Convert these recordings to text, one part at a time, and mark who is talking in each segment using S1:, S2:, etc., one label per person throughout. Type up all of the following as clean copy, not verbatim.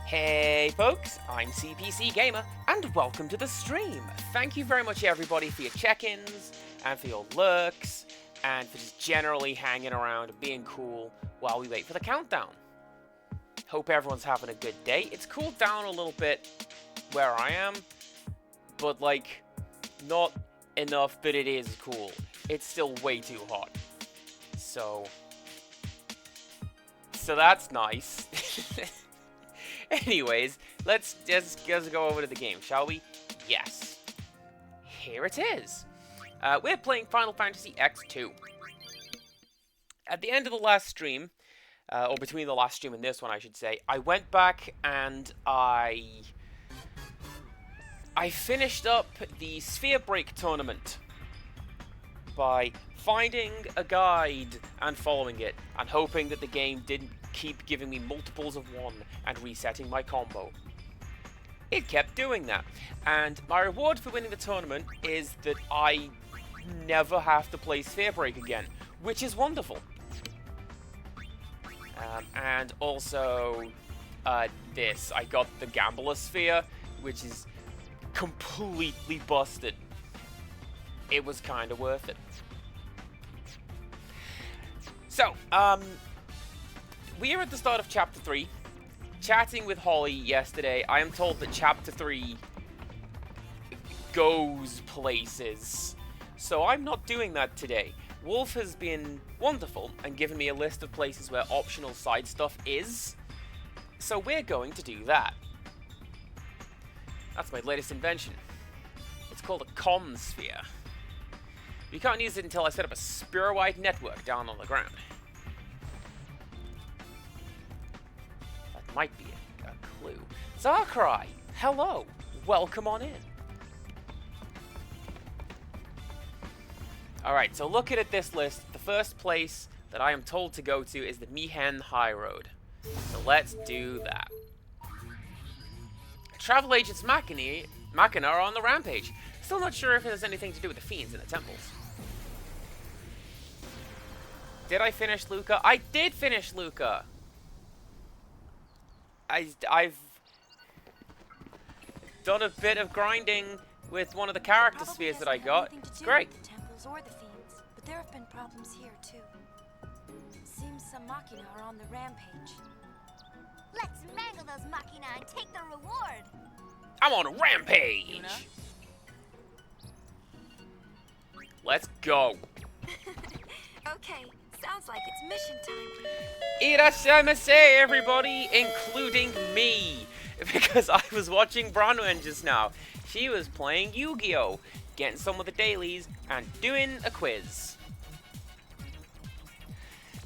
S1: Hey folks, I'm CPC Gamer, and welcome to the stream. Thank you very much everybody for your check-ins, and for your lurks, and for just generally hanging around and being cool while we wait for the countdown. Hope everyone's having a good day. It's cooled down a little bit where I am, but like, not enough that it is cool. It's still way too hot. So that's nice. Anyways, let's just go over to the game, shall we? Yes. Here it is. We're playing Final Fantasy X-2. At the end of the last stream, or between the last stream and this one, I should say, I went back and I finished up the Sphere Break tournament by finding a guide and following it, and hoping that the game didn't keep giving me multiples of 1 and resetting my combo. It kept doing that, and my reward for winning the tournament is that I never have to play Sphere Break again, which is wonderful. And also, this. I got the Gambler Sphere, which is completely busted. It was kind of worth it. So, we are at the start of Chapter 3. Chatting with Holly yesterday, I am told that Chapter 3 goes places. So I'm not doing that today. Wolf has been wonderful and given me a list of places where optional side stuff is. So we're going to do that. That's my latest invention. It's called a comm sphere. You can't use it until I set up a sphere-wide network down on the ground. That might be a clue. Zarkrai! Hello! Welcome on in. Alright, so looking at this list, the first place that I am told to go to is the Mihen High Road. So let's do that. Travel agents Machina are on the rampage. Still not sure if it has anything to do with the fiends in the temples. Did I finish Luca? I did finish Luca! I've done a bit of grinding with one of the character spheres that I got. It's great.
S2: The temples or the fiends, but there have been problems here too. Seems some Machina are on the rampage.
S3: Let's wrangle those Machina and take the reward!
S1: I'm on a rampage!
S2: Yuna?
S1: Let's go.
S2: Okay, sounds like it's mission time.
S1: Irashamase, everybody, including me. Because I was watching Bronwyn just now. She was playing Yu-Gi-Oh! Getting some of the dailies and doing a quiz.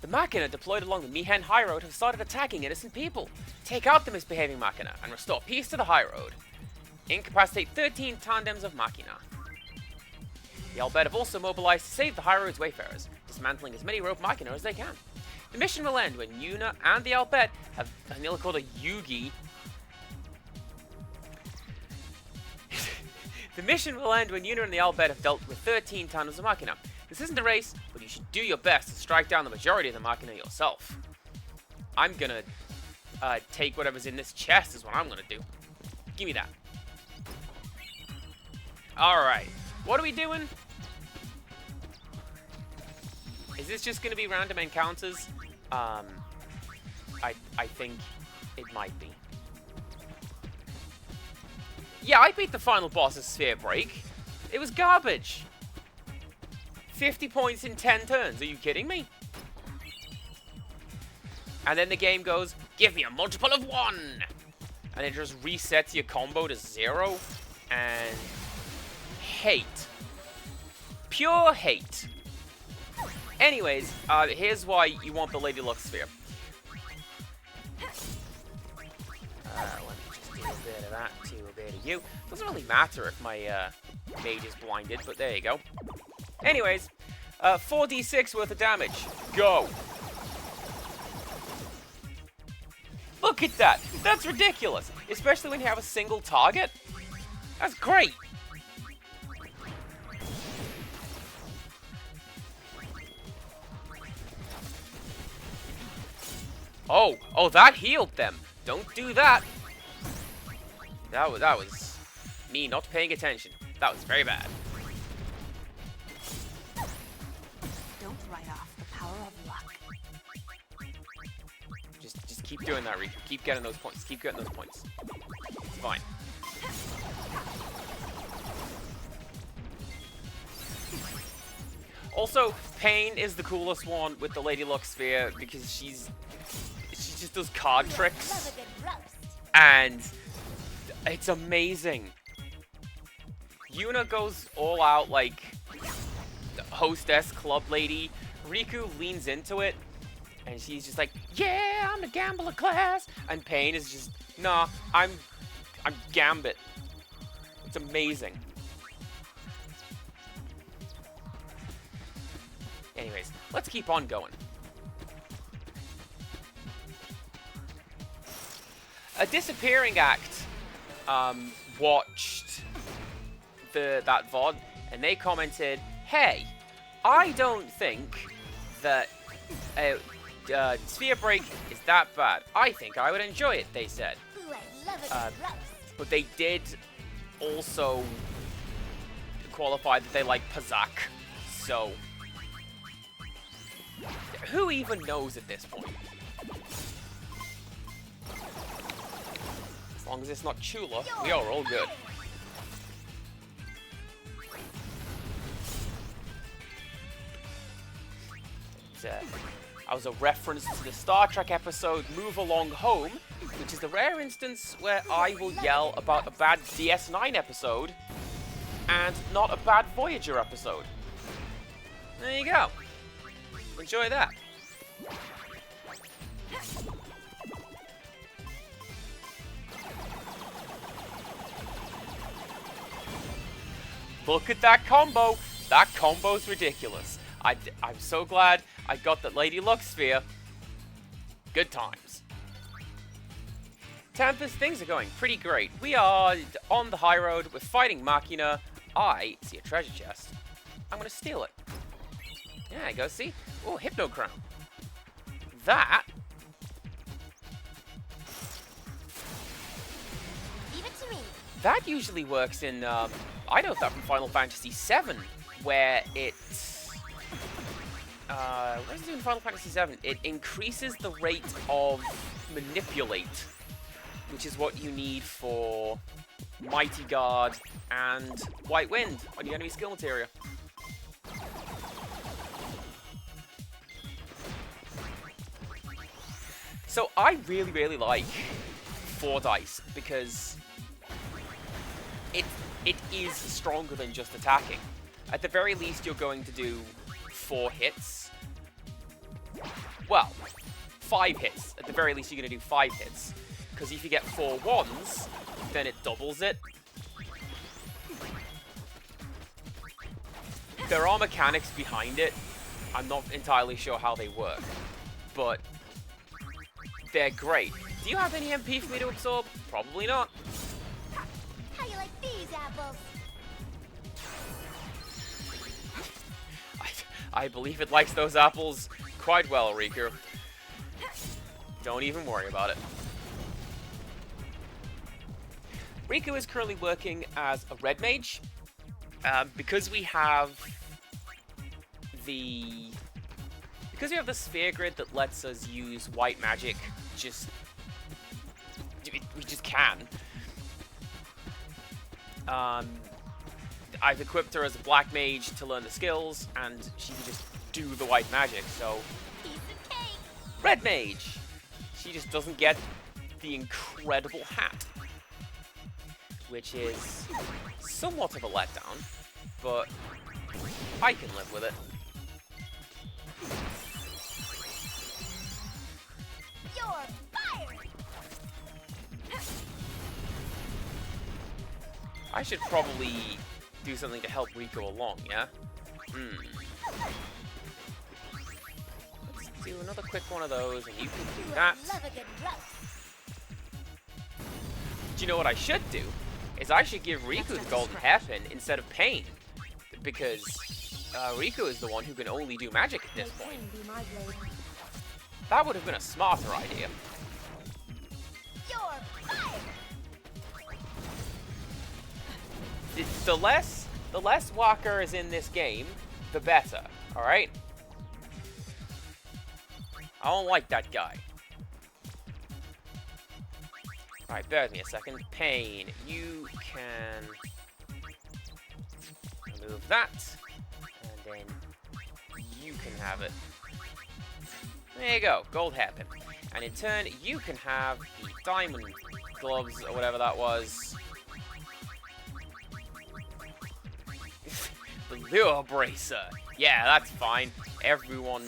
S1: The Machina deployed along the Mihen High Road have started attacking innocent people. Take out the misbehaving Machina and restore peace to the High Road. Incapacitate 13 tandems of Machina. The Albed have also mobilized to save the High Road's wayfarers, dismantling as many rogue Machina as they can. The mission will end when Yuna and the Albed have nearly called a Yugi. The mission will end when Yuna and the Albed have dealt with 13 tandems of Machina. This isn't a race, but you should do your best to strike down the majority of the Machina yourself. I'm gonna take whatever's in this chest is what I'm gonna do. Give me that. Alright, what are we doing? Is this just gonna be random encounters? I think it might be. Yeah, I beat the final boss of Sphere Break. It was garbage. 50 points in 10 turns. Are you kidding me? And then the game goes, give me a multiple of 1. And it just resets your combo to 0. And hate. Pure hate. Anyways, here's why you want the Lady Luck Sphere. Let me just do a bit of that to a bit of you. Doesn't really matter if my mage is blinded, but there you go. Anyways, 4d6 worth of damage. Go! Look at that! That's ridiculous! Especially when you have a single target. That's great! Oh, that healed them. Don't do that. That was me not paying attention. That was very bad.
S2: Don't write off the power of luck.
S1: Just keep doing that, Riku. Keep getting those points. Keep getting those points. It's fine. Also, Pain is the coolest one with the Lady Luck Sphere because she just does card tricks.
S3: Love a good roast.
S1: And it's amazing. Yuna goes all out like hostess club lady. Riku leans into it, and she's just like, "Yeah, I'm the gambler class." And Pain is just, "Nah, I'm Gambit." It's amazing. Anyways, let's keep on going. A Disappearing Act watched that VOD, and they commented, "Hey, I don't think that Sphere Break is that bad. I think I would enjoy it," they said.
S3: Ooh, I love a good roast.
S1: But they did also qualify that they like Pazak. So, who even knows at this point? As long as it's not Chula, we are all good. That was a reference to the Star Trek episode Move Along Home, which is the rare instance where I will yell about a bad DS9 episode and not a bad Voyager episode. There you go. Enjoy that. Look at that combo. That combo's ridiculous. I'm so glad I got that Lady Luck Sphere. Good times. Tempest, things are going pretty great. We are on the high road. We're fighting Machina. I see a treasure chest. I'm going to steal it. Yeah, go see. Oh, Hypno Crown. That...
S3: Leave it to me.
S1: That usually works in... I know that from Final Fantasy VII, where it's... what does it do in Final Fantasy VII? It increases the rate of Manipulate, which is what you need for Mighty Guard and White Wind on your enemy skill materia. So I really, really like 4 dice because it is stronger than just attacking. At the very least, you're going to do 4 hits. Well, 5 hits. At the very least, you're going to do 5 hits. Because if you get 4 ones, then it doubles it. There are mechanics behind it. I'm not entirely sure how they work. But they're great. Do you have any MP for me to absorb? Probably not.
S3: How you like these apples?
S1: I believe it likes those apples quite well, Riku. Don't even worry about it. Riku is currently working as a red mage. Because we have the sphere grid that lets us use white magic, we just can. I've equipped her as a black mage to learn the skills, and she can just do the white magic, so...
S3: Piece of cake.
S1: Red mage! She just doesn't get the incredible hat. Which is somewhat of a letdown, but I can live with it.
S3: You're fired.
S1: I should probably do something to help Riku along, yeah? Let's do another quick one of those, and you can do that.
S3: Love a good roast.
S1: Do you know what I should do? Is I should give Riku the golden hairpin instead of Pain. Because Riku is the one who can only do magic at this point. That would have been a smarter idea.
S3: You're fired.
S1: The less Walker is in this game, the better. All right. I don't like that guy. All right, bear with me a second. Pain, you can remove that, and then you can have it. There you go, gold hairpin. And in turn, you can have the diamond gloves or whatever that was. The lure bracer. Yeah, that's fine. Everyone.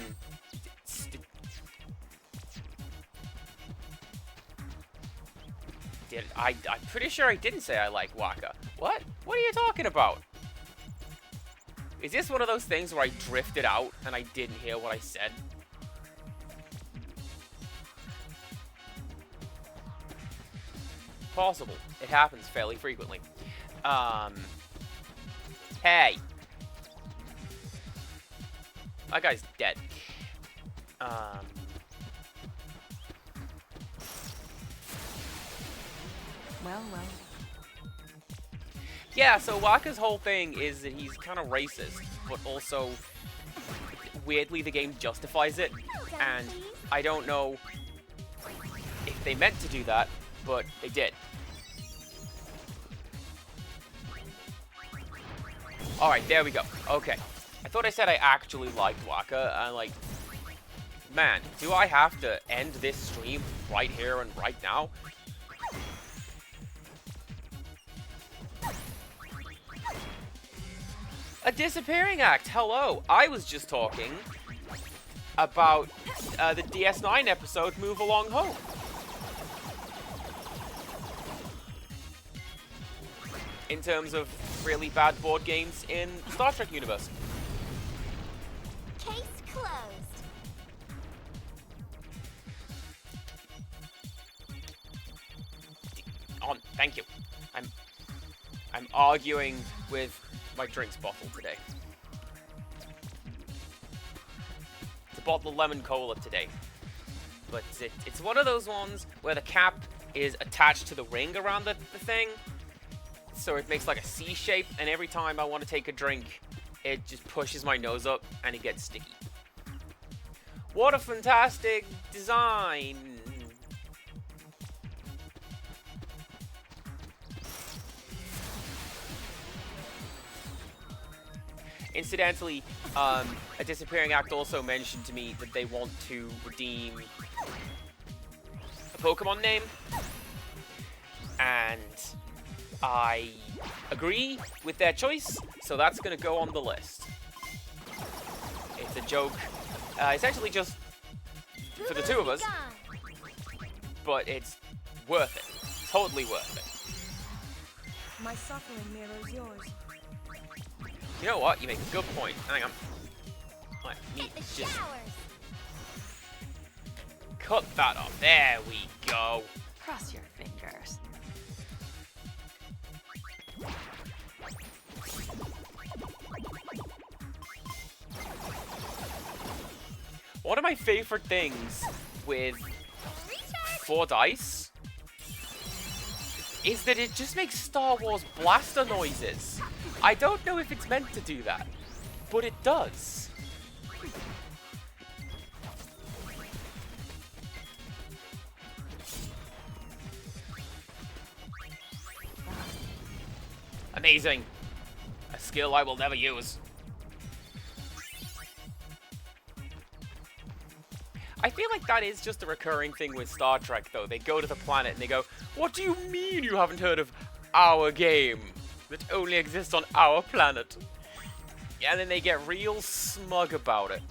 S1: I'm pretty sure I didn't say I like Waka. What? What are you talking about? Is this one of those things where I drifted out and I didn't hear what I said? Possible. It happens fairly frequently. Hey. That guy's dead.
S2: Well.
S1: Yeah, so Waka's whole thing is that he's kind of racist, but also, weirdly, the game justifies it, and I don't know if they meant to do that, but they did. Alright, there we go. Okay. I thought I said I actually liked Waka, and like, man, do I have to end this stream right here and right now? A disappearing act, hello. I was just talking about the DS9 episode, Move Along Home. In terms of really bad board games in the Star Trek universe.
S3: Case closed.
S1: On, thank you. I'm arguing with my drinks bottle today. It's a bottle of lemon cola today. But it's one of those ones where the cap is attached to the ring around the thing. So it makes like a C shape, and every time I want to take a drink, it just pushes my nose up and it gets sticky. What a fantastic design! Incidentally, a disappearing act also mentioned to me that they want to redeem a Pokemon name, and I agree with their choice, so that's going to go on the list. It's a joke, essentially just for the two of us, but it's worth it. Totally worth it.
S2: My suffering mirrors yours.
S1: You know what? You make a good point. Hang on. Let me just cut that off. There we go.
S2: Cross your fingers.
S1: One of my favorite things with 4 dice is that it just makes Star Wars blaster noises. I don't know if it's meant to do that, but it does. Amazing. A skill I will never use. I feel like that is just a recurring thing with Star Trek, though. They go to the planet and they go, "What do you mean you haven't heard of our game that only exists on our planet?" And then they get real smug about it.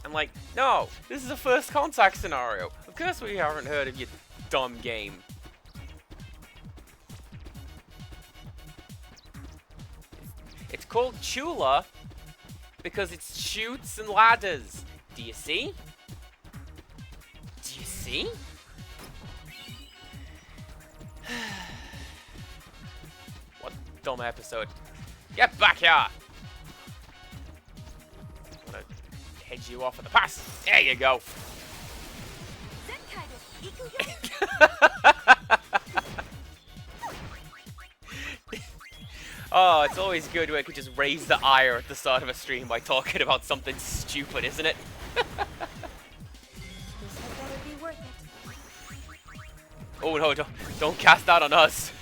S1: I'm like, no, this is a first contact scenario. Of course we haven't heard of your dumb game. It's called Chula because it's chutes and ladders. Do you see? Do you see? What a dumb episode. Get back here! I'm gonna head you off at the pass. There you go. Oh, it's always good when I could just raise the ire at the start of a stream by talking about something stupid, isn't it?
S2: This had better be worth it.
S1: Oh no, don't cast that on us.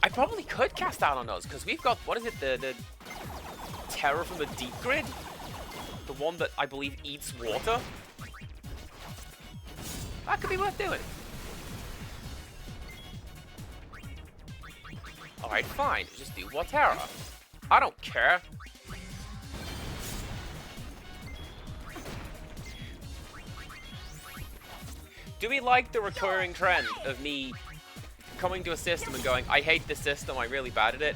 S1: I probably could cast that on us, because we've got, what is it, the terror from the deep grid? The one that I believe eats water? That could be worth doing. Alright, fine. Just do Waterra. I don't care. Do we like the recurring trend of me coming to a system and going, I hate this system, I'm really bad at it,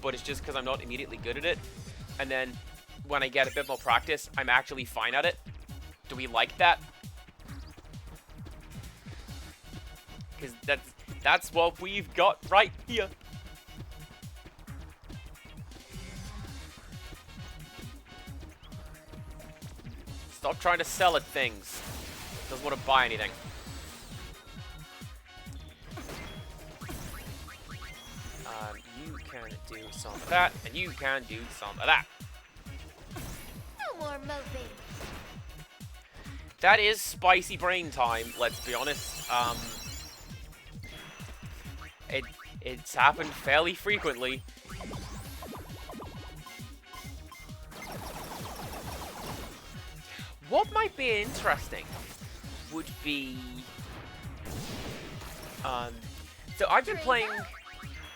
S1: but it's just because I'm not immediately good at it, and then when I get a bit more practice, I'm actually fine at it? Do we like that? Because that's what we've got right here. Stop trying to sell at things. Doesn't want to buy anything. You can do some of that, and you can do some of that.
S3: No more moping.
S1: That is spicy brain time, let's be honest. It's happened fairly frequently. What might be interesting would be... so I've been playing,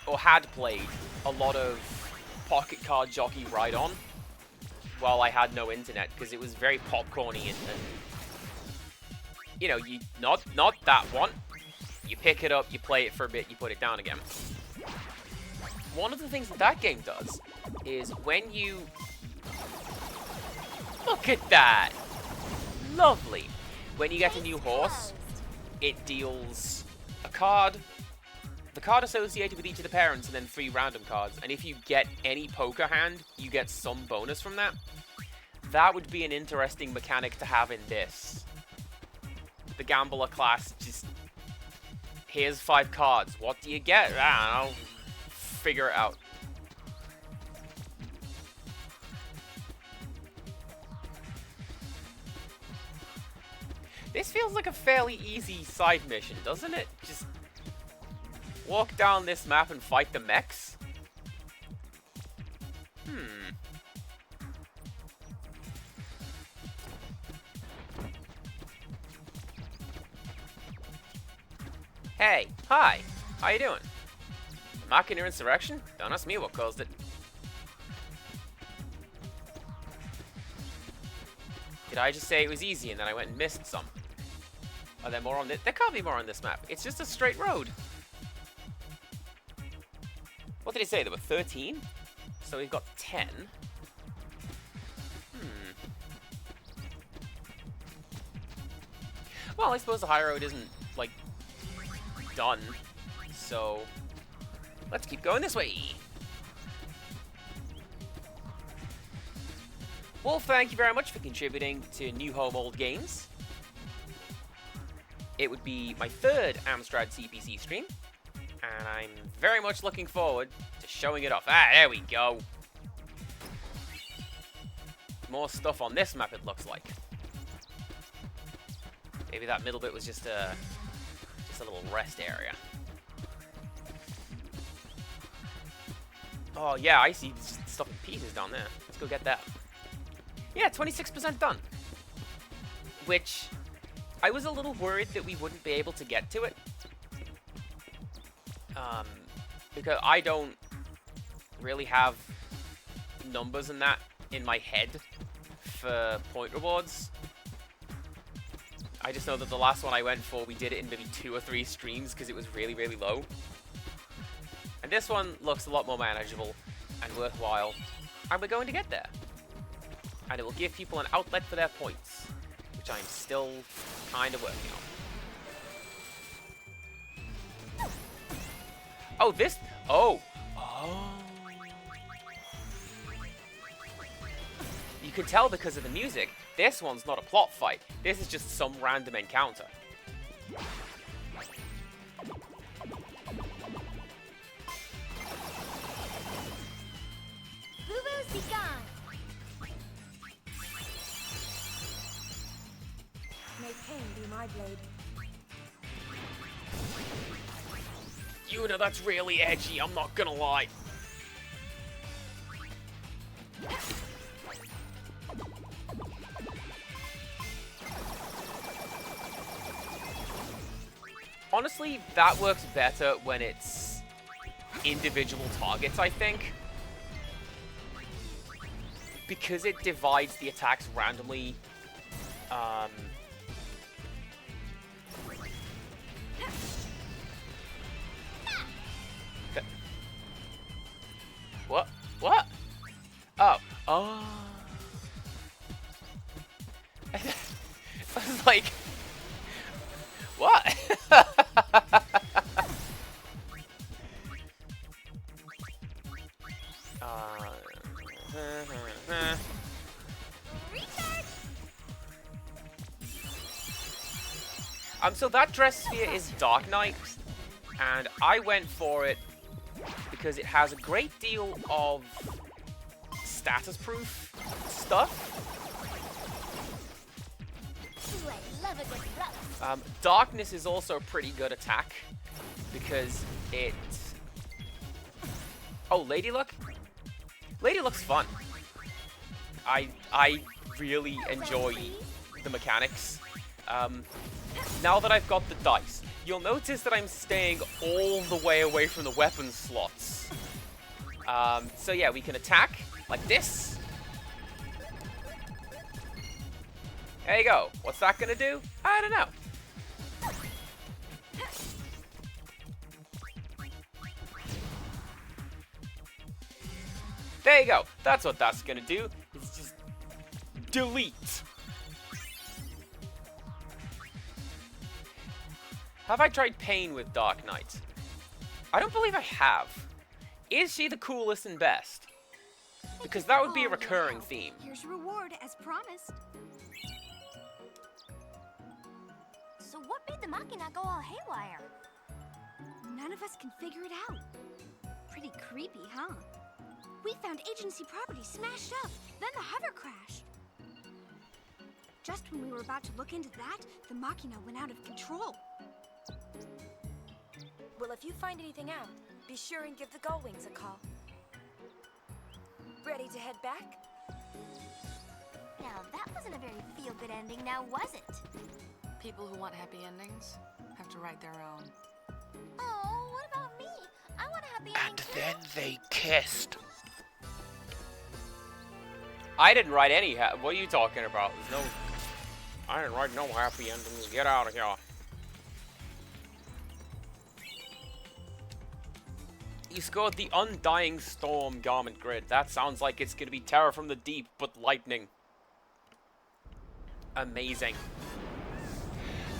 S1: or had played, a lot of Pocket Card Jockey Ride-On while I had no internet, because it was very popcorny and you know, you not that one. You pick it up, you play it for a bit, you put it down again. One of the things that game does is when you... Look at that! Lovely! When you get a new horse, it deals a card, the card associated with each of the parents, and then 3 random cards. And if you get any poker hand, you get some bonus from that. That would be an interesting mechanic to have in this. The gambler class just... Here's 5 cards. What do you get? I don't know. Figure it out. This feels like a fairly easy side mission, doesn't it? Just walk down this map and fight the mechs? Hey, hi, how you doing? Machina Insurrection? Don't ask me what caused it. Did I just say it was easy and then I went and missed some? Are there more on this? There can't be more on this map. It's just a straight road. What did he say? There were 13? So we've got 10. Well, I suppose the high road isn't, like, done. So, let's keep going this way. Well, thank you very much for contributing to New Home Old Games. It would be my 3rd Amstrad CPC stream, and I'm very much looking forward to showing it off. Ah, there we go. More stuff on this map, it looks like. Maybe that middle bit was just a little rest area. Oh yeah, I see stuff in pieces down there. Let's go get that. Yeah, 26% done. Which, I was a little worried that we wouldn't be able to get to it. Because I don't really have numbers and that in my head for point rewards. I just know that the last one I went for, we did it in maybe 2 or 3 streams because it was really, really low. And this one looks a lot more manageable and worthwhile. And we're going to get there. And it will give people an outlet for their points, which I'm still kind of working on. Oh, this... Oh! Oh! You can tell because of the music, this one's not a plot fight. This is just some random encounter.
S3: Be gone.
S2: May pain be my blade.
S1: Yuna, that's really edgy, I'm not gonna lie. Honestly, that works better when it's individual targets, I think. Because it divides the attacks randomly. What? What? Oh. Oh. I was like, what? So that dress sphere is Dark Knight, and I went for it because it has a great deal of status proof stuff.
S3: Ooh, I love a good roast.
S1: Darkness is also a pretty good attack because it... Oh, Lady Luck? Lady Luck's fun. I really enjoy the mechanics. Now that I've got the dice, you'll notice that I'm staying all the way away from the weapon slots. So yeah, we can attack like this. There you go. What's that gonna do? I don't know. There you go. That's what that's gonna do. It's just delete. Have I tried Pain with Dark Knight? I don't believe I have. Is she the coolest and best? Because that would be a recurring theme.
S3: Here's your reward, as promised. So what made the Machina go all haywire? None of us can figure it out. Pretty creepy, huh? We found agency property smashed up, then the hover crashed. Just when we were about to look into that, the Machina went out of control.
S2: Well, if you find anything out, be sure and give the Gullwings a call. Ready to head back?
S3: Now, that wasn't a very feel-good ending, now was it?
S4: People who want happy endings have to write their own.
S3: Oh, what about me? I want a happy ending
S1: And
S3: too.
S1: then they kissed. I didn't write any what are you talking about? There's no... I didn't write no happy endings. Get out of here. You scored the Undying Storm garment grid. That sounds like it's going to be Terror from the Deep, but lightning. Amazing.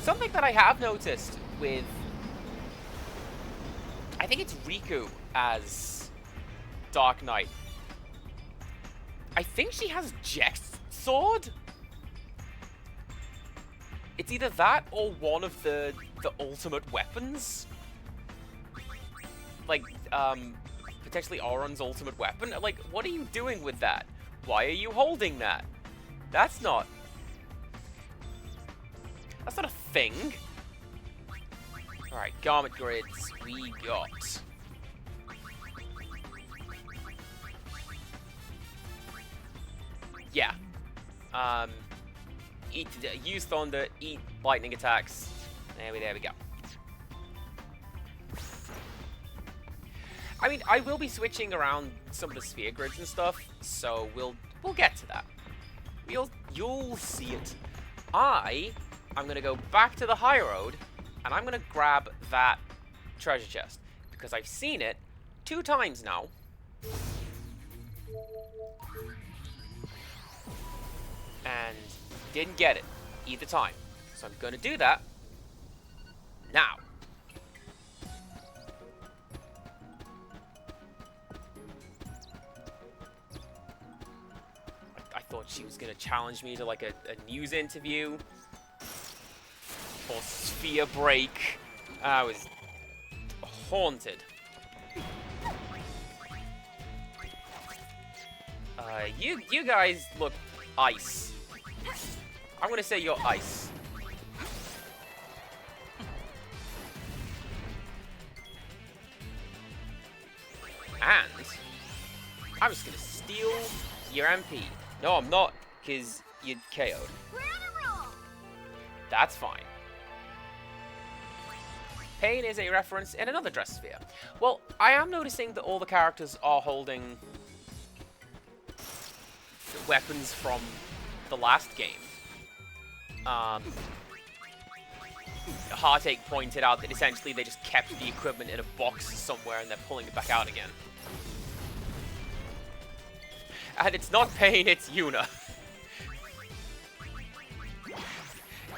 S1: Something that I have noticed with... I think it's Riku as Dark Knight. I think she has Jex's sword? It's either that or one of the ultimate weapons. Like, potentially Auron's ultimate weapon? Like, what are you doing with that? Why are you holding that? That's not a thing. Alright, garment grids we got. Yeah. Use thunder, eat lightning attacks. There we go. I mean, I will be switching around some of the sphere grids and stuff, so we'll get to that. You'll see it. I'm gonna go back to the high road, and I'm gonna grab that treasure chest because I've seen it 2 times now. And didn't get it either time. So I'm gonna do that now. I thought she was gonna challenge me to like a news interview or sphere break. I was haunted. You guys look ice. I'm gonna say you're ice. And I'm just gonna steal your MP. No, I'm not, because you'd KO'd.
S3: We're on a roll.
S1: That's fine. Pain is a reference in another dress sphere. Well, I am noticing that all the characters are holding weapons from the last game. Heartache pointed out that essentially they just kept the equipment in a box somewhere and they're pulling it back out again. And it's not Pain, it's Yuna.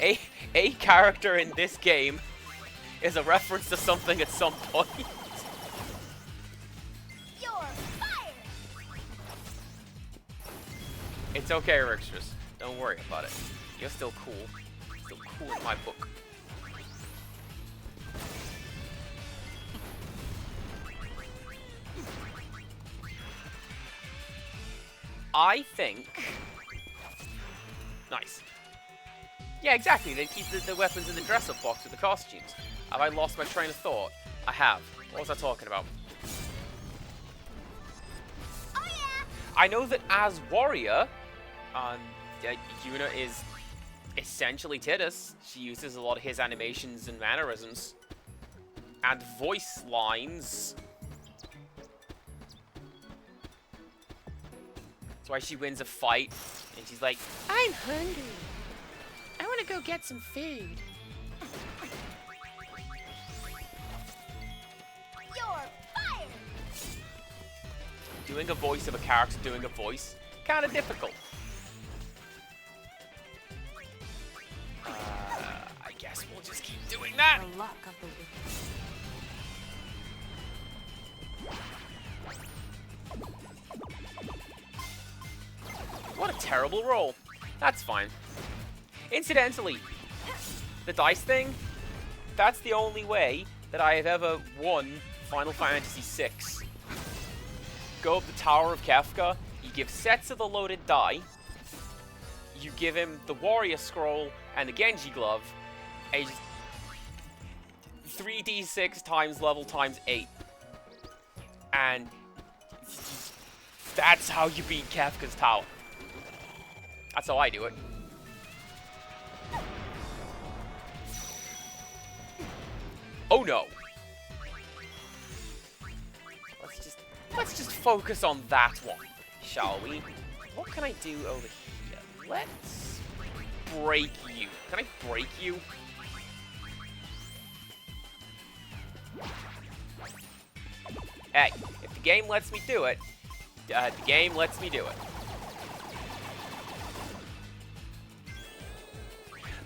S1: A character in this game is a reference to something at some point.
S3: You're fired.
S1: It's okay, Rixtras. Don't worry about it. You're still cool. Still cool in my book. I think... Nice. Yeah, exactly. They keep the weapons in the dress-up box with the costumes. Have I lost my train of thought? I have. What was I talking about?
S3: Oh yeah.
S1: I know that as warrior, Yuna is essentially Tidus. She uses a lot of his animations and mannerisms. And voice lines. That's why she wins a fight. And she's like, I'm hungry. I want to go get some food.
S3: You're fired.
S1: Doing a voice of a character doing a voice, kind of difficult. I guess we'll just keep doing that.
S4: The luck of the wicked.
S1: What a terrible roll. That's fine. Incidentally, the dice thing, that's the only way that I have ever won Final Fantasy VI. Go up the Tower of Kefka, you give sets of the loaded die, you give him the Warrior Scroll and the Genji Glove, and you just 3d6 times level times 8. And that's how you beat Kefka's Tower. That's how I do it. Oh no. Let's just focus on that one, shall we? What can I do over here? Let's break you. Can I break you? Hey, if the game lets me do it, the game lets me do it.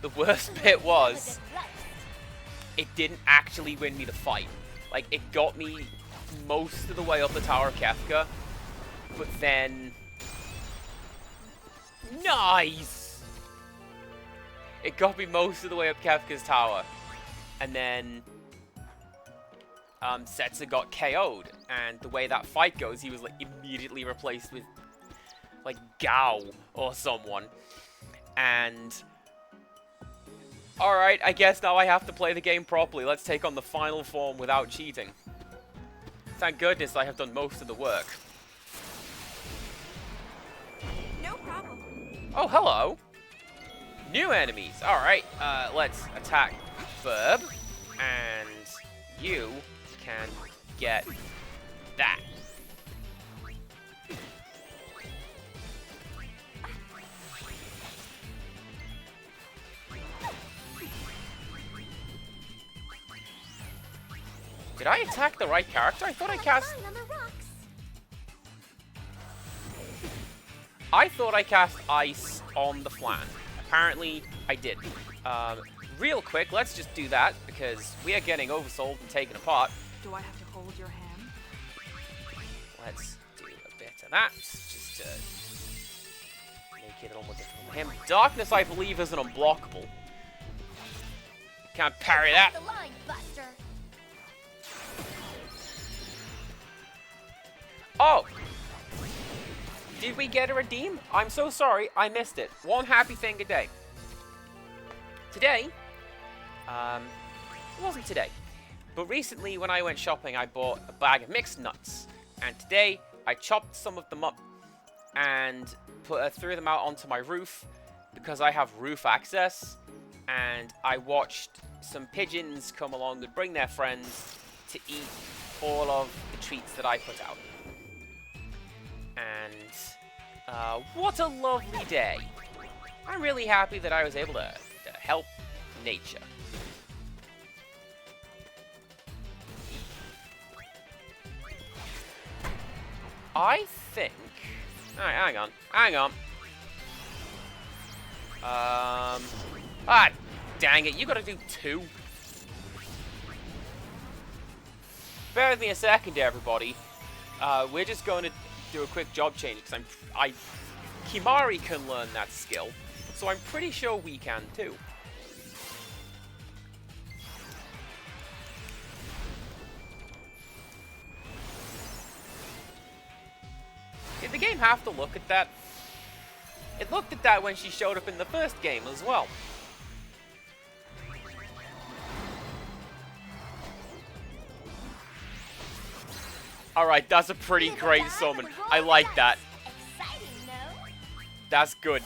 S1: The worst bit was, it didn't actually win me the fight. Like, it got me most of the way up the Tower of Kefka, but then... Nice! It got me most of the way up Kefka's tower, and then... Setzer got KO'd, and the way that fight goes, he was, like, immediately replaced with, like, Gao or someone. And... Alright, I guess now I have to play the game properly. Let's take on the final form without cheating. Thank goodness I have done most of the work.
S2: No problem.
S1: Oh, hello. New enemies. Alright, let's attack Burb. And you can get that. Did I attack the right character? I thought I cast...
S3: On the rocks.
S1: I thought I cast Ice on the Flan. Apparently, I did. Real quick, let's just do that, because we are getting oversold and taken apart.
S4: Do I have to hold your hand?
S1: Let's do a bit of that, just to make it a little more difficult for him. Darkness, I believe, is an unblockable. Can't parry that.
S3: The line, Buster.
S1: Oh! Did we get a redeem? I'm so sorry, I missed it. One happy thing a day. Today, it wasn't today, but recently when I went shopping, I bought a bag of mixed nuts, and today I chopped some of them up and threw them out onto my roof because I have roof access, and I watched some pigeons come along and bring their friends to eat all of the treats that I put out. And what a lovely day. I'm really happy that I was able to help nature. I think... Alright, hang on. Ah, dang it, you gotta do 2. Bear with me a second, everybody. We're just going to do a quick job change, because Kimari can learn that skill, so I'm pretty sure we can too. Did the game have to look at that? It looked at that when she showed up in the first game as well. Alright, that's a pretty great summon. I like that.
S3: Exciting, no?
S1: That's good.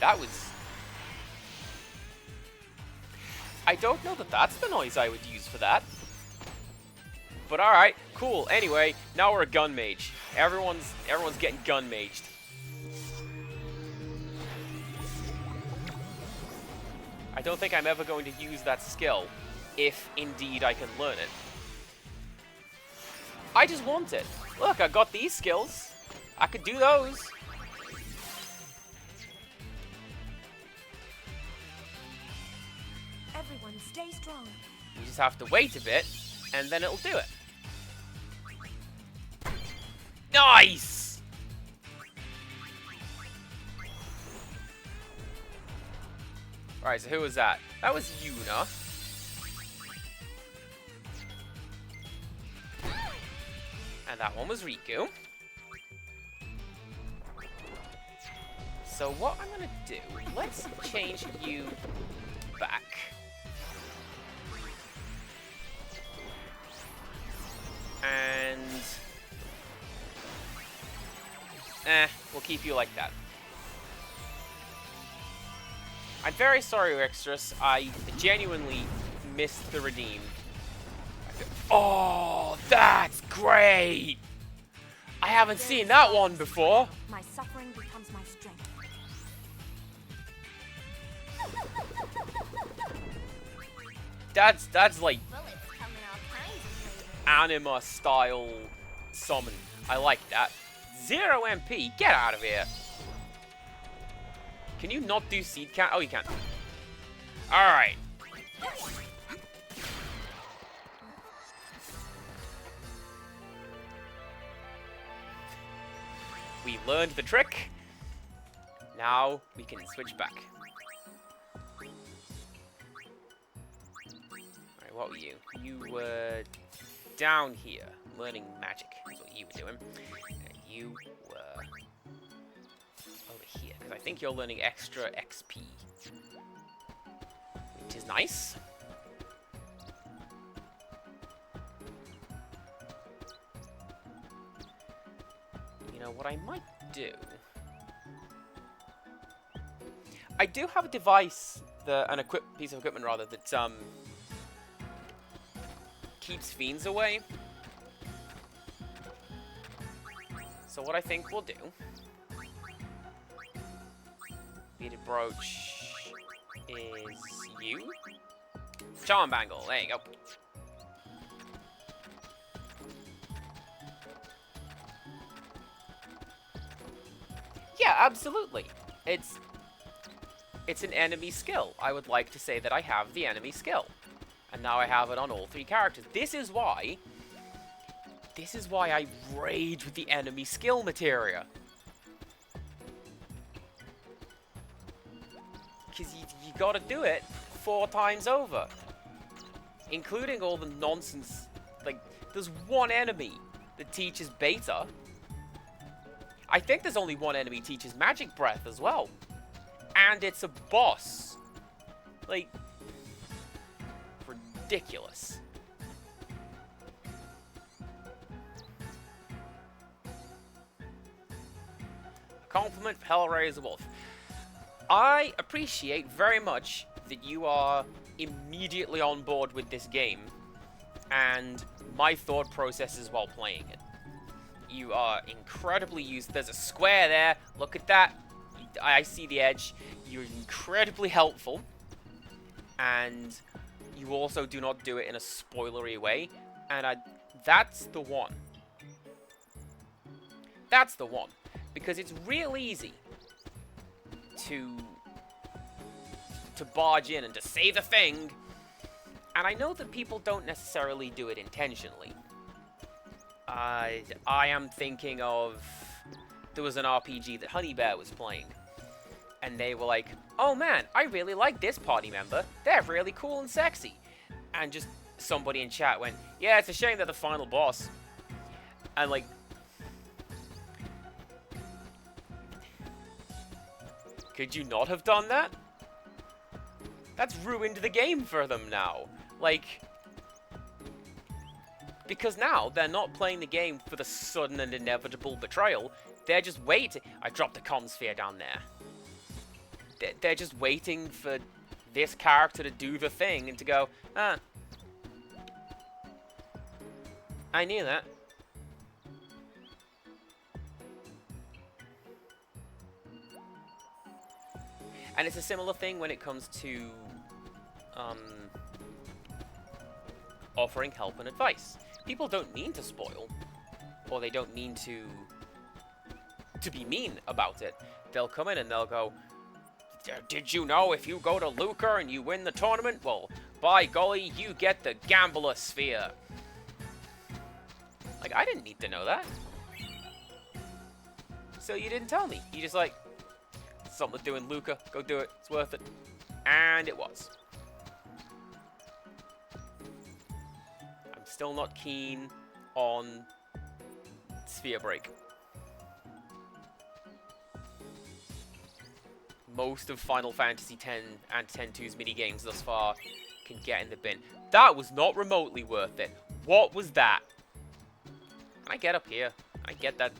S1: That was... I don't know that that's the noise I would use for that. But alright, cool. Anyway, now we're a gun mage. Everyone's getting gun maged. I don't think I'm ever going to use that skill, if indeed I can learn it. I just want it. Look, I got these skills. I could do those.
S2: Everyone, stay strong.
S1: You just have to wait a bit, and then it'll do it. Nice! Alright, so who was that? That was Yuna. And that one was Riku. So what I'm gonna do, let's change you back. And... we'll keep you like that. I'm very sorry, Rextrus. I genuinely missed the redeem. Oh, that's great! I haven't seen that one before.
S2: My suffering becomes my strength.
S1: That's like
S3: Bullets come in all kinds of flavors.
S1: anima style summon. I like that. 0 MP, get out of here. Can you not do seed count? Oh, you can. Alright. We learned the trick. Now we can switch back. Alright, what were you? You were down here, learning magic. That's what you were doing. And you were over here, because I think you're learning extra XP. Which is nice. You know, what I might do... I do have a device, an piece of equipment rather, that keeps fiends away. So what I think we'll do... Beaded brooch is you. Charm bangle, there you go. Yeah, absolutely. It's an enemy skill. I would like to say that I have the enemy skill. And now I have it on all 3 characters. This is why I rage with the enemy skill materia. Because you gotta do it 4 times over. including all the nonsense. Like, there's one enemy that teaches beta. I think there's only one enemy teaches magic breath as well. And it's a boss. Like, ridiculous. Compliment for Hellraiser Wolf. I appreciate very much that you are immediately on board with this game and my thought processes while playing it. You are incredibly used. There's a square there. Look at that. I see the edge. You're incredibly helpful. And you also do not do it in a spoilery way. And that's the one. That's the one. Because it's real easy to barge in and to say the thing. And I know that people don't necessarily do it intentionally. I am thinking of... There was an RPG that Honey Bear was playing. And they were like, oh man, I really like this party member. They're really cool and sexy. And just somebody in chat went, yeah, it's a shame they're the final boss. And like... Could you not have done that? That's ruined the game for them now. Like... Because now, they're not playing the game for the sudden and inevitable betrayal. They're just waiting. I dropped the comm sphere down there. They're just waiting for this character to do the thing and to go, ah. I knew that. And it's a similar thing when it comes to offering help and advice. People don't mean to spoil, or they don't mean to be mean about it. They'll come in and they'll go, did you know if you go to Lucca and you win the tournament, well, by golly, you get the Gambler Sphere. Like, I didn't need to know that. So you didn't tell me. You just like, something to do in Lucca, go do it, it's worth it. And it was. I'm still not keen on Sphere Break. Most of Final Fantasy X and X-2's minigames thus far can get in the bin. That was not remotely worth it. What was that? Can I get up here? Can I get that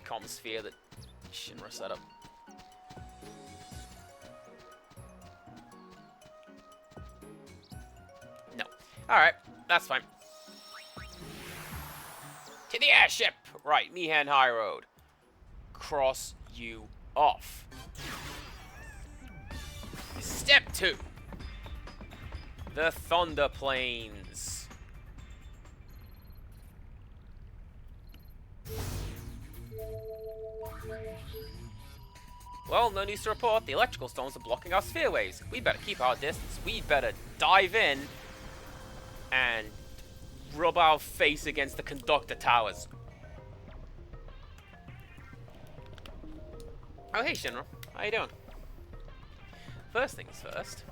S1: comm sphere that Shinra set up? No. Alright, that's fine. To the airship! Right, Mihan High Road. Cross you off. Step 2. The Thunder Plains. Well, no news to report. The electrical storms are blocking our sphere waves. We better keep our distance. We better dive in and rub our face against the conductor towers. Oh, hey, Shinra. How you doing? First things first.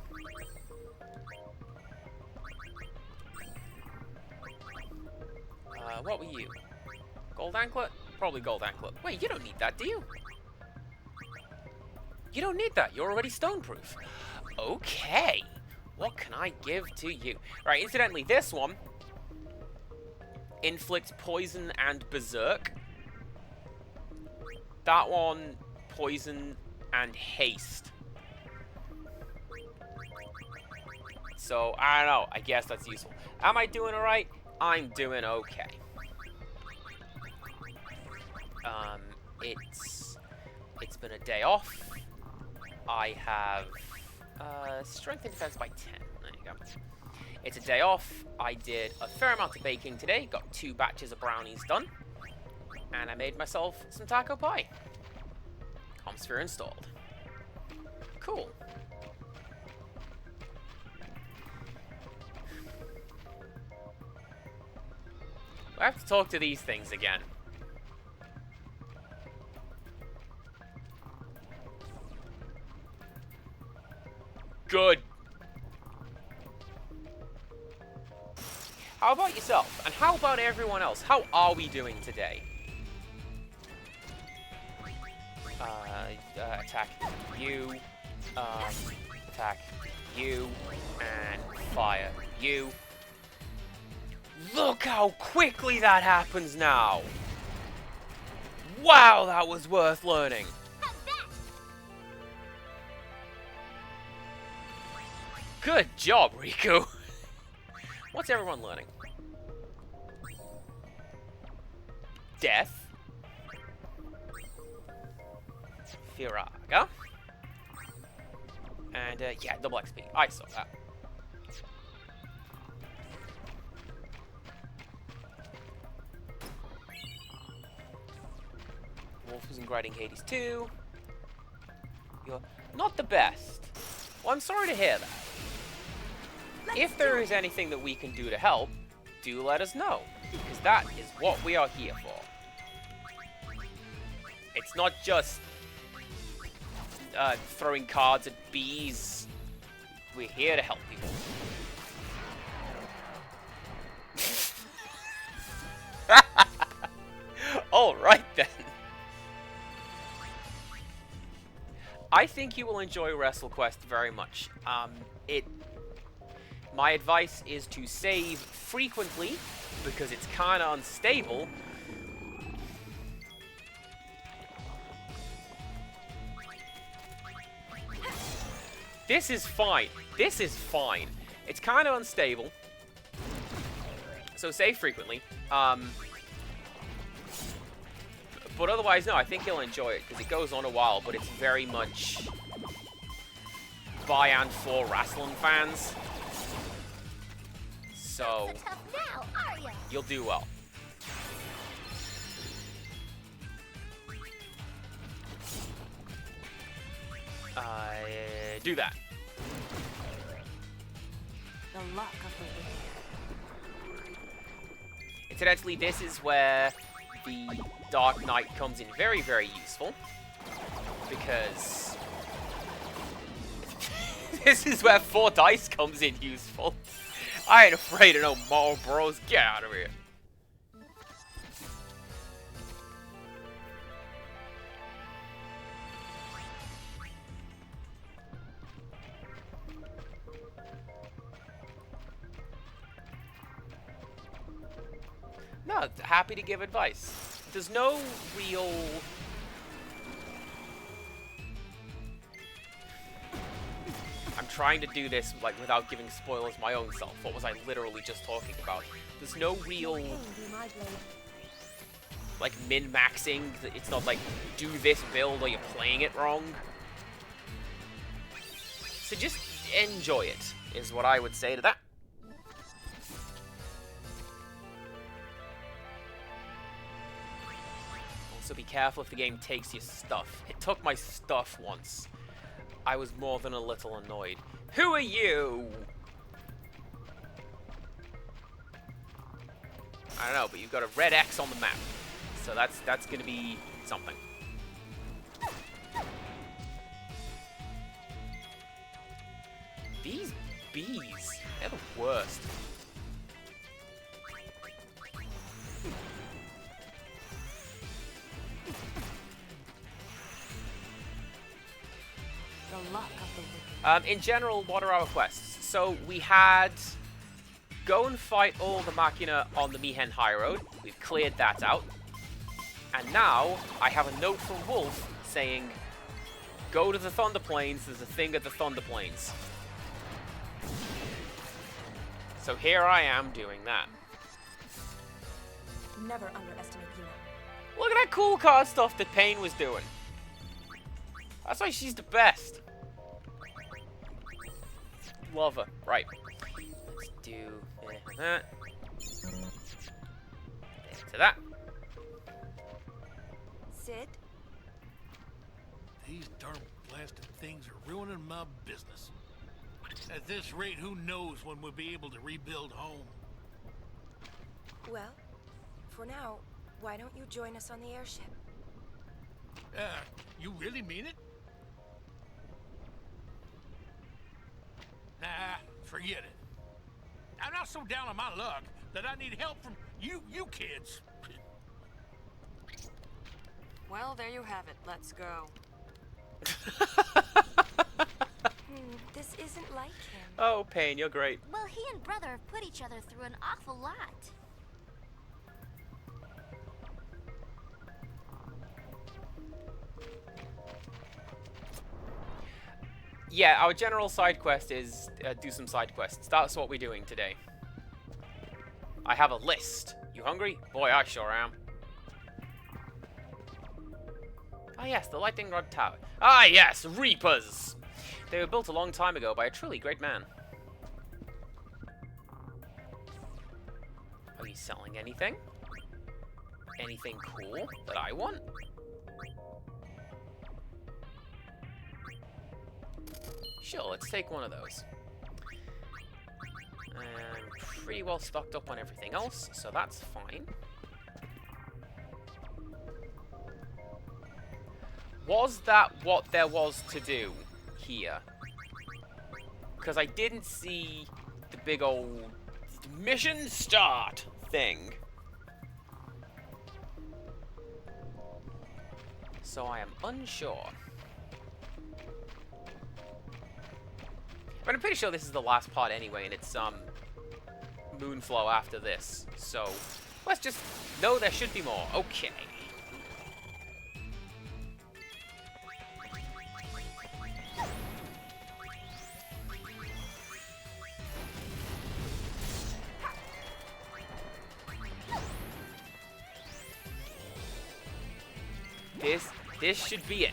S1: What were you? Gold anklet? Probably gold anklet. Wait, you don't need that, do you? You don't need that. You're already stone-proof. Okay. What can I give to you? Right, incidentally, this one inflicts poison and berserk. That one, poison and haste. So, I don't know. I guess that's useful. Am I doing alright? I'm doing okay. It's been a day off. I have strength and defense by 10. There you go. It's a day off. I did a fair amount of baking today. Got 2 batches of brownies done. And I made myself some taco pie. Comsphere installed. Cool. I have to talk to these things again. Good. How about yourself? And how about everyone else? How are we doing today? Attack you. Attack you. And fire you. Look how quickly that happens now! Wow, that was worth learning. Good job, Riku. What's everyone learning? Death. Firaga. And, yeah, double XP. I saw that. Wolf was in Grinding Hades too. You're not the best. Well, I'm sorry to hear that. If there is anything that we can do to help, do let us know. Because that is what we are here for. It's not just throwing cards at bees. We're here to help people. Alright then. I think you will enjoy WrestleQuest very much. My advice is to save frequently, because it's kind of unstable. This is fine. This is fine. It's kind of unstable. So save frequently. But otherwise, no, I think you'll enjoy it, because it goes on a while, but it's very much by and for wrestling fans. So,
S3: Now, are ya?
S1: you'll do well. Do that.
S2: The luck of the wicked.
S1: Incidentally, this is where the Dark Knight comes in very, very useful. Because this is where 4 dice comes in useful. I ain't afraid of no more bros. Get out of here. No, happy to give advice. There's no real... I'm trying to do this like without giving spoilers my own self. What was I literally just talking about? There's no real... like min-maxing. It's not like, do this build or you're playing it wrong. So just enjoy it, is what I would say to that. So be careful if the game takes your stuff. It took my stuff once. I was more than a little annoyed. Who are you? I don't know, but you've got a red X on the map. So that's gonna be something. These bees, they're the worst.
S2: The luck of the wicked.
S1: In general, what are our quests? So we had go and fight all the Machina on the Mihen High Road. We've cleared that out. And now I have a note from Wolf saying, go to the Thunder Plains, there's a thing at the Thunder Plains. So here I am doing that.
S2: Never underestimate Yuna.
S1: Look at that cool card stuff that Pain was doing. That's why she's the best. Love her. Right. Let's do that. To that.
S2: Sid?
S5: These darn blasted things are ruining my business. At this rate, who knows when we'll be able to rebuild home?
S2: Well, for now, why don't you join us on the airship?
S5: You really mean it? Nah, forget it. I'm not so down on my luck. that I need help from you kids.
S4: Well, there you have it. Let's go.
S2: This isn't like him.
S1: Oh, Payne, you're great.
S3: Well, he and brother have put each other through an awful lot.
S1: Yeah, our general side quest is do some side quests. That's what we're doing today. I have a list. You hungry? Boy, I sure am. Ah yes, the lightning rod tower. Ah yes, Reapers! They were built a long time ago by a truly great man. Are you selling anything? Anything cool that I want? Sure, let's take one of those. I'm pretty well stocked up on everything else, so that's fine. Was that what there was to do here? Because I didn't see the big old mission start thing. So I am unsure. But I'm pretty sure this is the last part anyway, and it's Moonflow after this. So let's just know there should be more. Okay. This should be it.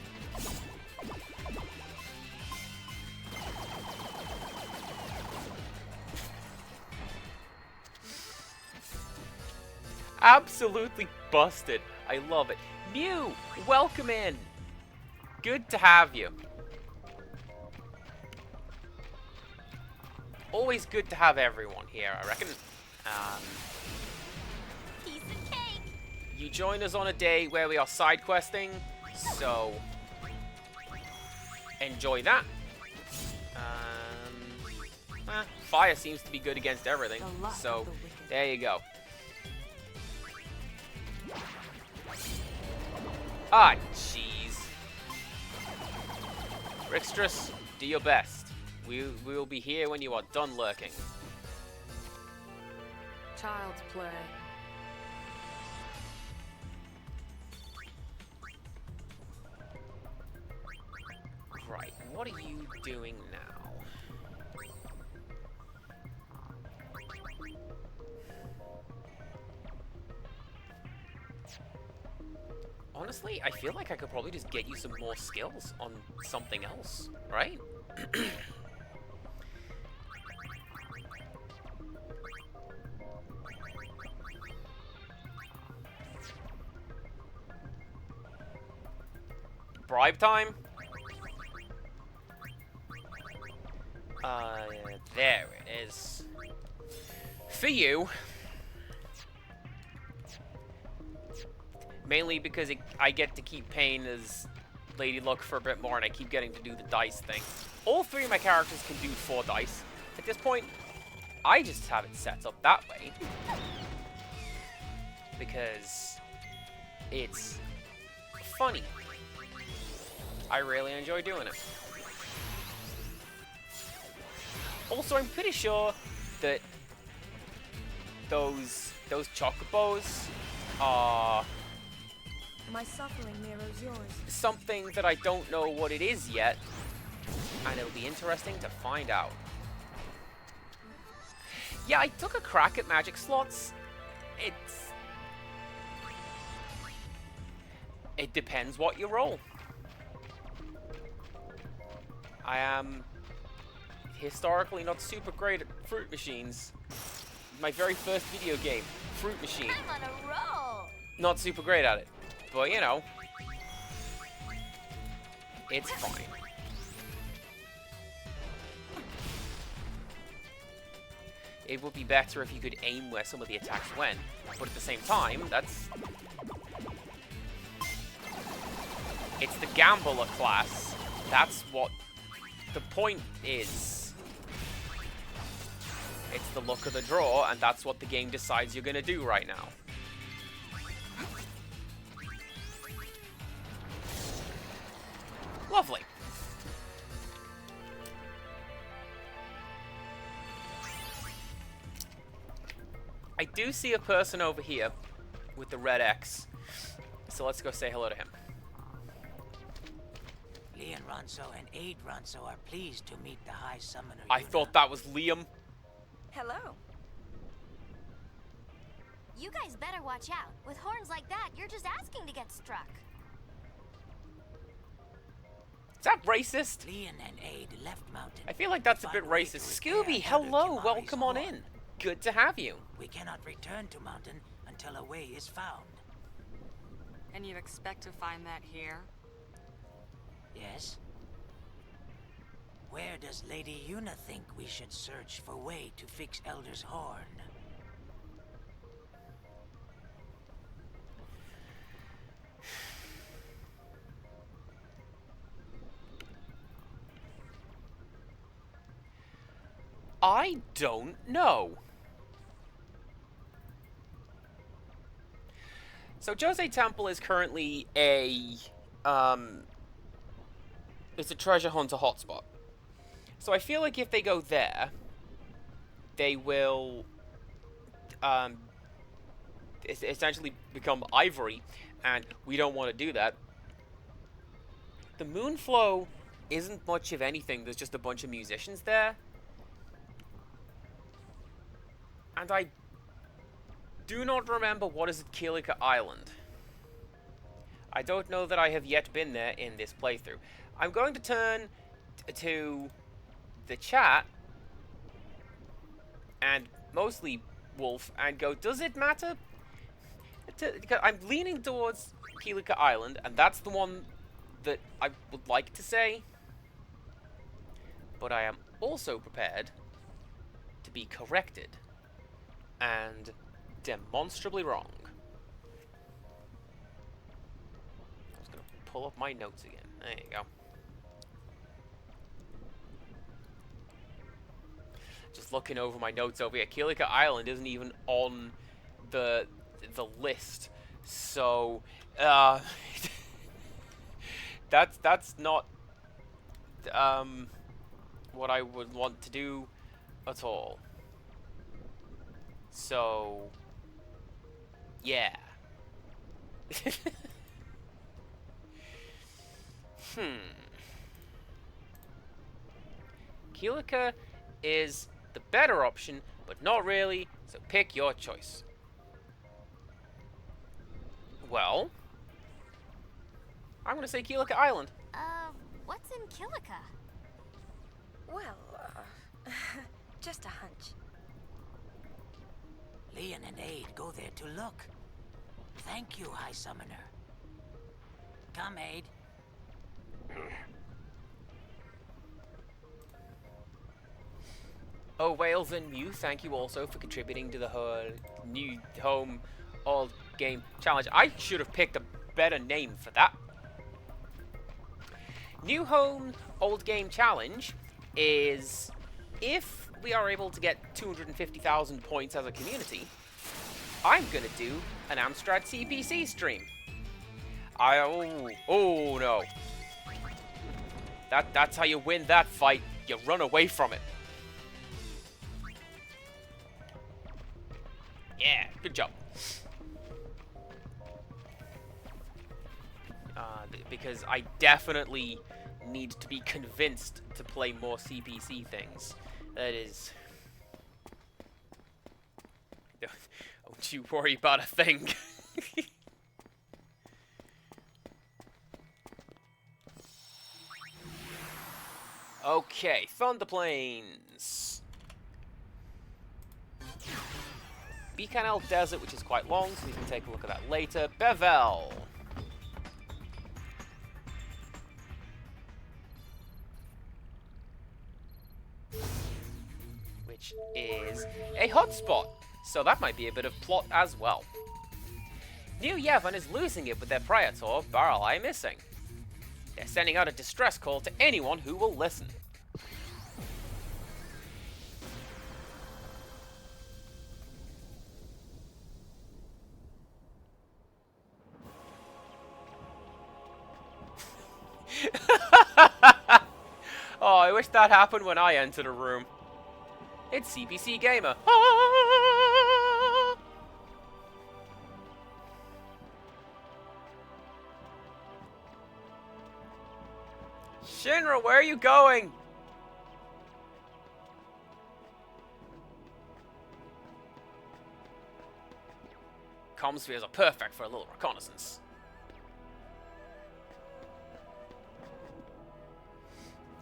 S1: Absolutely busted. I love it. Mew, welcome in. Good to have you. Always good to have everyone here, I reckon.
S3: Piece of cake.
S1: You join us on a day where we are side questing, so enjoy that. Fire seems to be good against everything, so there you go. Ah, jeez. Rixtrus, do your best. We will be here when you are done lurking.
S4: Child's play.
S1: Right, what are you doing now? Honestly, I feel like I could probably just get you some more skills on something else, right? Bribe time? There it is. For you. Mainly because I get to keep Payne as Lady Luck for a bit more, and I keep getting to do the dice thing. All three of my characters can do 4 dice. At this point, I just have it set up that way. Because it's funny. I really enjoy doing it. Also, I'm pretty sure that those chocobos are
S2: My suffering mirrors yours.
S1: something that I don't know what it is yet, and it'll be interesting to find out. Yeah, I took a crack at magic slots. It depends what you roll. I am historically not super great at fruit machines. My very first video game, Fruit Machine.
S3: I'm on a roll.
S1: Not super great at it, but you know, it's fine. It would be better if you could aim where some of the attacks went, but at the same time, it's the gambler class. That's what the point is. It's the luck of the draw, and that's what the game decides you're going to do right now. Lovely. I do see a person over here with the red X, so let's go say hello to him.
S6: Leon Ronso and Aid Ronso are pleased to meet the High Summoner.
S1: I thought that was Liam.
S2: Hello.
S3: You guys better watch out. With horns like that, you're just asking to get struck.
S1: Is that racist?
S6: Leon and Aid left Mountain.
S1: I feel like that's a bit racist. Scooby, hello, welcome on in. Good to have you.
S6: We cannot return to Mountain until a way is found.
S4: And you expect to find that here?
S6: Yes? Where does Lady Yuna think we should search for way to fix Elder's horn?
S1: I don't know. So Jose Temple is currently it's a treasure hunter hotspot. So I feel like if they go there, they will essentially become ivory, and we don't want to do that. The Moonflow isn't much of anything. There's just a bunch of musicians there. And I do not remember what is at Kilika Island. I don't know that I have yet been there in this playthrough. I'm going to turn to the chat, and mostly Wolf, and go, does it matter? I'm leaning towards Kilika Island, and that's the one that I would like to say. But I am also prepared to be corrected and demonstrably wrong. I was going to pull up my notes again. There you go. Just looking over my notes over here. Kilika Island isn't even on the list. So, that's not what I would want to do at all. So, yeah. Kilika is the better option, but not really, so pick your choice. Well, I'm going to say Kilika Island.
S3: What's in Kilika?
S2: Well, just a hunch.
S6: Leon and Aid go there to look. Thank you, High Summoner. Come, Aid.
S1: Oh, Wales and Mew, thank you also for contributing to the whole new home old game challenge. I should have picked a better name for that. New home old game challenge is if we are able to get 250,000 points as a community, I'm gonna do an Amstrad CPC stream. Oh no. That's how you win that fight. You run away from it. Yeah, good job. Because I definitely need to be convinced to play more CPC things. That is... Don't you worry about a thing. Okay, Thunder Plains. Bicanal Desert, which is quite long, so we can take a look at that later. Bevel. Which is a hotspot, so that might be a bit of plot as well. New Yevon is losing it with their Praetor, Baralai missing. They're sending out a distress call to anyone who will listen. that happen when I entered a room? It's CPC Gamer. Ah! Shinra, where are you going? Comm spheres are perfect for a little reconnaissance.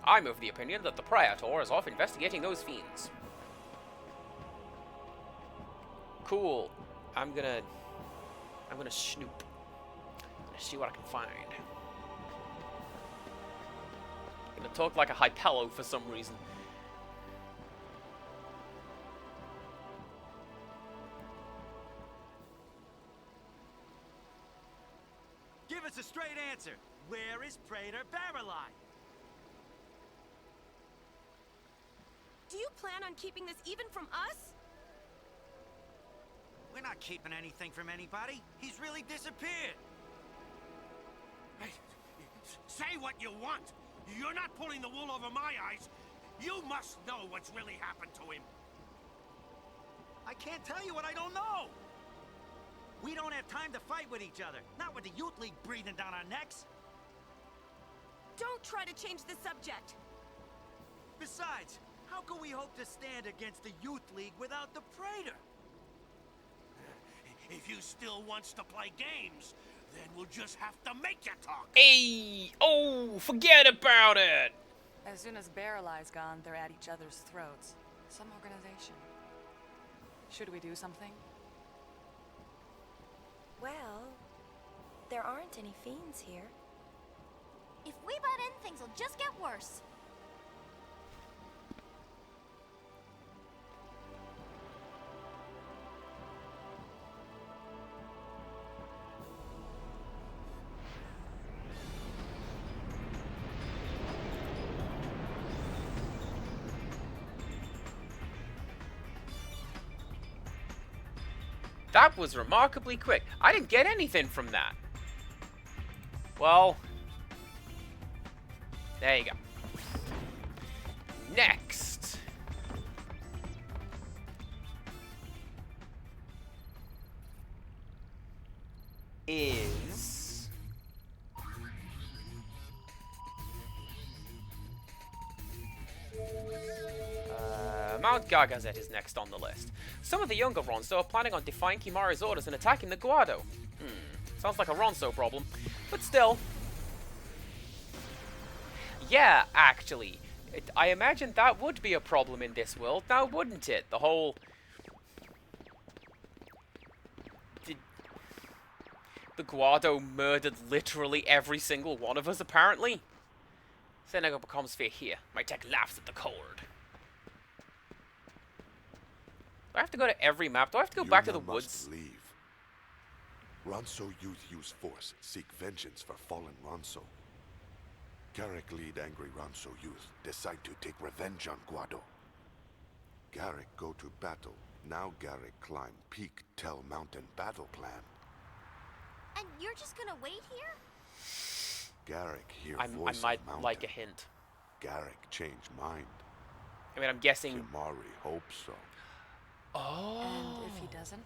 S1: I'm of the opinion that the Praetor is off investigating those fiends. Cool. I'm gonna snoop. I'm gonna see what I can find. I'm gonna talk like a Hypello for some reason.
S7: Give us a straight answer. Where is Praetor Barrelai?
S8: Do you plan on keeping this even from us?
S7: We're not keeping anything from anybody. He's really disappeared.
S5: Hey, say what you want. You're not pulling the wool over my eyes. You must know what's really happened to him.
S7: I can't tell you what I don't know. We don't have time to fight with each other. Not with the Youth League breathing down our necks.
S8: Don't try to change the subject.
S7: Besides, how can we hope to stand against the Youth League without the Praetor?
S5: If you still wants to play games, then we'll just have to make you talk.
S1: Hey! Oh, forget about it!
S4: As soon as Barrelai's gone, they're at each other's throats. Some organization. Should we do something?
S2: Well, there aren't any fiends here.
S3: If we butt in, things will just get worse.
S1: That was remarkably quick. I didn't get anything from that. Well, there you go. Next. Is... Mount Gargazet is next on the list. Some of the younger Ronso are planning on defying Kimari's orders and attacking the Guado. Sounds like a Ronso problem, but still. Yeah, actually. I imagine that would be a problem in this world, now wouldn't it? The whole... The Guado murdered literally every single one of us, apparently. Setting up a comm sphere here. My tech laughs at the cold. Do I have to go to every map? Do I have to go back to the woods?
S9: Leave. Ronso youth use force, seek vengeance for fallen Ronso. Garrick lead angry Ronso youth, decide to take revenge on Guado. Garrick go to battle. Now Garrick climb peak Tell Mountain battle plan.
S3: And you're just gonna wait here?
S9: Garrick hear
S1: I
S9: voice
S1: might
S9: of mountain.
S1: like a hint.
S9: Garrick change mind.
S1: I mean, I'm guessing...
S9: Kimari hope so.
S1: Oh.
S4: And if he doesn't?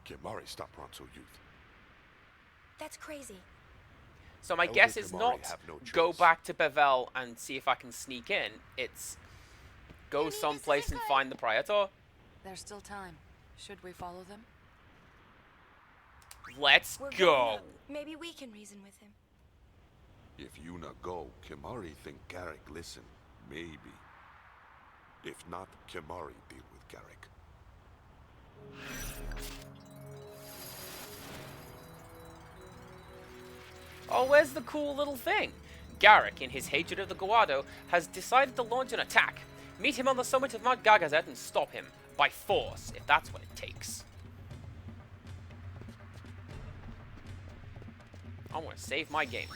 S9: Kimari stop Ronso youth.
S2: That's crazy.
S1: So my
S9: Elder
S1: guess is
S9: Kimari
S1: not
S9: have no
S1: go
S9: choice.
S1: back to Bevel and see if I can sneak in. It's go someplace and find the Praetor.
S4: There's still time. Should we follow them?
S1: Let's
S2: We're going
S1: go.
S2: up. Maybe we can reason with him.
S9: If Yuna go, Kimari think Garrick listen. Maybe. If not, Kimari deal with Garrick.
S1: Oh, where's the cool little thing? Garrick, in his hatred of the Guado, has decided to launch an attack. Meet him on the summit of Mount Gargazet and stop him. By force, if that's what it takes. I'm gonna save my game.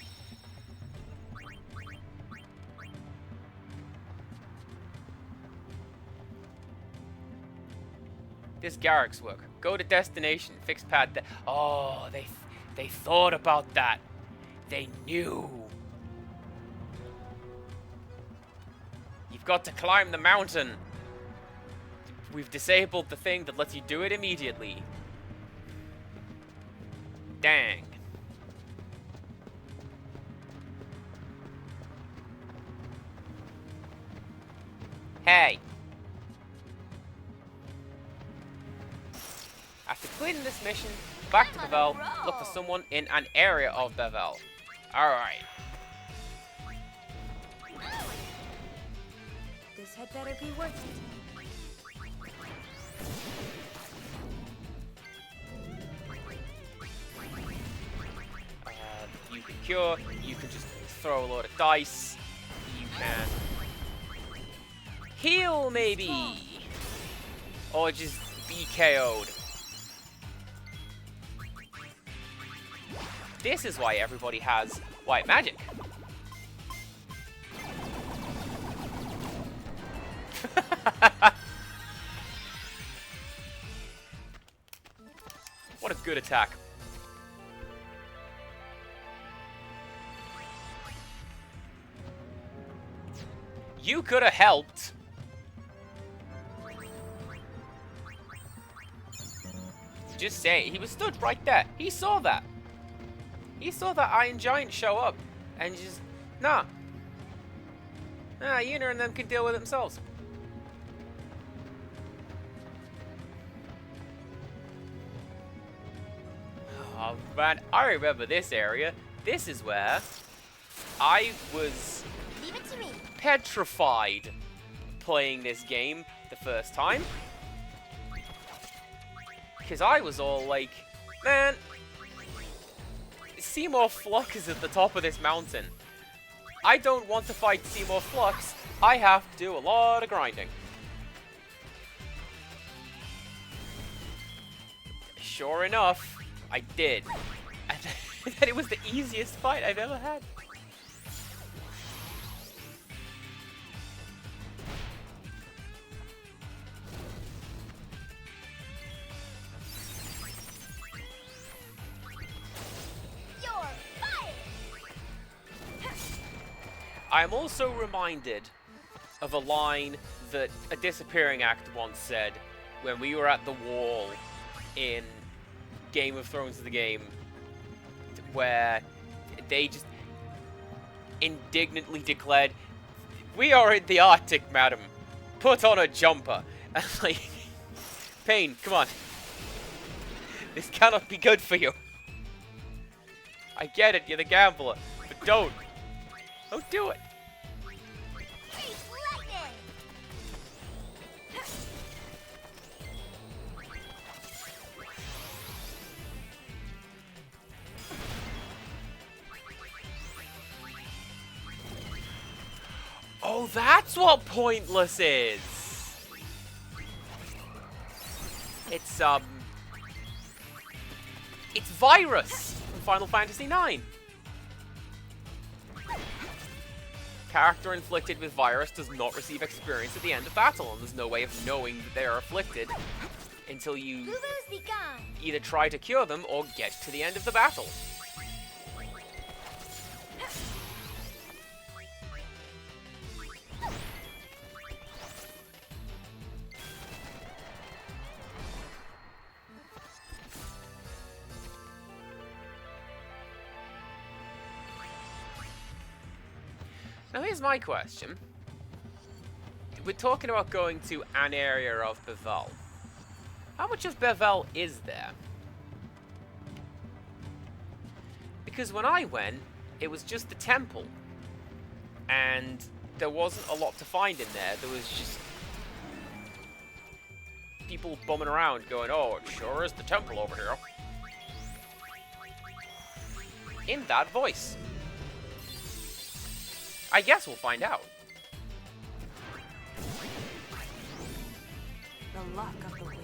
S1: This Garrick's work. Go to destination, fix pad. Oh, they thought about that. They knew. got to climb the mountain. We've disabled the thing that lets you do it immediately. Dang. Hey. After completing this mission, back to Bevel, look for someone in an area of Bevel. Alright.
S2: This had better be worth it.
S1: You can cure, you can just throw a load of dice, you can heal maybe, or just be KO'd. This is why everybody has white magic. What a good attack. You could have helped. Just say he was stood right there. He saw that. He saw that Iron Giant show up. And just, nah. Nah, Yuna and them can deal with it themselves. Oh man, I remember this area. This is where I was
S3: Leave it to me.
S1: petrified playing this game the first time. Because I was all like, man, Seymour Flux is at the top of this mountain. I don't want to fight Seymour Flux. I have to do a lot of grinding. Sure enough, I did. And then it was the easiest fight I've ever had. I'm also reminded of a line that a Disappearing Act once said when we were at the wall in Game of Thrones the game, where they just indignantly declared, "We are in the Arctic, madam. Put on a jumper." And like, Pain, come on. This cannot be good for you. I get it, you're the gambler, but don't. Don't do it. Oh, that's what pointless is. It's Virus from Final Fantasy IX. Character inflicted with virus does not receive experience at the end of battle, and there's no way of knowing that they are afflicted until you either try to cure them or get to the end of the battle. Now here's my question. We're talking about going to an area of Bevel. How much of Bevel is there? Because when I went, it was just the temple. And there wasn't a lot to find in there. There was just people bumming around going, "Oh, it sure is the temple over here." In that voice. I guess we'll find out.
S4: The luck of the wicked.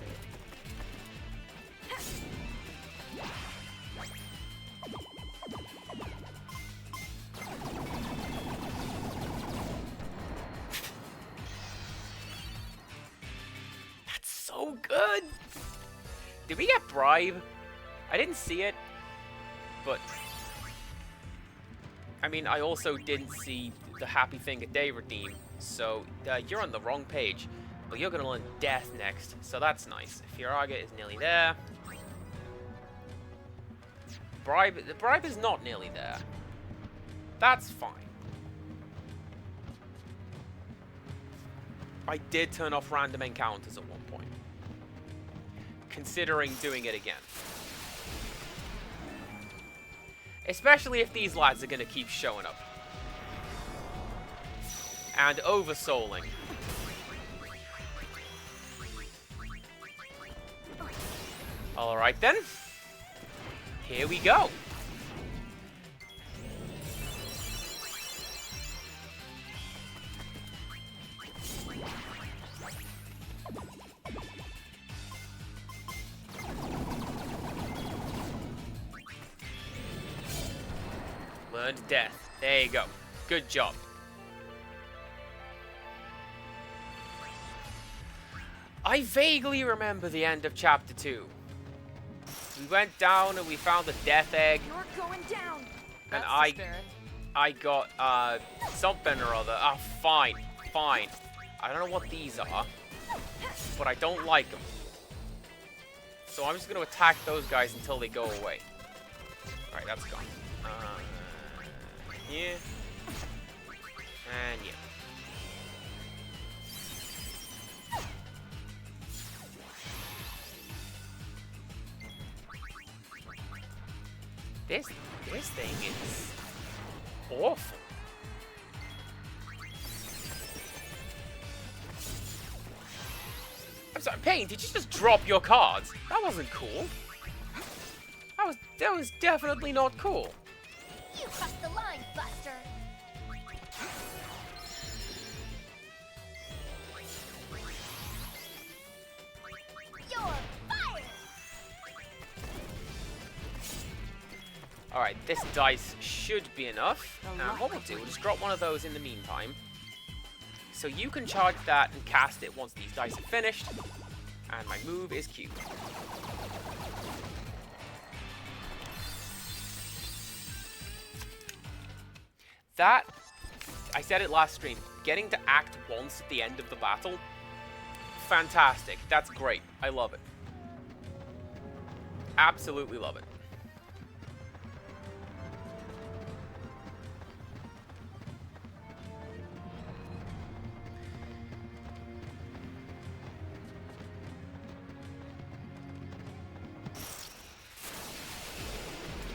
S1: That's so good! Did we get bribe? I didn't see it, but I mean, I also didn't see the happy thing a day redeem. So you're on the wrong page, but you're going to learn death next, so that's nice. Firaga is nearly there. The bribe is not nearly there. That's fine. I did turn off random encounters at one point, considering doing it again. Especially if these lads are going to keep showing up. And oversouling. Alright then. Here we go. Learned death. There you go. Good job. I vaguely remember the end of Chapter 2. We went down and we found the death egg.
S8: You're going down.
S1: And
S4: That's the spirit.
S1: I got something or other. Ah, fine. Fine. I don't know what these are, but I don't like them. So I'm just going to attack those guys until they go away. Alright, that's gone. Yeah. And yeah. This thing is awful. I'm sorry, Payne, did you just drop your cards? That wasn't cool. That was definitely not cool.
S3: You crossed the line, Buster. You're fired.
S1: Alright, this dice should be enough. And what we'll do, we'll just drop one of those in the meantime. So you can charge that and cast it once these dice are finished. And my move is Q. That, I said it last stream, getting to act once at the end of the battle, fantastic. That's great. I love it. Absolutely love it.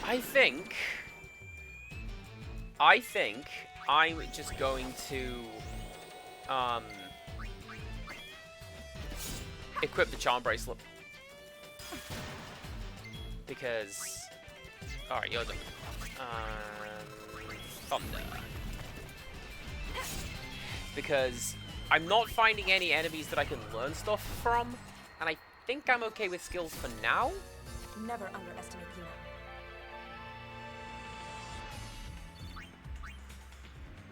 S1: I think I'm just going to equip the charm bracelet because alright, you're done. Thunder. Because I'm not finding any enemies that I can learn stuff from, and I think I'm okay with skills for now.
S8: Never underestimate Luna.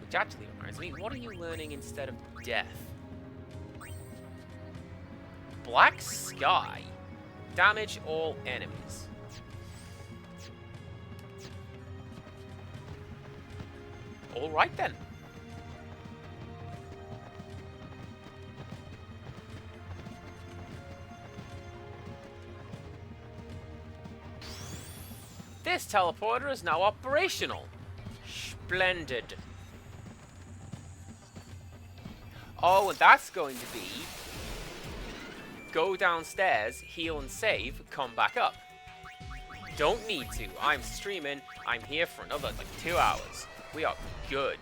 S1: Which actually reminds me, what are you learning instead of death? Black Sky. Damage all enemies. Alright then. This teleporter is now operational. Splendid. Oh, and that's going to be go downstairs, heal and save, come back up. Don't need to. I'm streaming. I'm here for another, like, 2 hours. We are good.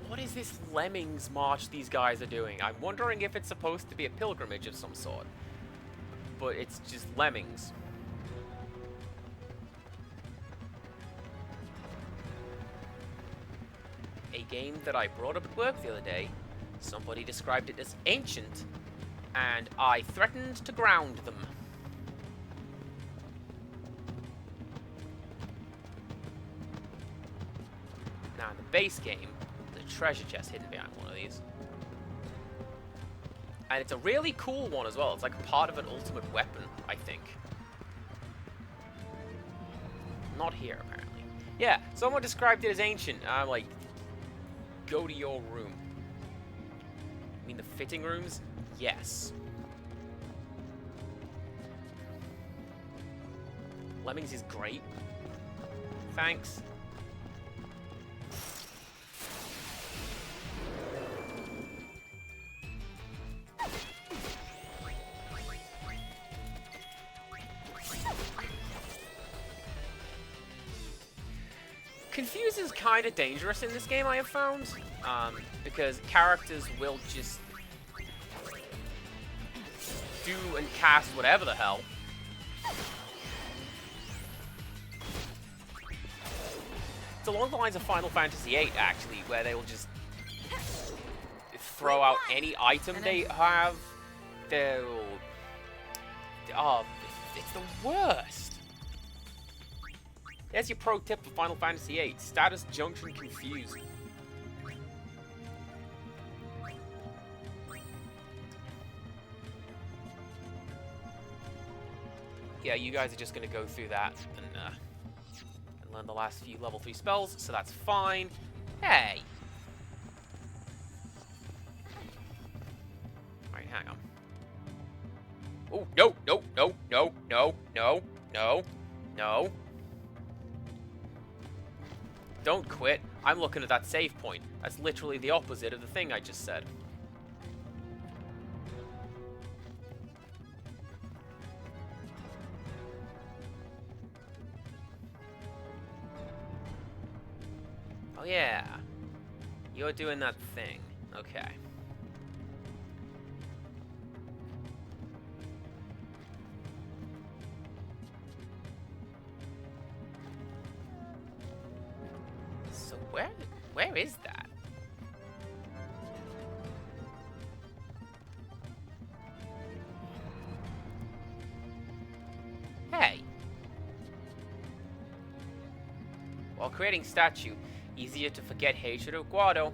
S1: What is this Lemmings march these guys are doing? I'm wondering if it's supposed to be a pilgrimage of some sort. But it's just lemmings. A game that I brought up at work the other day, somebody described it as ancient, and I threatened to ground them. Now in the base game, there's a treasure chest hidden behind one of these. And it's a really cool one as well. It's like part of an ultimate weapon, I think. Not here, apparently. Yeah, someone described it as ancient. I'm like, go to your room. I mean, the fitting rooms? Yes. Lemmings is great. Thanks. Confuse is kind of dangerous in this game, I have found, because characters will just do and cast whatever the hell. It's along the lines of Final Fantasy VIII, actually, where they will just throw out any item they have. They'll... Oh, it's the worst. There's your pro tip for Final Fantasy VIII. Status Junction Confuse. Yeah, you guys are just going to go through that and learn the last few level 3 spells, so that's fine. Hey! Alright, hang on. Oh, no, no, no, no, no, no, no, no. Don't quit. I'm looking at that save point. That's literally the opposite of the thing I just said. Oh yeah. You're doing that thing. Okay. Where is that? Hey. While creating statue, easier to forget hatred of Guado.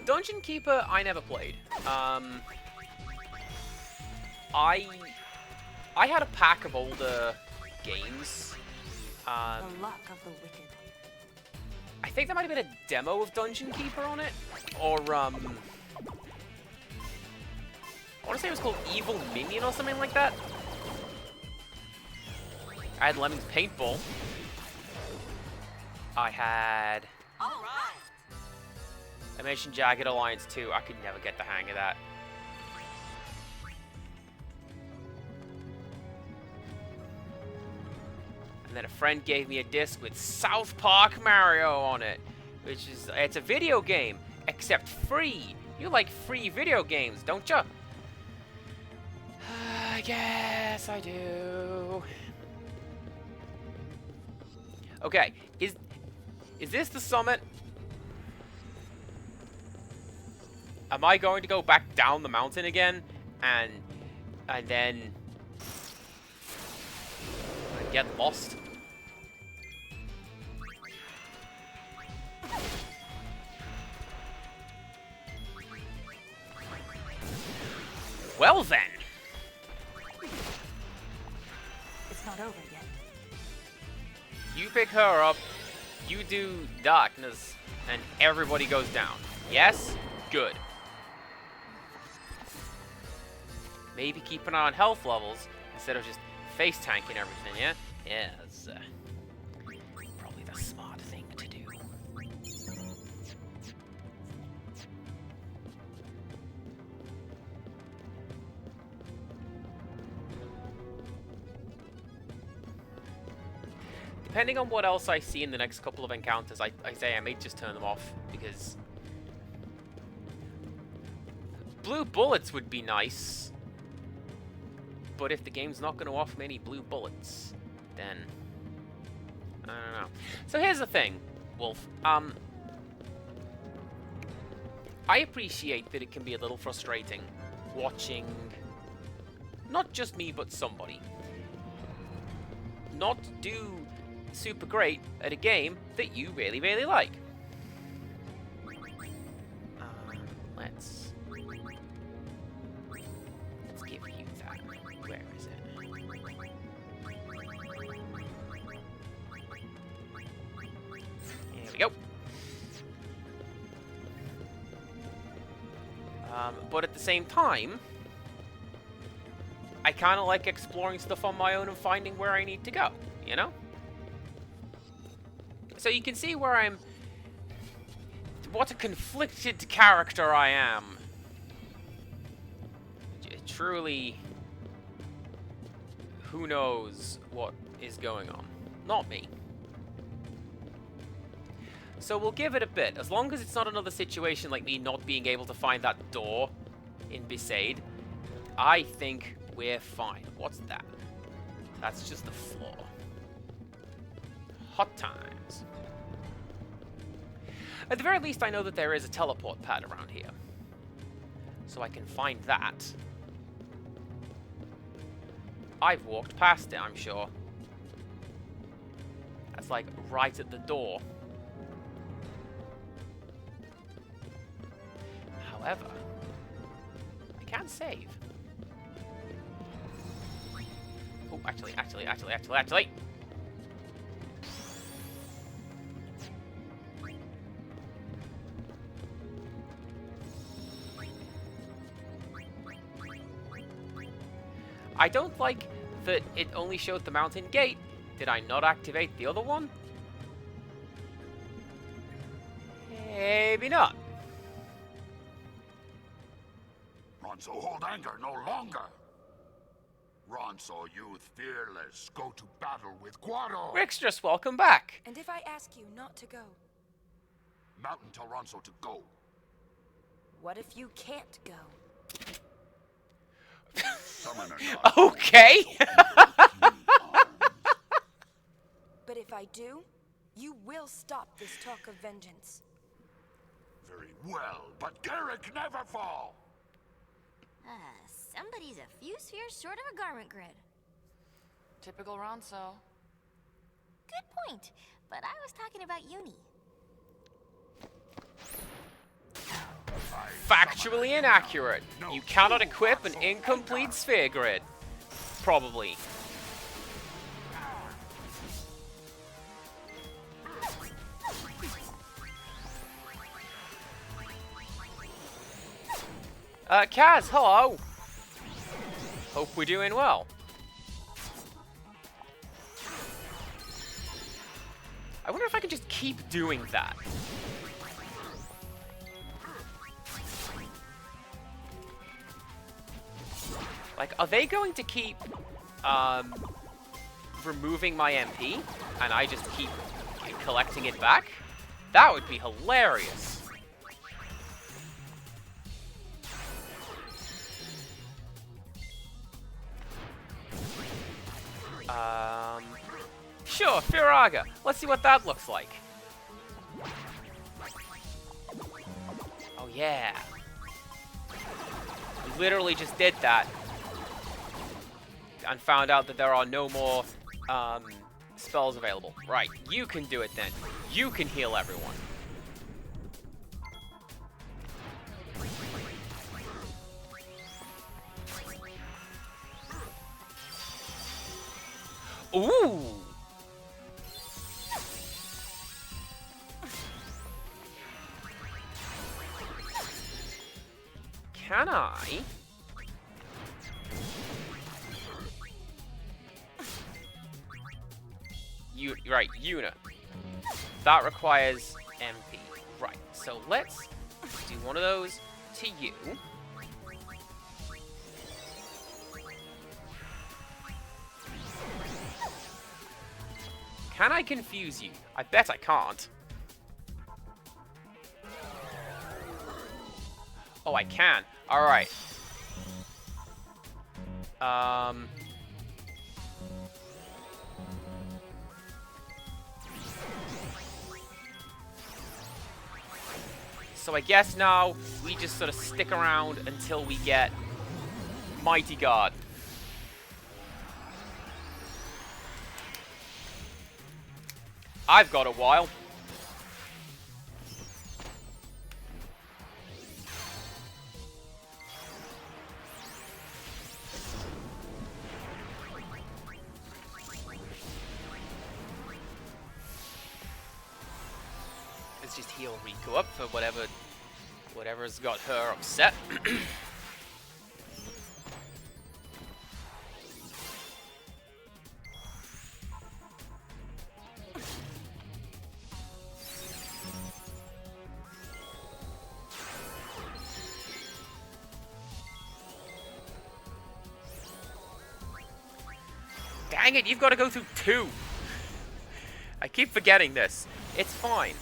S1: Dungeon Keeper, I never played. I had a pack of older games.
S4: The luck of the wicked.
S1: I think there might have been a demo of Dungeon Keeper on it, or I want to say it was called Evil Minion or something like that. I had Lemmings Paintball. I had... I mentioned Jagged Alliance 2. I could never get the hang of that. And then a friend gave me a disc with South Park Mario on it, which is, it's a video game, except free. You like free video games, don't you? I guess I do. Okay, is this the summit? Am I going to go back down the mountain again and then get lost? Well then.
S4: It's not over yet.
S1: You pick her up, you do darkness, and everybody goes down. Yes? Good. Maybe keep an eye on health levels instead of just face tanking everything, yeah? Yeah, that's probably the smart thing to do. Depending on what else I see in the next couple of encounters, I say I may just turn them off, because blue bullets would be nice. But if the game's not going to offer me any blue bullets, then I don't know. So here's the thing, Wolf. I appreciate that it can be a little frustrating watching not just me, but somebody not do super great at a game that you really, really like. let's give you that. Where is it? Here we go. But at the same time, I kind of like exploring stuff on my own and finding where I need to go, you know? So you can see where I'm... What a conflicted character I am. Truly, who knows what is going on? Not me. So we'll give it a bit. As long as it's not another situation like me not being able to find that door in Besaid, I think we're fine. What's that? That's just the floor. Hot times. At the very least, I know that there is a teleport pad around here. So I can find that. I've walked past it, I'm sure. That's like right at the door. However, I can't save. Oh, actually. I don't like that it only showed the mountain gate. Did I not activate the other one? Maybe not.
S10: Ronso, hold anger no longer. Ronso, youth fearless, go to battle with Guado.
S1: Rickstress, welcome back.
S8: And if I ask you not to go?
S10: Mountain tell Ronso to go.
S8: What if you can't go?
S10: Summoner.
S1: Okay.
S8: But if I do, you will stop this talk of vengeance.
S10: Very well, but Garrick never fall.
S3: Somebody's a few spheres short of a garment grid.
S4: Typical Ronso.
S3: Good point, but I was talking about Uni.
S1: Factually inaccurate. You cannot equip an incomplete sphere grid. Probably. Kaz, hello. Hope we're doing well. I wonder if I can just keep doing that. Like, are they going to keep, removing my MP, and I just keep collecting it back? That would be hilarious. Sure, Firaga. Let's see what that looks like. Oh, yeah. We literally just did that. And found out that there are no more spells available. Right, you can do it then. You can heal everyone. Ooh! Can I? Right, Una. That requires MP. Right, so let's do one of those to you. Can I confuse you? I bet I can't. Oh, I can. Alright. So I guess now we just sort of stick around until we get Mighty God. I've got a while. just heal Riku up for whatever's got her upset. Dang it, you've got to go through 2. I keep forgetting this. It's fine.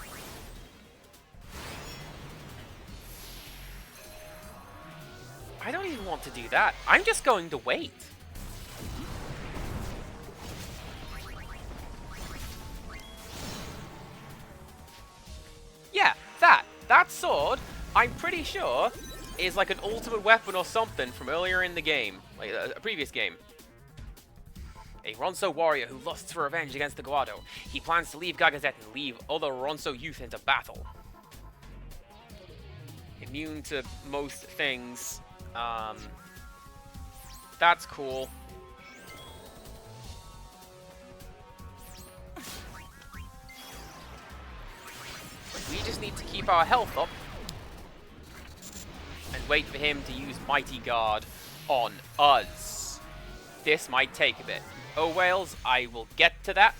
S1: I don't even want to do that. I'm just going to wait. Yeah, that sword, I'm pretty sure, is like an ultimate weapon or something from earlier in the game. Like a previous game. A Ronso warrior who lusts for revenge against the Guado. He plans to leave Gagazet and leave other Ronso youth into battle. Immune to most things. That's cool. We just need to keep our health up. And wait for him to use Mighty Guard on us. This might take a bit. Oh, Wales, I will get to that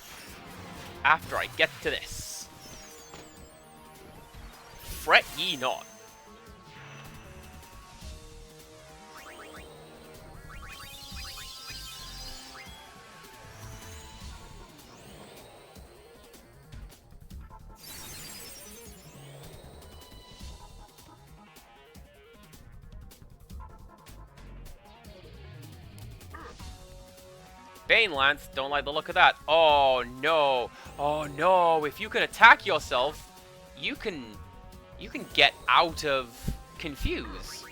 S1: after I get to this. Fret ye not. Bane Lance, don't like the look of that. Oh no. Oh no. If you can attack yourself, you can get out of Confuse.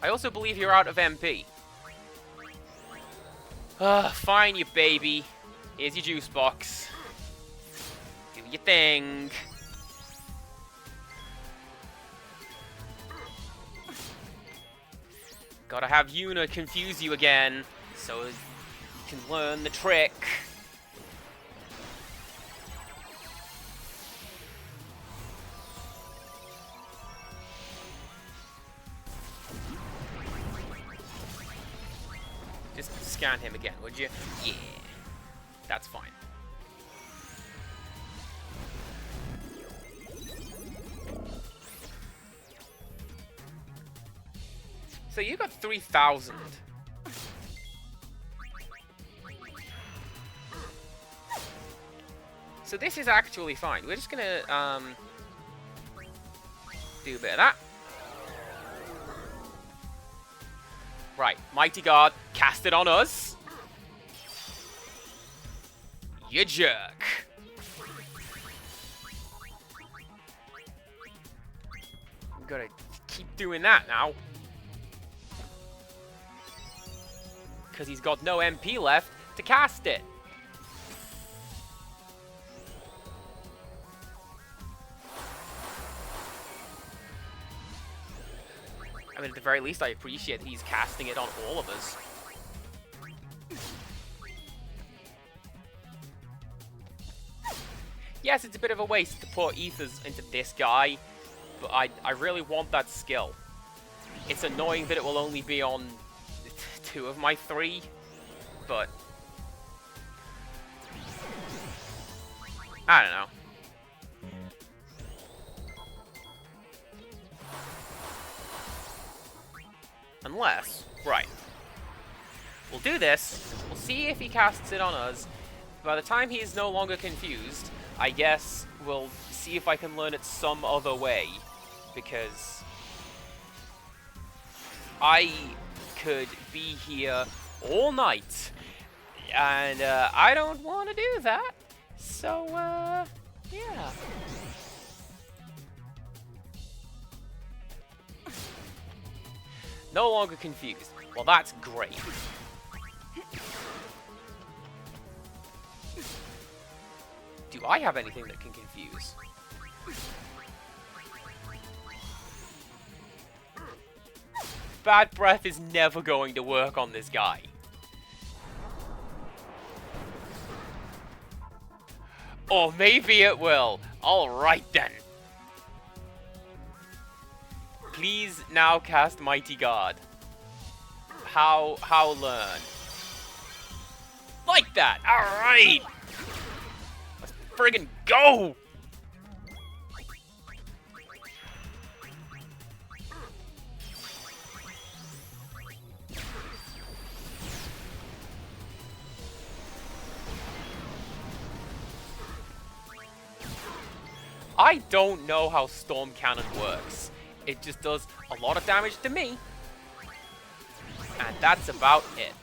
S1: I also believe you're out of MP. Fine, you baby. Here's your juice box. Do your thing. Gotta have Yuna confuse you again, so you can learn the trick. Just scan him again, would you? Yeah. That's fine. So you got 3,000. So this is actually fine. We're just gonna do a bit of that. Right, Mighty Guard, cast it on us. You jerk. We gotta keep doing that now. Because he's got no MP left to cast it. I mean, at the very least, I appreciate that he's casting it on all of us. Yes, it's a bit of a waste to put ethers into this guy, but I really want that skill. It's annoying that it will only be on 2 of my 3, but I don't know. Unless, right, we'll do this, we'll see if he casts it on us. By the time he is no longer confused, I guess we'll see if I can learn it some other way, because I could be here all night, and I don't want to do that, so, yeah. No longer confused. Well, that's great. Do I have anything that can confuse? bad breath is never going to work on this guy. Or maybe it will. Alright then. Please now cast Mighty Guard. How learn? Like that! Alright! Let's friggin' go! I don't know how Storm Cannon works. It just does a lot of damage to me. And that's about it.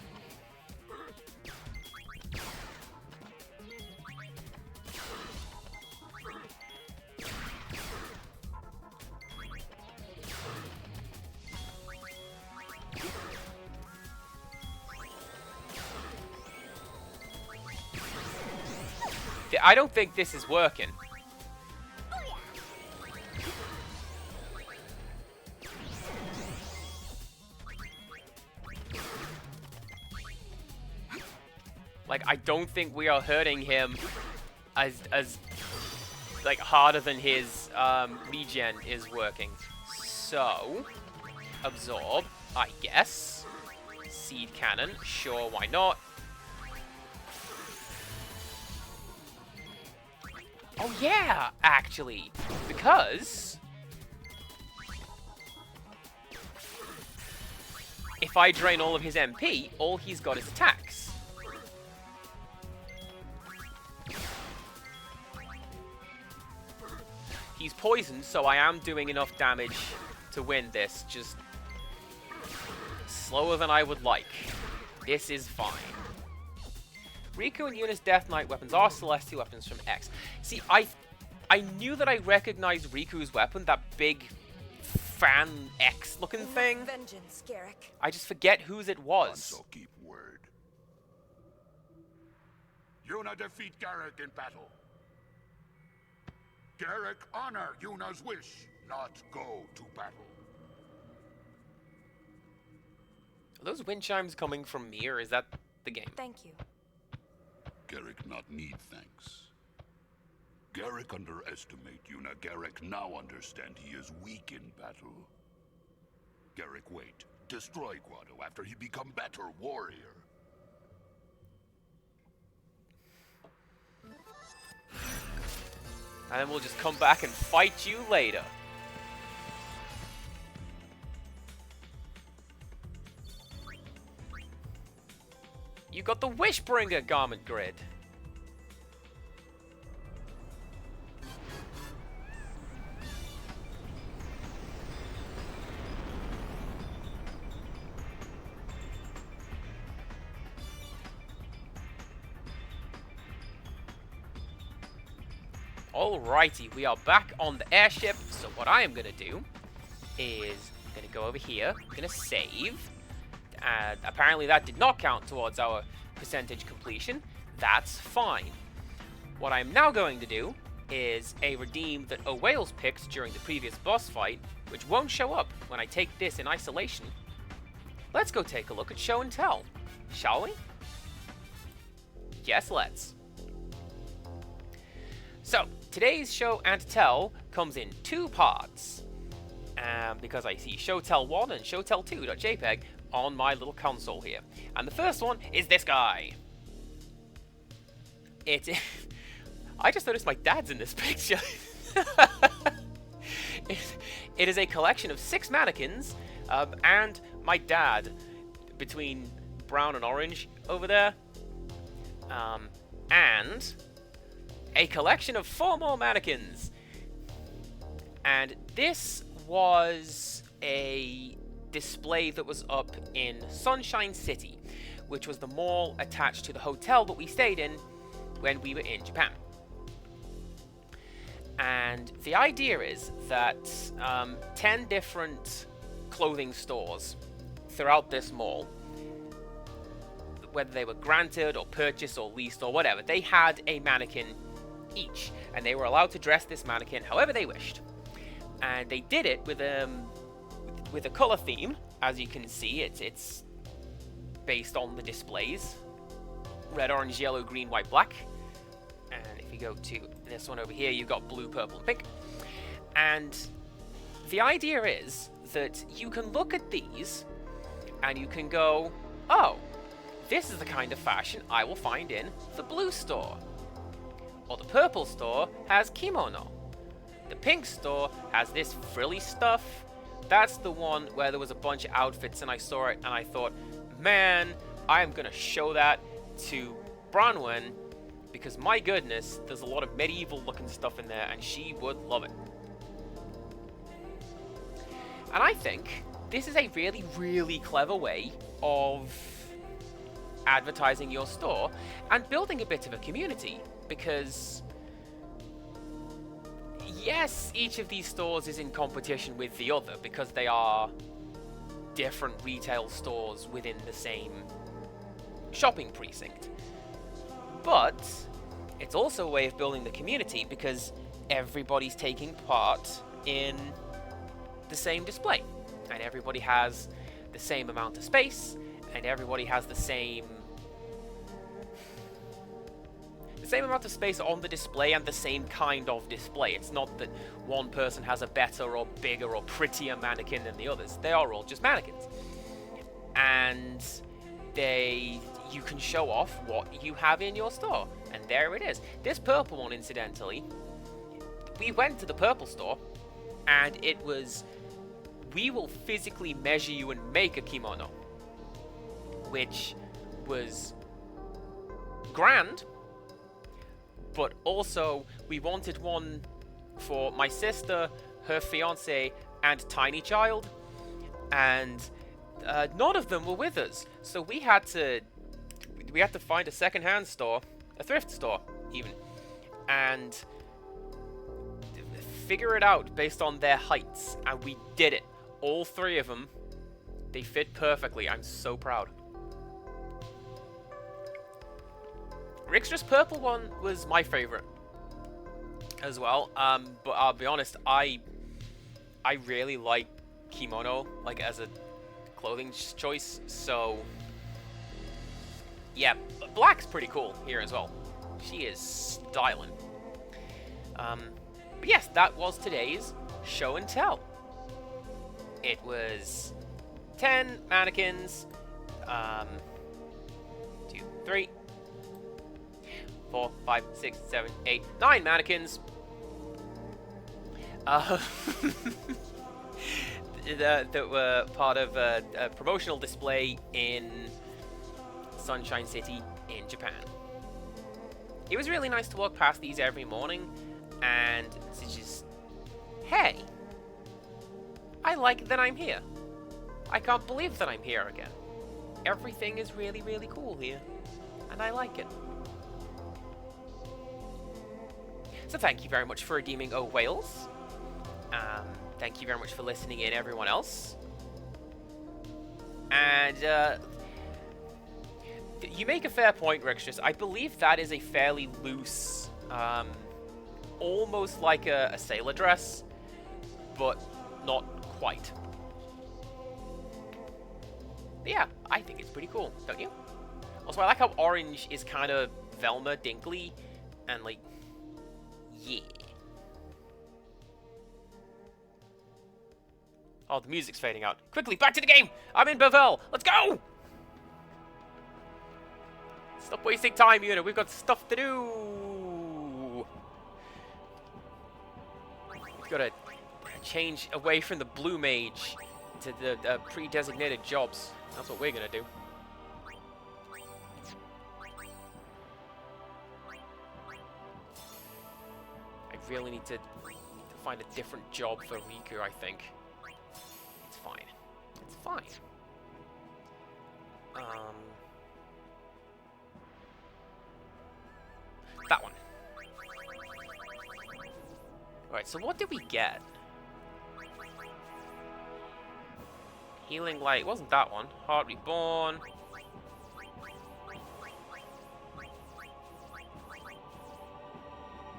S1: I don't think this is working. Like, I don't think we are hurting him as like, harder than his regen is working. So, absorb, I guess. Seed cannon, sure, why not? Oh yeah, actually, because if I drain all of his MP, all he's got is attacks. He's poisoned, so I am doing enough damage to win this, just slower than I would like. This is fine. Riku and Yuna's Death Knight weapons are celestial weapons from X. See, I knew that I recognized Riku's weapon, that big fan X-looking thing.
S8: Vengeance, Garrick.
S1: I just forget whose it was.
S10: Hanzo, keep word. Yuna defeat Garrick in battle. Garrick honor Yuna's wish, not go to battle.
S1: Are those wind chimes coming from me, or is that the game?
S8: Thank you.
S10: Garrick not need thanks. Garrick underestimate Yuna. Garrick now understand he is weak in battle. Garrick wait. Destroy Guado after he become better warrior.
S1: And then we'll just come back and fight you later. You got the Wishbringer garment grid. Alrighty, we are back on the airship, so what I am going to do is I'm going to go over here, I'm going to save, and apparently that did not count towards our percentage completion. That's fine. What I'm now going to do is a redeem that O'Wales picked during the previous boss fight, which won't show up when I take this in isolation. Let's go take a look at Show and Tell, shall we? Yes, let's. So, today's Show and Tell comes in two parts, because I see Show Tell 1 and Show Tell 2.jpg on my little console here. And the first one is this guy. I just noticed my dad's in this picture. It is a collection of 6 mannequins, and my dad, between brown and orange over there, and a collection of 4 more mannequins. And this was a display that was up in Sunshine City, which was the mall attached to the hotel that we stayed in when we were in Japan. And the idea is that 10 different clothing stores throughout this mall, whether they were granted or purchased or leased or whatever, they had a mannequin each, and they were allowed to dress this mannequin however they wished. And they did it with a color theme, as you can see, it's based on the displays. Red, orange, yellow, green, white, black. And if you go to this one over here, you've got blue, purple, and pink. And the idea is that you can look at these and you can go, oh, this is the kind of fashion I will find in the blue store. Or the purple store has kimono. The pink store has this frilly stuff. That's the one where there was a bunch of outfits and I saw it and I thought, man, I am going to show that to Bronwyn because my goodness, there's a lot of medieval looking stuff in there and she would love it. And I think this is a really, really clever way of advertising your store and building a bit of a community because yes, each of these stores is in competition with the other because they are different retail stores within the same shopping precinct. But it's also a way of building the community because everybody's taking part in the same display and everybody has the same amount of space and everybody has the same amount of space on the display and the same kind of display. It's not that one person has a better or bigger or prettier mannequin than the others. They are all just mannequins. And you can show off what you have in your store. And there it is. This purple one, incidentally, we went to the purple store and it was, we will physically measure you and make a kimono. Which was grand, but also we wanted one for my sister, her fiance, and tiny child, and none of them were with us, so we had to find a second-hand store, a thrift store even, and figure it out based on their heights, and we did it. All three of them, they fit perfectly. I'm so proud. Rixtra's purple one was my favorite as well, but I'll be honest, I really like kimono, like, as a clothing choice, so yeah, black's pretty cool here as well. She is styling. But yes, that was today's show and tell. It was 10 mannequins, 2, 3, 4, 5, 6, 7, 8, 9 mannequins. That were part of a promotional display in Sunshine City in Japan. It was really nice to walk past these every morning and to just, hey, I like that I'm here. I can't believe that I'm here again. Everything is really, really cool here, and I like it. So thank you very much for redeeming Oh Wales. Thank you very much for listening in, everyone else. And you make a fair point, Rixtrus. I believe that is a fairly loose, almost like a sailor dress, but not quite. But yeah, I think it's pretty cool, don't you? Also, I like how orange is kind of Velma Dinkley, and like, yeah. Oh, the music's fading out. Quickly, back to the game! I'm in Bevel! Let's go! Stop wasting time, Una. We've got stuff to do! We've got to change away from the blue mage to the pre-designated jobs. That's what we're going to do. I really need to find a different job for Riku, I think. It's fine. It's fine. That one. Alright, so what did we get? Healing Light. It wasn't that one. Heart Reborn.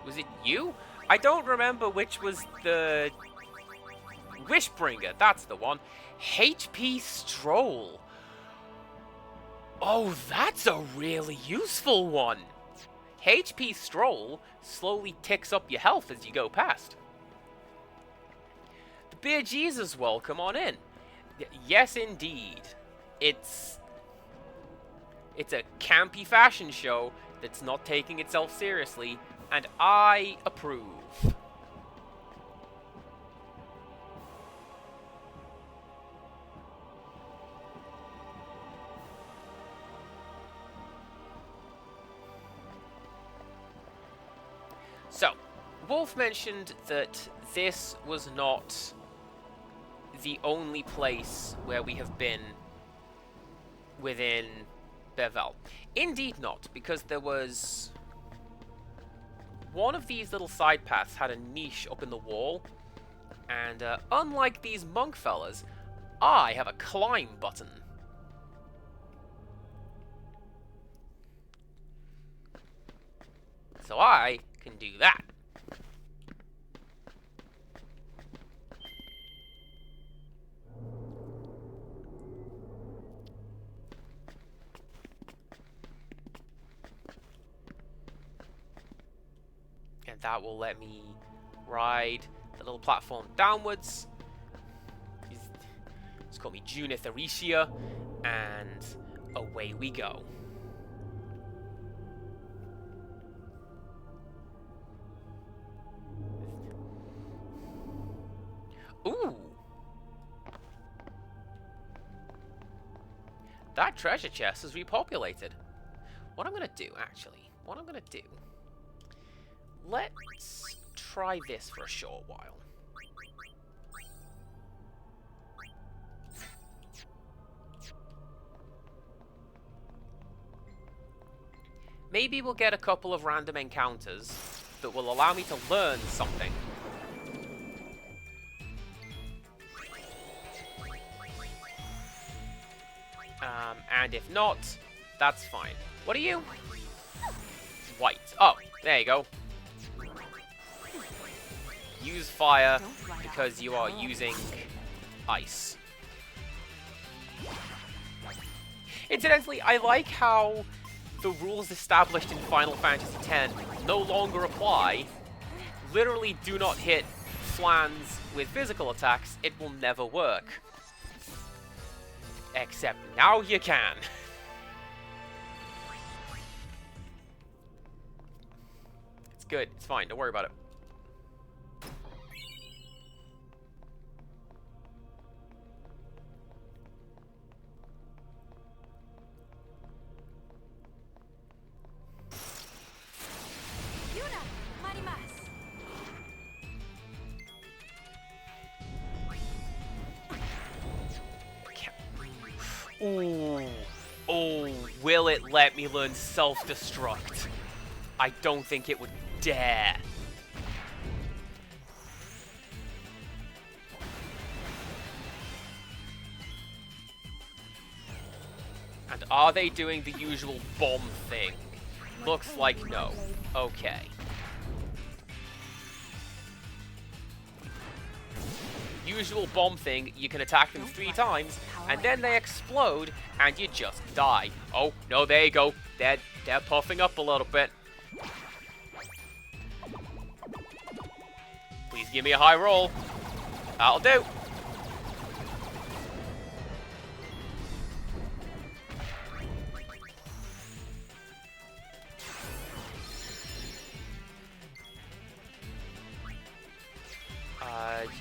S1: Was it you? I don't remember which was the Wishbringer, that's the one. HP Stroll. Oh, that's a really useful one. HP Stroll slowly ticks up your health as you go past. The Beer Jesus, welcome on in. Yes, indeed. It's a campy fashion show that's not taking itself seriously, and I approve. So, Wolf mentioned that this was not the only place where we have been within Bevel. Indeed not, because there was... one of these little side paths had a niche up in the wall, and unlike these monk fellas, I have a climb button. So I can do that. And that will let me ride the little platform downwards. It's called me Junith Aricia, and away we go. Ooh! That treasure chest is repopulated. What I'm gonna do, actually, let's try this for a short while. Maybe we'll get a couple of random encounters that will allow me to learn something. And if not, that's fine. What are you? White. Oh, there you go. Use fire because you are using ice. Incidentally, I like how the rules established in Final Fantasy X no longer apply. Literally do not hit flans with physical attacks, it will never work. Except now you can. It's good, it's fine, don't worry about it. Ooh. Oh, will it let me learn self-destruct? I don't think it would dare. And are they doing the usual bomb thing? Looks like no. Okay. Usual bomb thing, you can attack them 3 times, and then they explode, and you just die. Oh, no, there you go. They're puffing up a little bit. Please give me a high roll. That'll do.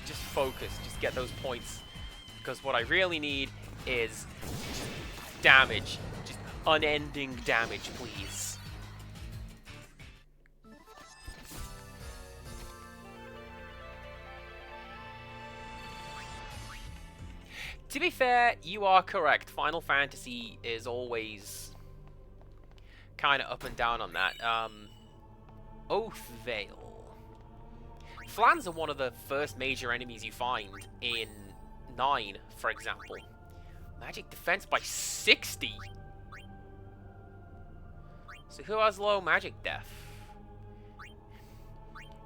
S1: Just focus, just get those points, because what I really need is damage, just unending damage, please. To be fair, you are correct. Final Fantasy is always kind of up and down on that. Oath Veil. Flans are one of the first major enemies you find in 9, for example. Magic defense by 60? So who has low magic def?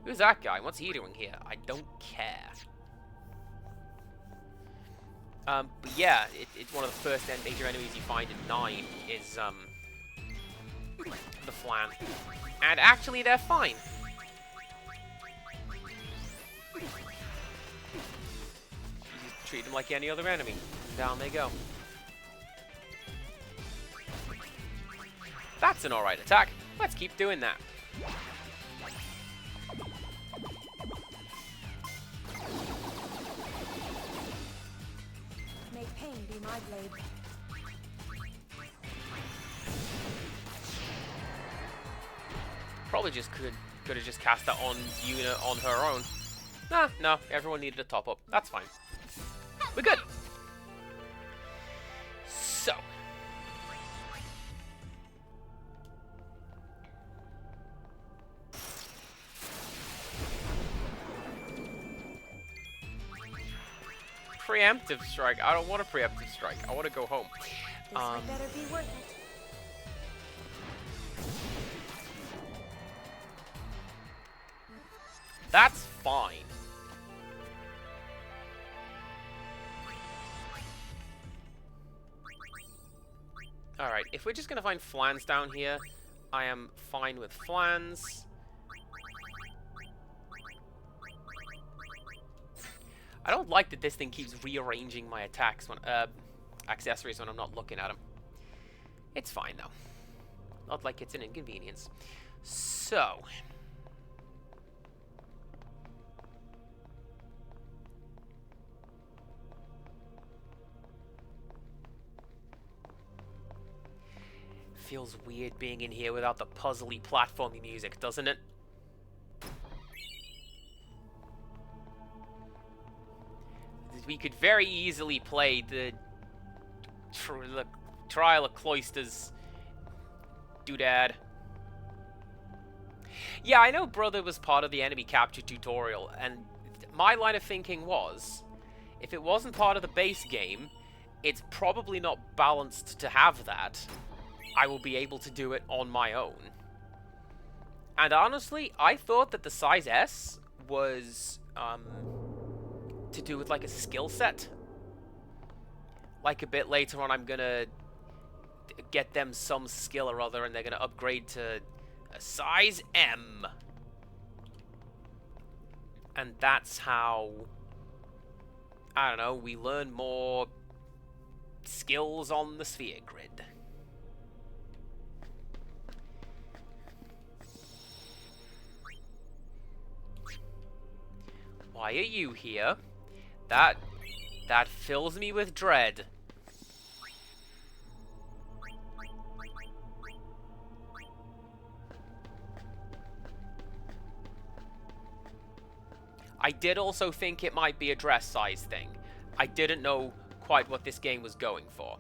S1: Who's that guy? What's he doing here? I don't care. But yeah, it's one of the first major enemies you find in 9 is the Flan. And actually, they're fine. You just treat them like any other enemy. Down they go. That's an alright attack. Let's keep doing that.
S8: May pain be my blade.
S1: Probably just could have just cast that on Yuna on her own. Nah, no, everyone needed a top up. That's fine. We're good. So. Preemptive strike. I don't want a preemptive strike. I want to go home.
S8: This had better be worth it.
S1: That's fine. Alright, if we're just going to find Flans down here, I am fine with Flans. I don't like that this thing keeps rearranging my attacks when, accessories when I'm not looking at them. It's fine though. Not like it's an inconvenience. So. Feels weird being in here without the puzzly platformy music, doesn't it? We could very easily play the Trial of Cloisters doodad. Yeah, I know Brother was part of the enemy capture tutorial, and my line of thinking was, if it wasn't part of the base game, it's probably not balanced to have that. I will be able to do it on my own. And honestly, I thought that the size S was, to do with like a skill set. Like a bit later on, I'm gonna get them some skill or other, and they're gonna upgrade to a size M. And that's how, I don't know, we learn more skills on the sphere grid. Why are you here? That fills me with dread. I did also think it might be a dress size thing. I didn't know quite what this game was going for.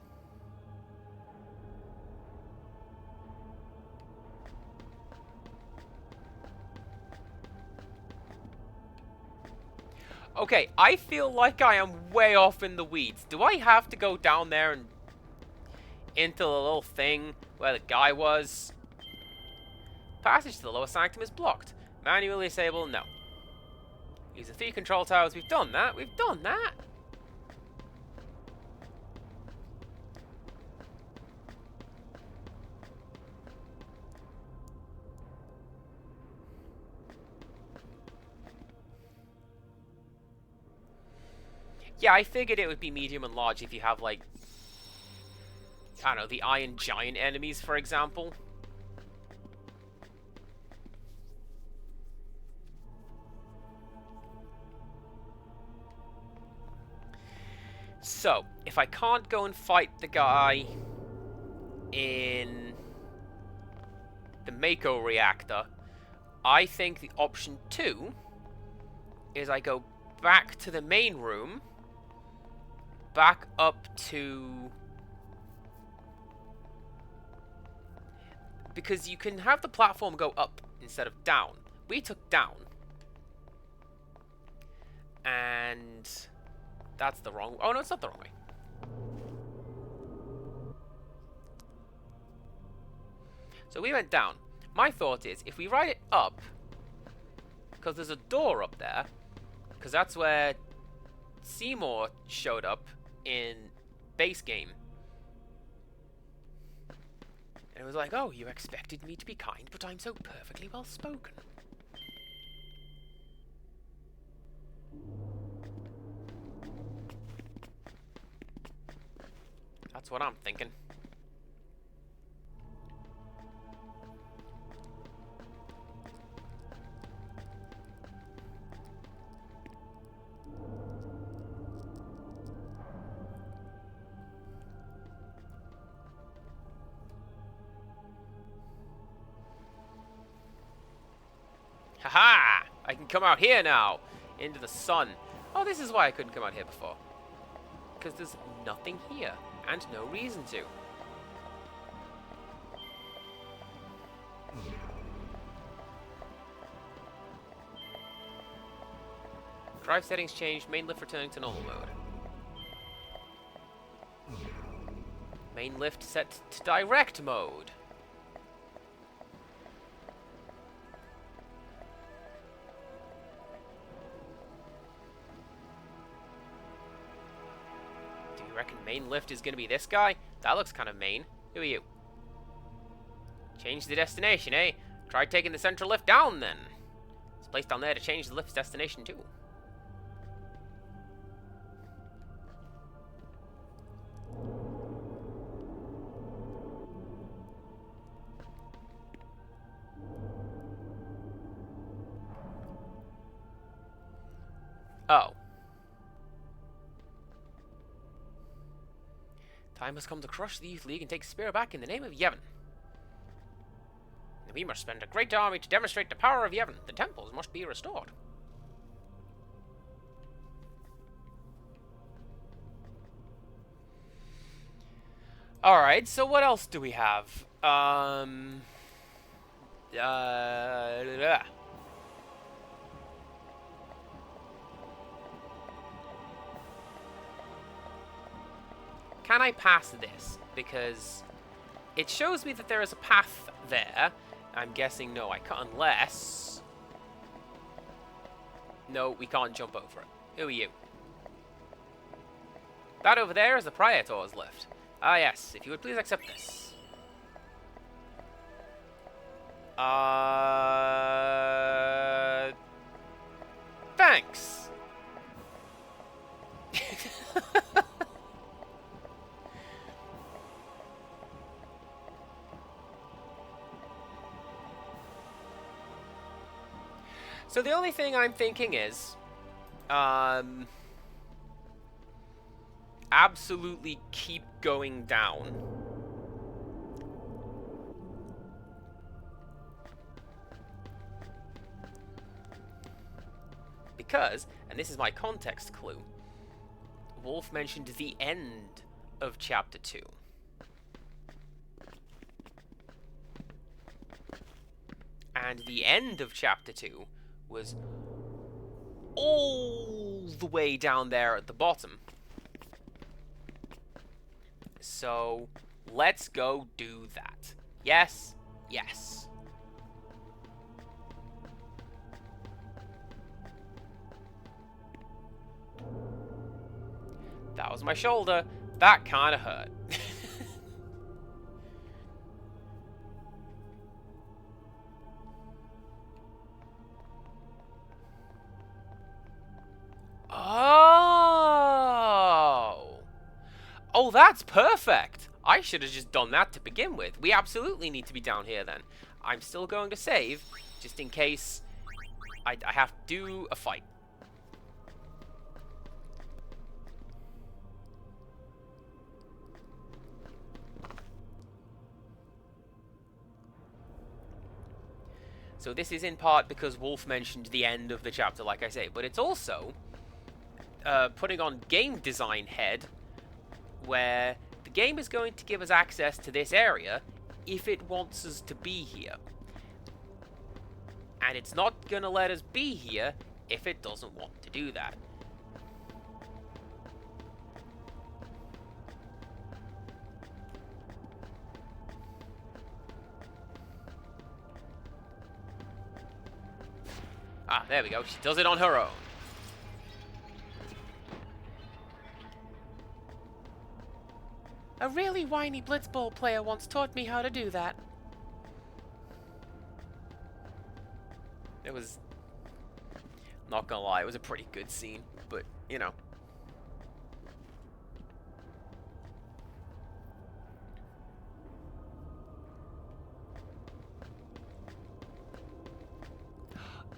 S1: Okay, I feel like I am way off in the weeds. Do I have to go down there and into the little thing where the guy was? Passage to the lower sanctum is blocked. Manually disable, no. Use the 3 control towers. We've done that. We've done that. Yeah, I figured it would be medium and large if you have, like, I don't know, the Iron Giant enemies, for example. So, if I can't go and fight the guy in the Mako reactor, I think the option 2 is I go back to the main room, back up to... Because you can have the platform go up instead of down. We took down. And... that's the wrong... oh, no, it's not the wrong way. So we went down. My thought is, if we ride it up, because there's a door up there, because that's where Seymour showed up in base game. And it was like, oh, you expected me to be kind, but I'm so perfectly well spoken. That's what I'm thinking. Haha! I can come out here now! Into the sun. Oh, this is why I couldn't come out here before. Because there's nothing here. And no reason to. Drive settings changed. Main lift returning to normal mode. Main lift set to direct mode. Reckon main lift is going to be this guy? That looks kind of main. Who are you? Change the destination, eh? Try taking the central lift down, then. There's a place down there to change the lift's destination, too. Oh. Time has come to crush the Youth League and take Spear back in the name of Yevon. We must spend a great army to demonstrate the power of Yevon. The temples must be restored. Alright, so what else do we have? Can I pass this? Because it shows me that there is a path there. I'm guessing no, I can't unless... No, we can't jump over it. Who are you? That over there is the Praetor's lift. Ah yes, if you would please accept this. Thanks! So the only thing I'm thinking is, absolutely keep going down. Because, and this is my context clue, Wolf mentioned the end of Chapter 2. And the end of Chapter 2 was all the way down there at the bottom. So, let's go do that. Yes, yes. That was my shoulder. That kind of hurt. Oh! Oh, that's perfect! I should have just done that to begin with. We absolutely need to be down here then. I'm still going to save, just in case I have to do a fight. So this is in part because Wolf mentioned the end of the chapter, like I say, but it's also putting on game design head, where the game is going to give us access to this area if it wants us to be here. And it's not going to let us be here if it doesn't want to do that. Ah, there we go. She does it on her own. A really whiny blitzball player once taught me how to do that. It was... Not gonna lie, it was a pretty good scene, but, you know.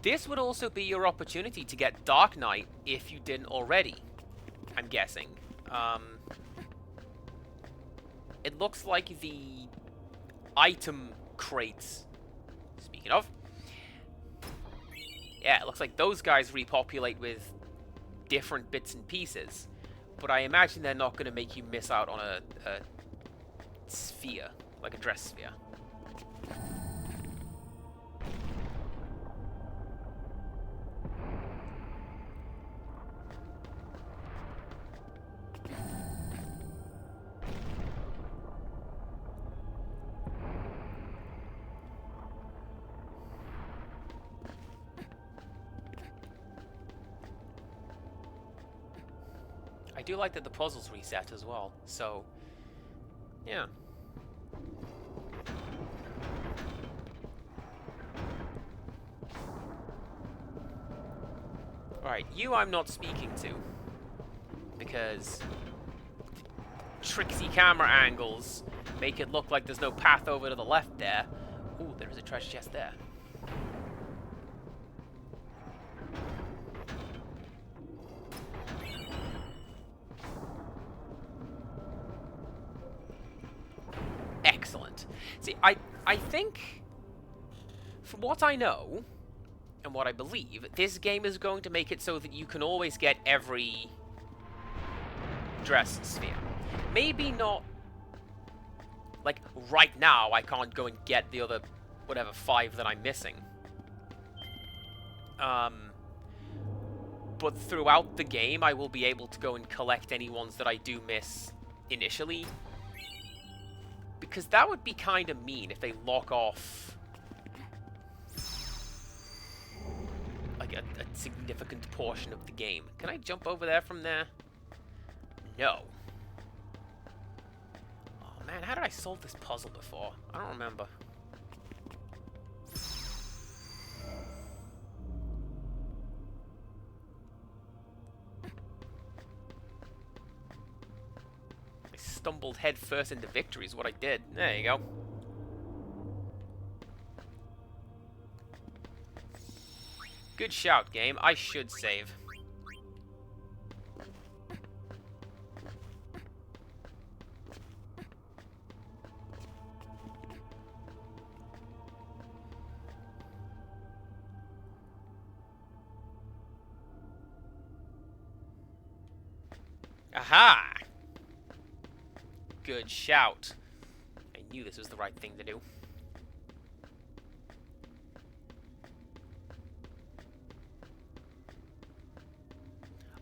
S1: This would also be your opportunity to get Dark Knight if you didn't already, I'm guessing. It looks like the item crates, speaking of, yeah, it looks like those guys repopulate with different bits and pieces, but I imagine they're not going to make you miss out on a sphere, like a dress sphere. I do like that the puzzles reset as well, so, yeah. Alright, you I'm not speaking to, because tricksy camera angles make it look like there's no path over to the left there. Ooh, there is a treasure chest there. Excellent. See, I think, from what I know, and what I believe, this game is going to make it so that you can always get every dress sphere. Maybe not, like, right now I can't go and get the other, whatever, 5 that I'm missing. But throughout the game, I will be able to go and collect any ones that I do miss initially. Because that would be kind of mean if they lock off like a significant portion of the game. Can I jump over there from there? No. Oh man, how did I solve this puzzle before? I don't remember. I stumbled head first into victory is what I did. There you go. Good shout, game. I should save. Aha! Good shout. I knew this was the right thing to do.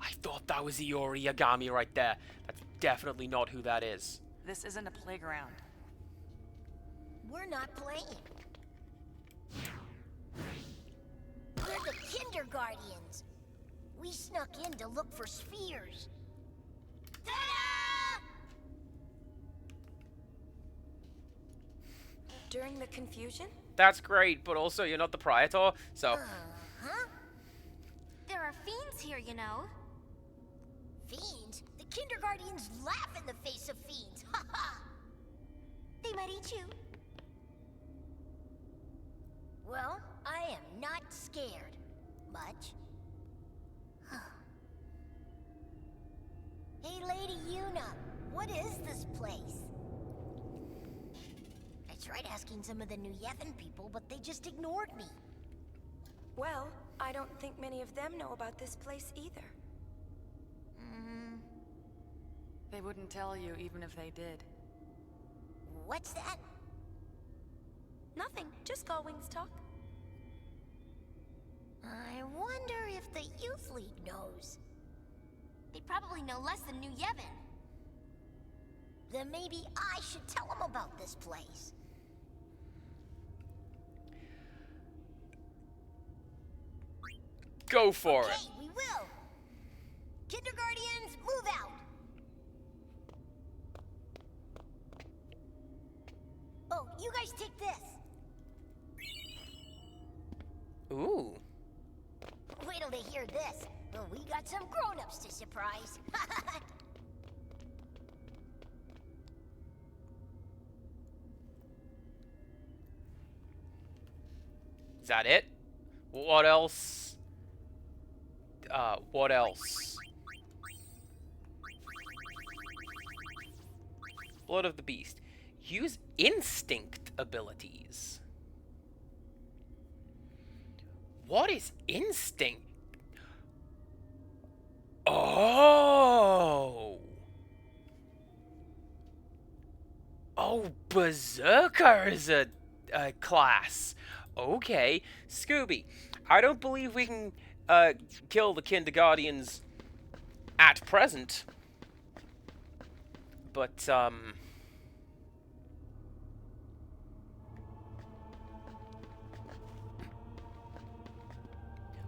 S1: I thought that was Iori Yagami right there. That's definitely not who that is.
S4: This isn't a playground.
S3: We're not playing. We're the Kinderguardians. We snuck in to look for spheres. Ta-da!
S8: During the confusion?
S1: That's great, but also you're not the Praetor, so...
S3: Uh-huh. There are fiends here, you know. Fiends? The Kinderguardians laugh in the face of fiends. Ha ha! They might eat you. Well, I am not scared. Much. Hey, Lady Yuna, what is this place? I tried asking some of the New Yevon people, but they just ignored me.
S8: Well, I don't think many of them know about this place either.
S4: They wouldn't tell you even if they did.
S3: What's that?
S8: Nothing, just Gullwings talk.
S3: I wonder if the Youth League knows. They probably know less than New Yevon. Then maybe I should tell them about this place.
S1: Go for it.
S3: Okay, we will. Kinderguardians, move out. take this.
S1: Ooh.
S3: Wait till they hear this. Well, we got some grown-ups to surprise.
S1: Is that it? What else? What else? Blood of the Beast. Use instinct abilities. What is instinct? Oh! Oh, Berserker is a class. Okay. Scooby, I don't believe we can kill the Kindergardians at present. But,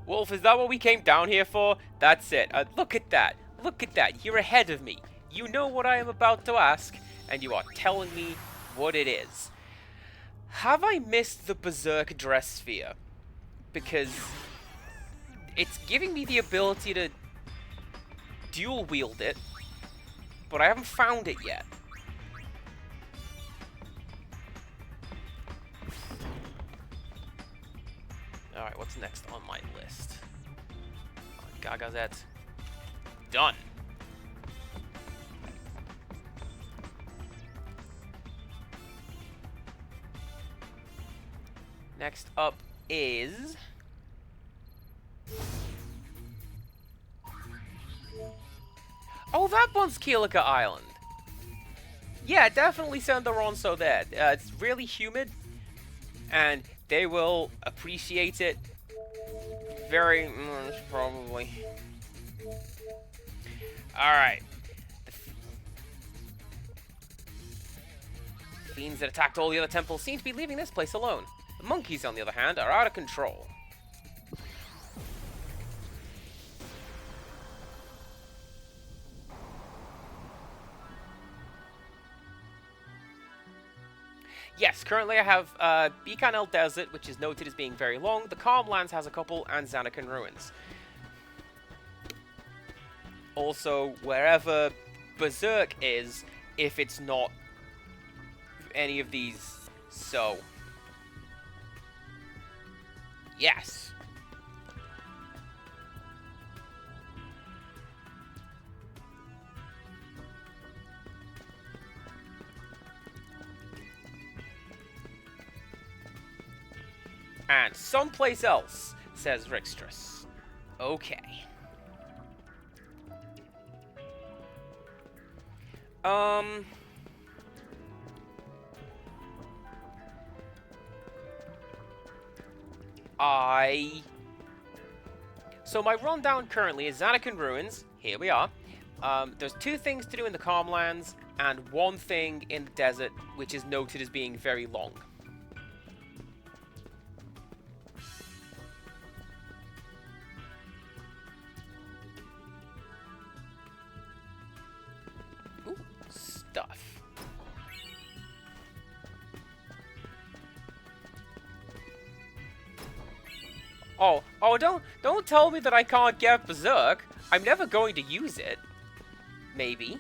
S1: Wolf, is that what we came down here for? That's it. Look at that. Look at that. You're ahead of me. You know what I am about to ask, and you are telling me what it is. Have I missed the Berserk Dress Sphere? Because it's giving me the ability to dual wield it, but I haven't found it yet. Alright, what's next on my list? Gagazet. Done. Next up is... Oh, that one's Keelika Island. Yeah, definitely send the Ronso there. It's really humid, and they will appreciate it very much, probably. Alright. The fiends that attacked all the other temples seem to be leaving this place alone. The monkeys, on the other hand, are out of control. Yes, currently I have Bikanel Desert, which is noted as being very long. The Calm Lands has a couple, and Xanakan Ruins. Also, wherever Berserk is, if it's not any of these, so... Yes! And someplace else, says Rixtrus. Okay. So my rundown currently is Xanakan Ruins. Here we are. There's 2 things to do in the Calm Lands, and 1 thing in the desert, which is noted as being very long. Ooh, stuff. Oh, don't tell me that I can't get Berserk. I'm never going to use it. Maybe.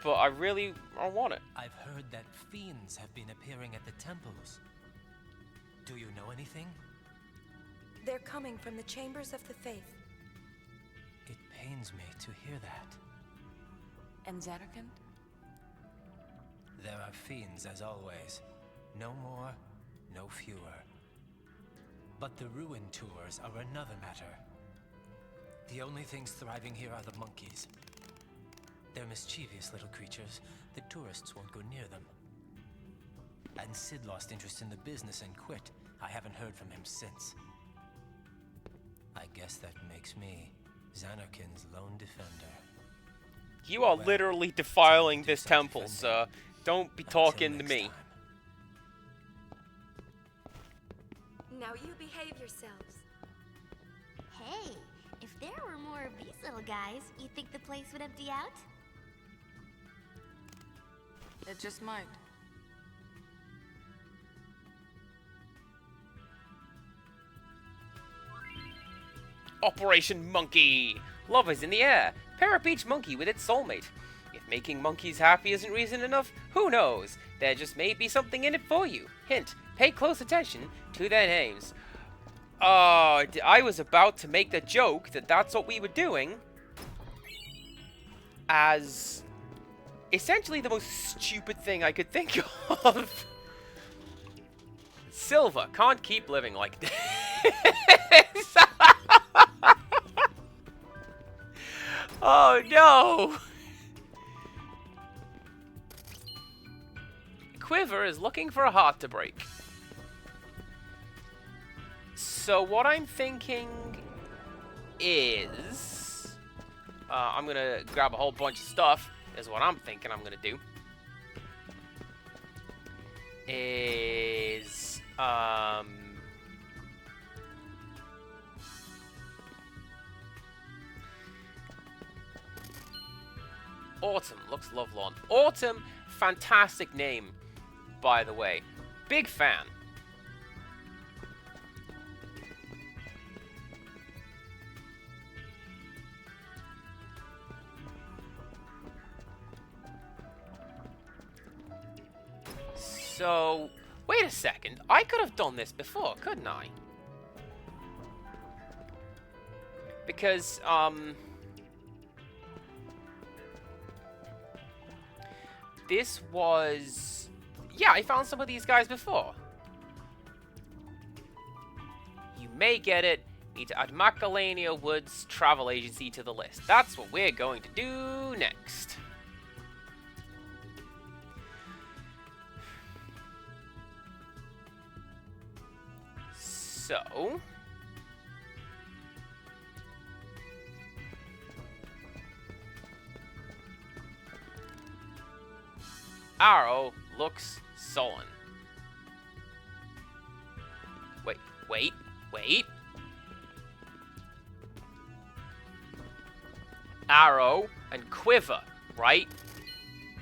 S1: But I want it.
S11: I've heard that fiends have been appearing at the temples. Do you know anything?
S8: They're coming from the chambers of the faith.
S11: It pains me to hear that.
S4: And Xanarkand?
S11: There are fiends as always. No more, no fewer. But the ruin tours are another matter. The only things thriving here are the monkeys. They're mischievous little creatures. The tourists won't go near them. And Sid lost interest in the business and quit. I haven't heard from him since. I guess that makes me Xanarkand's lone defender.
S1: You are literally defiling this temple, sir. Don't be talking to me.
S11: Time.
S2: Now you behave yourselves.
S3: Hey, if there were more of these little guys, you think the place would empty out?
S4: It just might.
S1: Operation Monkey. Love is in the air. Pair up each monkey with its soulmate. If making monkeys happy isn't reason enough, who knows? There just may be something in it for you. Hint, pay close attention to their names. Oh, I was about to make the joke that that's what we were doing as essentially the most stupid thing I could think of. Silver can't keep living like this. Oh no! Quiver is looking for a heart to break. So what I'm thinking is... I'm gonna grab a whole bunch of stuff, is what I'm thinking I'm gonna do. Is... Autumn looks lovelorn. Autumn, fantastic name, by the way. Big fan. So, wait a second. I could have done this before, couldn't I? Because, this was... Yeah, I found some of these guys before. You may get it. Need to add Macalania Woods Travel Agency to the list. That's what we're going to do next. So... Arrow looks sullen. Wait. Arrow and Quiver, right?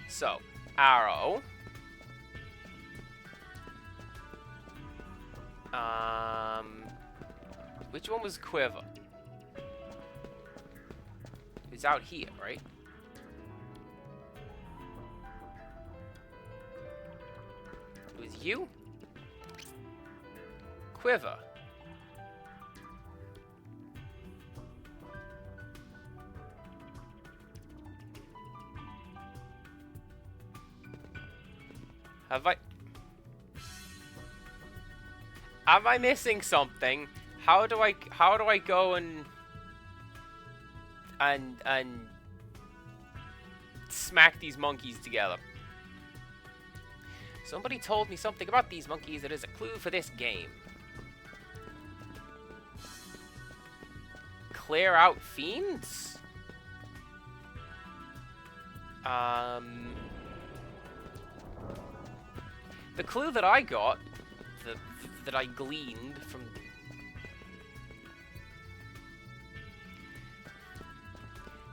S1: So, Arrow. Which one was Quiver? It's out here, right? It was you? Quiver. Am I missing something? How do I go and smack these monkeys together? Somebody told me something about these monkeys that is a clue for this game. Clear out fiends? The clue that I got, that I gleaned from...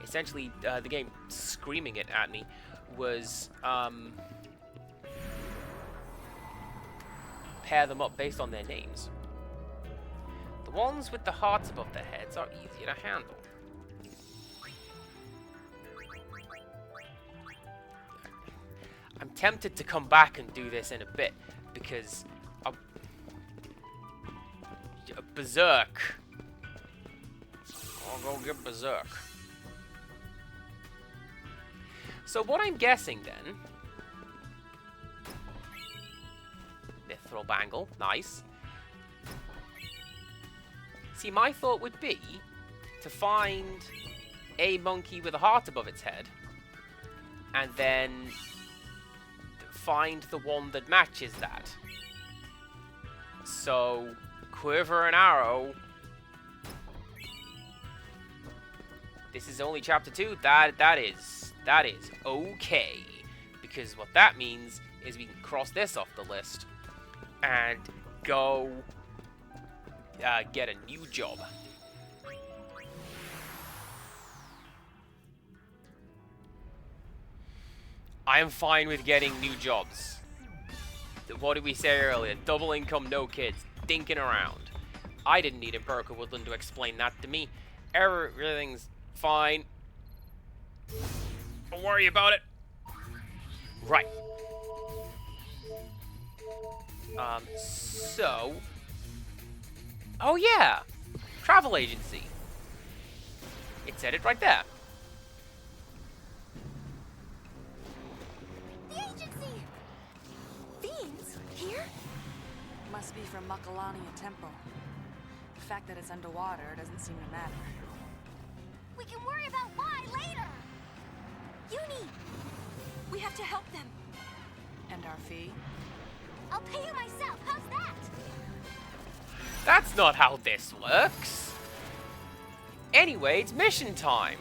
S1: Essentially, the game screaming it at me was, pair them up based on their names. The ones with the hearts above their heads are easier to handle. I'm tempted to come back and do this in a bit, because Berserk. I'll go get Berserk. So what I'm guessing then... Mithril Bangle, nice. See, my thought would be to find a monkey with a heart above its head, and then find the one that matches that. So, Quiver and Arrow. This is only chapter 2. That is okay, because what that means is we can cross this off the list and go get a new job. I am fine with getting new jobs. What did we say earlier? Double income, no kids. Dinking around. I didn't need Empirical Woodland to explain that to me. Everything's fine. Don't worry about it. Right. So... Oh yeah! Travel agency. It said it right there.
S3: The agency! Fiends? Here?
S4: Must be from Makalania Temple. The fact that it's underwater doesn't seem to matter.
S3: We can worry about why later! Uni!
S2: We have to help them.
S4: And our fee?
S3: I'll pay you myself, how's that?
S1: That's not how this works. Anyway, it's mission time.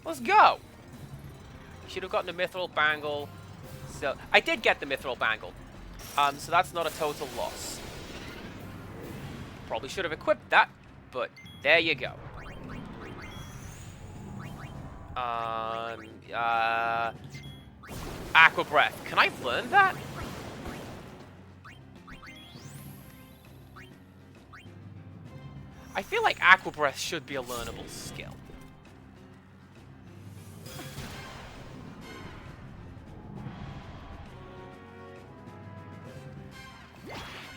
S1: Let's go. Should have gotten a mithril bangle. So I did get the mithril bangle. So that's not a total loss. Probably should have equipped that, but there you go. Aqua Breath. Can I learn that? I feel like Aqua Breath should be a learnable skill.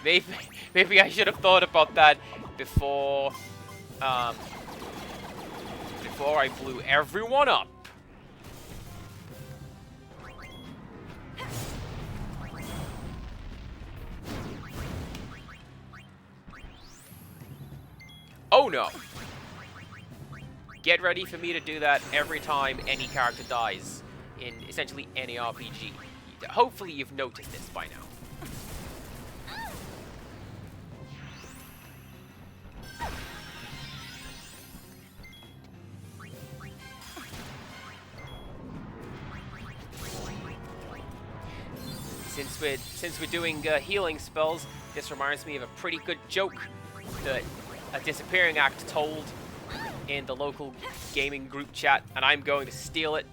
S1: Maybe I should have thought about that before before I blew everyone up. Oh no! Get ready for me to do that every time any character dies in essentially any RPG. Hopefully you've noticed this by now. Since we're doing healing spells, this reminds me of a pretty good joke that a disappearing act told in the local gaming group chat, and I'm going to steal it.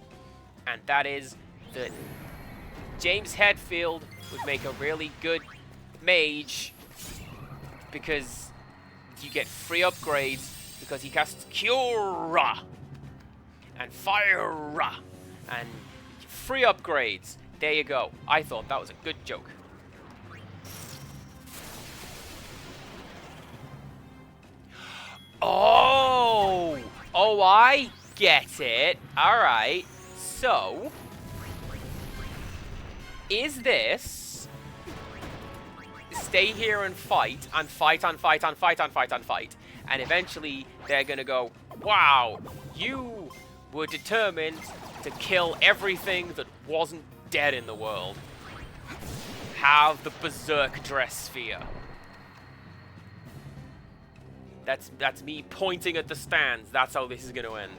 S1: And that is that James Hetfield would make a really good mage because you get free upgrades because he casts Cure and Fire and free upgrades. There you go. I thought that was a good joke. Oh! Oh, I get it. Alright. So, is this stay here and fight, and fight, and fight, and fight, and fight, and fight, and eventually they're gonna go, wow, you were determined to kill everything that wasn't dead in the world. Have the berserk dress sphere. That's me pointing at the stands. That's how this is going to end.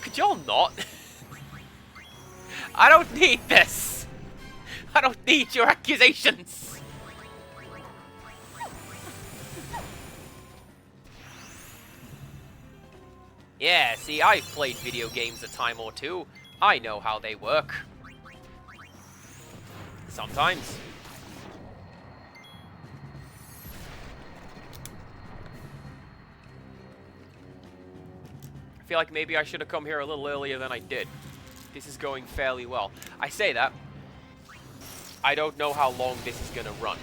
S1: Could y'all not? I don't need this. I don't need your accusations. Yeah, see, I've played video games a time or two. I know how they work. Sometimes. I feel like maybe I should have come here a little earlier than I did. This is going fairly well. I say that. I don't know how long this is gonna run.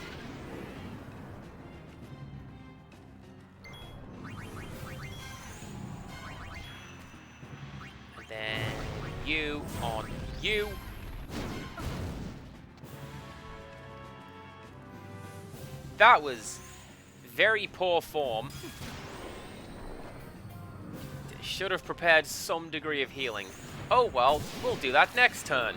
S1: Then you on you. That was very poor form. Should have prepared some degree of healing. Oh well, we'll do that next turn.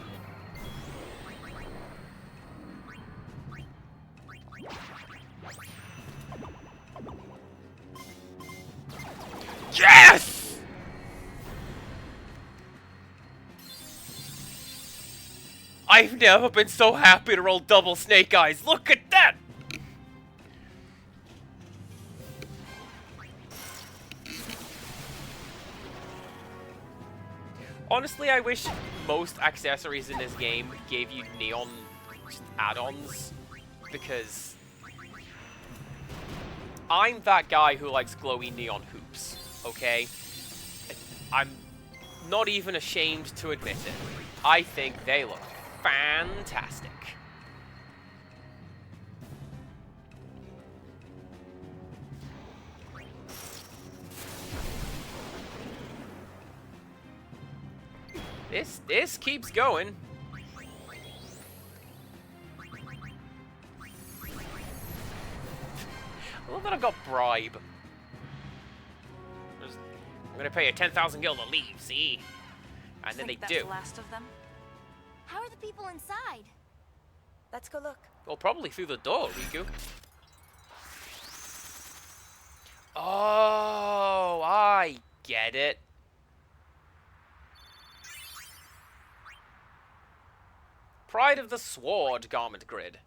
S1: Yes! I've never been so happy to roll double snake eyes. Look at that! Honestly, I wish most accessories in this game gave you neon add-ons, because I'm that guy who likes glowy neon hoops, okay? I'm not even ashamed to admit it. I think they look fantastic. This keeps going. I love that I got bribe. I'm gonna pay you 10,000 gil to leave, see? And then they
S4: that's
S1: do.
S4: The last of them?
S3: How are the people inside?
S8: Let's go look.
S1: Well, probably through the door, Riku. Oh, I get it. Pride of the Sword garment grid.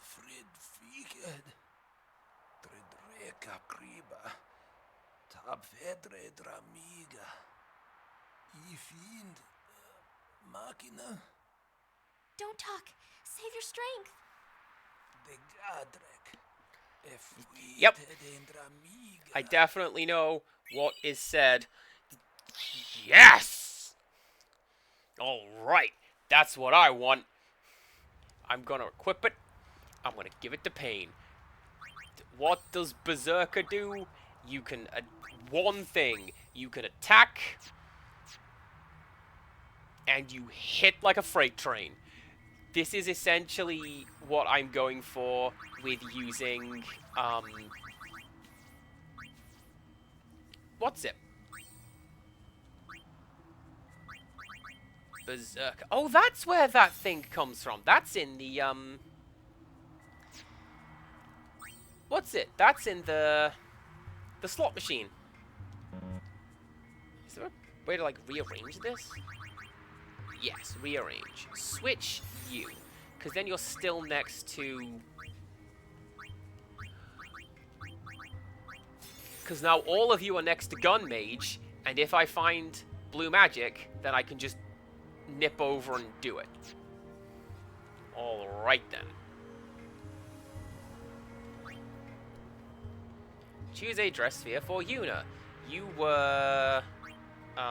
S11: Frid Figed. Tredreka Kriba. Tab Vedre Dramiga. Fiend. Machina.
S3: Don't talk. Save your strength.
S11: De Gadrek.
S1: Yep. I definitely know what is said. Yes! Alright, that's what I want. I'm gonna equip it. I'm gonna give it to Pain. What does Berserker do? You can... one thing. You can attack. And you hit like a freight train. This is essentially what I'm going for with using... what's it? Berserker. Oh, that's where that thing comes from. That's in the, what's it? That's in the slot machine. Is there a way to, like, rearrange this? Yes, rearrange. Switch you. Because then you're still next to... Because now all of you are next to Gun Mage, and if I find blue magic, then I can just nip over and do it. Alright then. Choose a dress sphere for Yuna. You were... the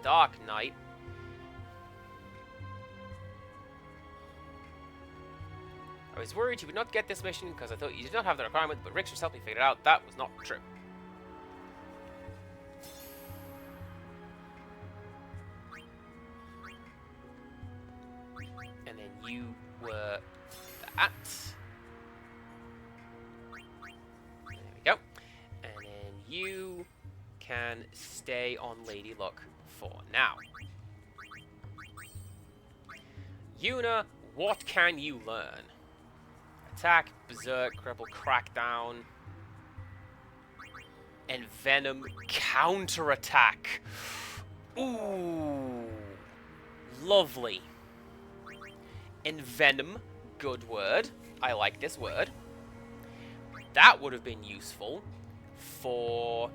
S1: Dark Knight. I was worried you would not get this mission because I thought you did not have the requirement, but Rick just helped me figure it out. That was not true. And then you were that. There we go. And then you can stay on Lady Luck for now. Yuna, what can you learn? Attack, Berserk, Cripple, Crackdown, and Venom counterattack. Ooh, lovely. Envenom, good word. I like this word. That would have been useful for...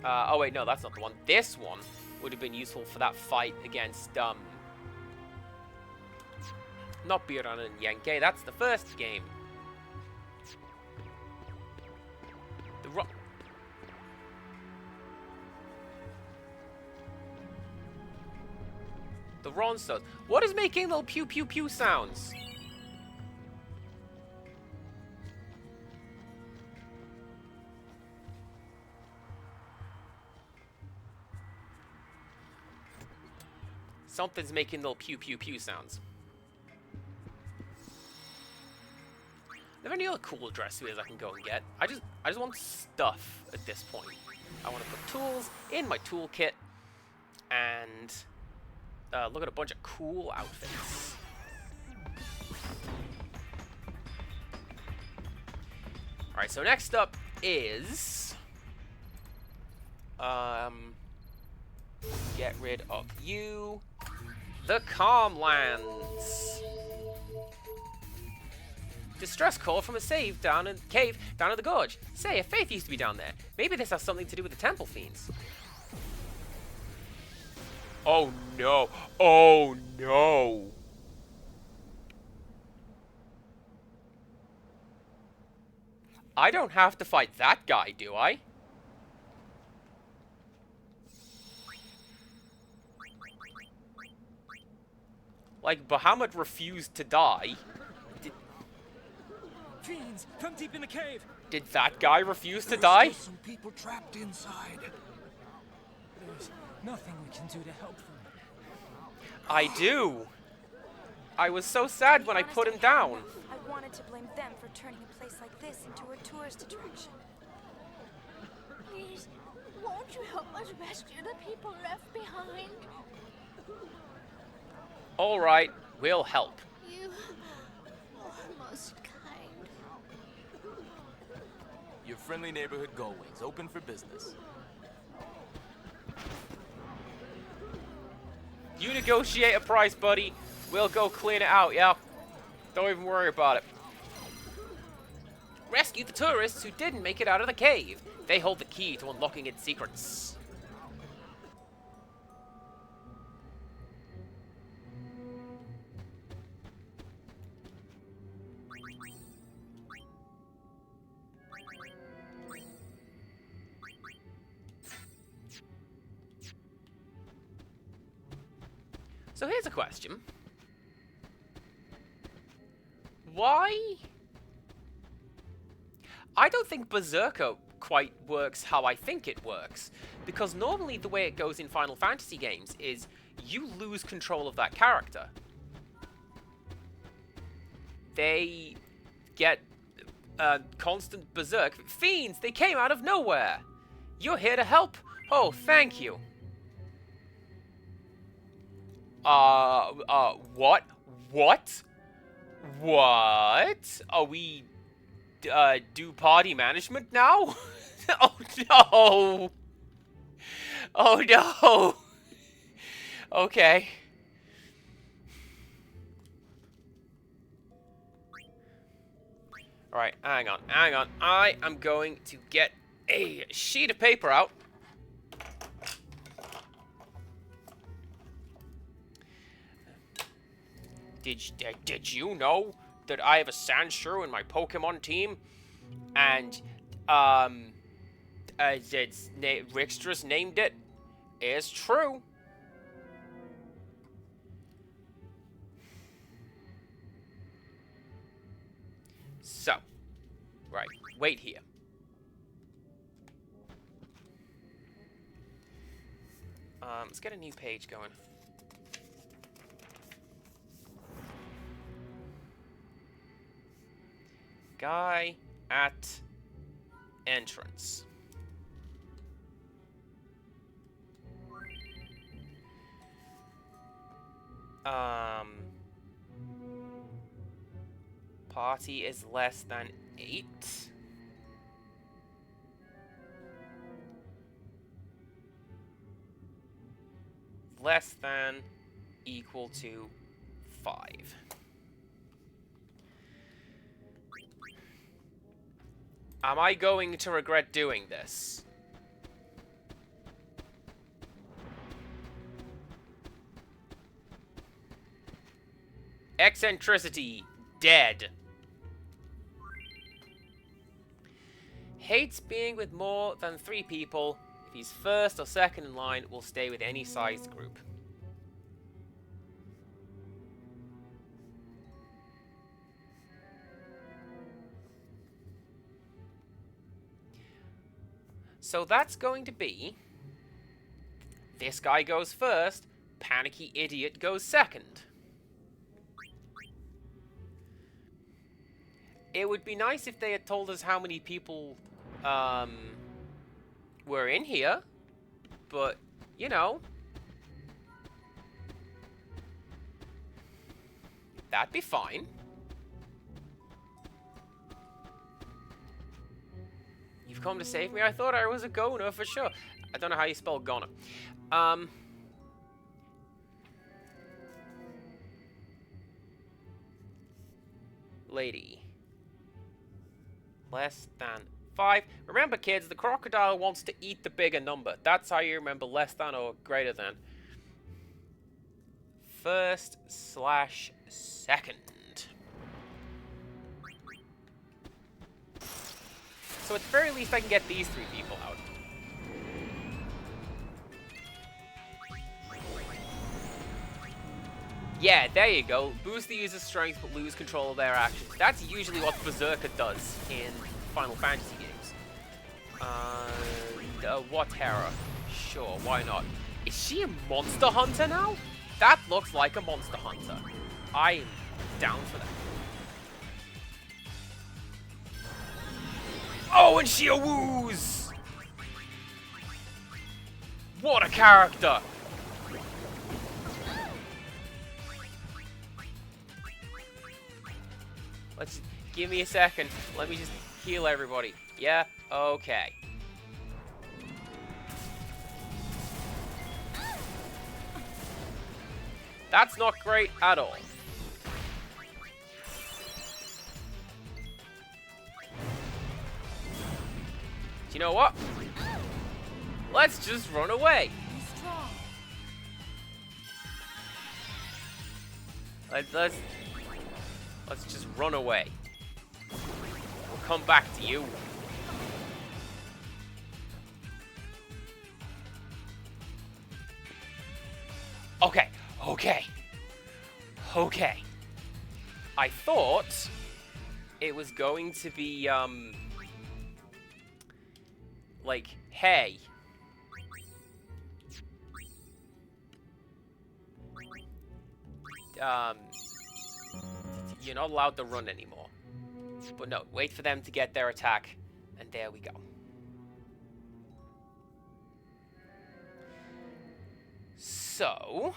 S1: oh wait, no, that's not the one. This one would have been useful for that fight against, not Biran and Yankee, that's the first game. The Ronstone. What is making little pew pew pew sounds? Something's making little pew pew pew sounds. Are there any other cool dress spheres I can go and get? I just want stuff at this point. I want to put tools in my toolkit and look at a bunch of cool outfits. Alright, so next up is get rid of you. The Calm Lands. Distress call from a cave down in the gorge. Say, a faith used to be down there. Maybe this has something to do with the temple fiends. Oh no. Oh no. I don't have to fight that guy, do I? Like, Bahamut refused to die.
S11: Fiends from deep in the cave.
S1: Did that guy refuse to die?
S11: There's some people trapped inside. There's nothing we can do to help them.
S1: I do. I was so sad when I put him down.
S2: I wanted to blame them for turning a place like this into a tourist attraction.
S3: Please, won't you help us rescue the people left behind?
S1: All right, we'll help.
S3: You are most kind.
S12: Your friendly neighborhood Gullwings, open for business.
S1: You negotiate a price, buddy. We'll go clean it out, yeah? Don't even worry about it. Rescue the tourists who didn't make it out of the cave. They hold the key to unlocking its secrets. So here's a question. Why? I don't think Berserker quite works how I think it works. Because normally the way it goes in Final Fantasy games is you lose control of that character. They get constant berserk. Fiends, they came out of nowhere. You're here to help. Oh, thank you. What? What? What? Are we, do party management now? Oh no! Oh no! Okay. Alright, hang on. I am going to get a sheet of paper out. Did you know that I have a Sandshrew in my Pokemon team? And, Rixtra's named it. It's true. So, right, wait here. Let's get a new page going. Guy at entrance. Party is less than 8. Less than equal to 5. Am I going to regret doing this? Eccentricity, dead. Hates being with more than 3 people. If he's first or second in line, will stay with any sized group. So that's going to be... This guy goes first, Panicky Idiot goes second. It would be nice if they had told us how many people were in here, but, you know, that'd be fine. You've come to save me? I thought I was a goner for sure. I don't know how you spell goner. Lady. Less than 5. Remember, kids, the crocodile wants to eat the bigger number. That's how you remember less than or greater than. First/second. So at the very least, I can get these 3 people out. Yeah, there you go. Boost the user's strength but lose control of their actions. That's usually what Berserker does in Final Fantasy games. What Terror? Sure, why not? Is she a monster hunter now? That looks like a monster hunter. I'm down for that. Oh, and she a woos! What a character! Let's give me a second. Let me just heal everybody. Yeah? Okay. That's not great at all. Do you know what? Let's just run away. Let's just run away. We'll come back to you. Okay. I thought it was going to be, like, hey. You're not allowed to run anymore. But no, wait for them to get their attack, and there we go. So...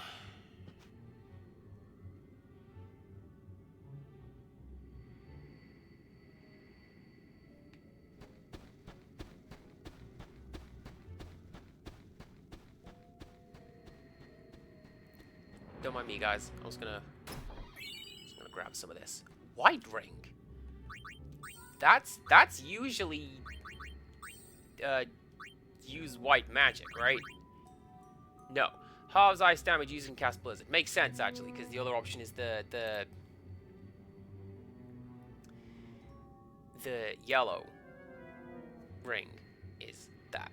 S1: Don't mind me, guys. I'm just gonna grab some of this. White ring. That's usually use white magic, right? No. Halves ice damage used in cast blizzard. Makes sense actually, because the other option is the yellow ring is that.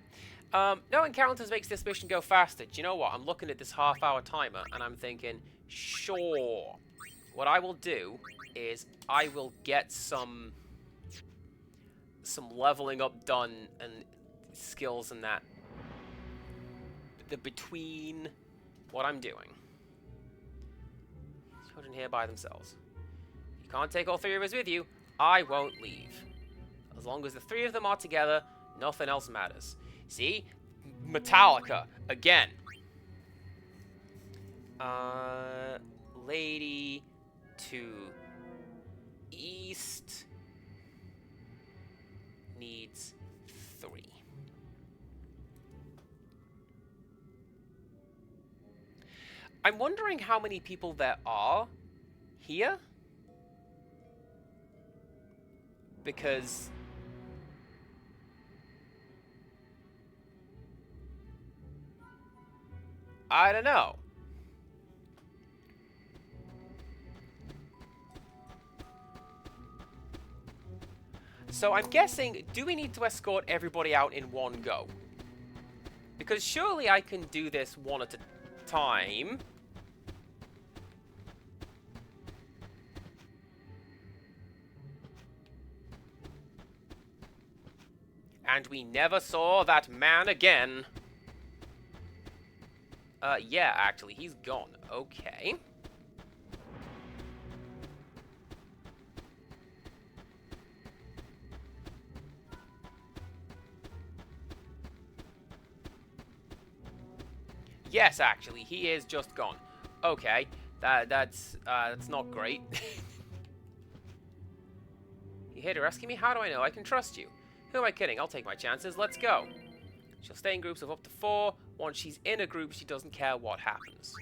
S1: No encounters makes this mission go faster. Do you know what? I'm looking at this half-hour timer, and I'm thinking, sure. What I will do is I will get some leveling up done and skills and that. Between what I'm doing. Children here by themselves. You can't take all 3 of us with you. I won't leave. As long as the 3 of them are together, nothing else matters. See? Metallica. Again. Lady to east needs 3. I'm wondering how many people there are here. Because... I don't know. So I'm guessing, do we need to escort everybody out in one go? Because surely I can do this one at a time. And we never saw that man again. Yeah, actually, he's gone. Okay. Yes, actually, he is just gone. Okay, that's not great. You here to rescue me? How do I know I can trust you? Who am I kidding? I'll take my chances. Let's go. She'll stay in groups of up to 4. Once she's in a group, she doesn't care what happens.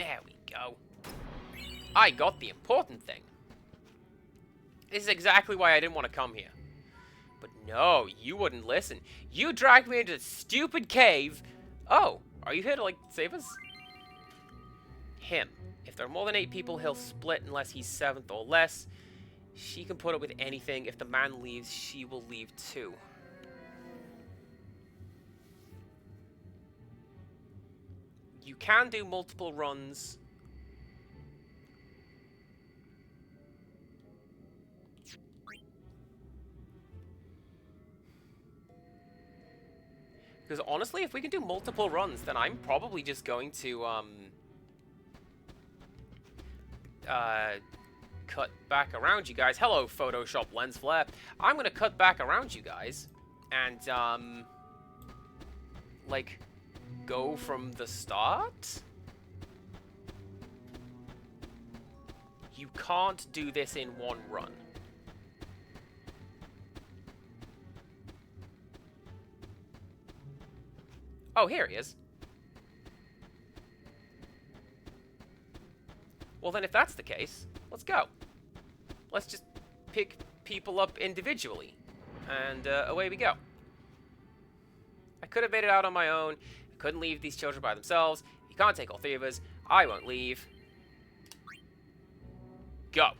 S1: There we go. I got the important thing. This is exactly why I didn't want to come here. But no, you wouldn't listen. You dragged me into a stupid cave. Oh, are you here to, like, save us? Him. If there are more than 8 people, he'll split unless he's 7th or less. She can put up with anything. If the man leaves, she will leave too. You can do multiple runs. Because honestly, if we can do multiple runs, then I'm probably just going to, cut back around you guys. Hello, Photoshop lens flare. I'm going to cut back around you guys and, like, go from the start? You can't do this in one run. Oh, here he is. Well, then if that's the case, let's go. Let's just pick people up individually. And away we go. I could have made it out on my own. I couldn't leave these children by themselves. You can't take all 3 of us. I won't leave. Go.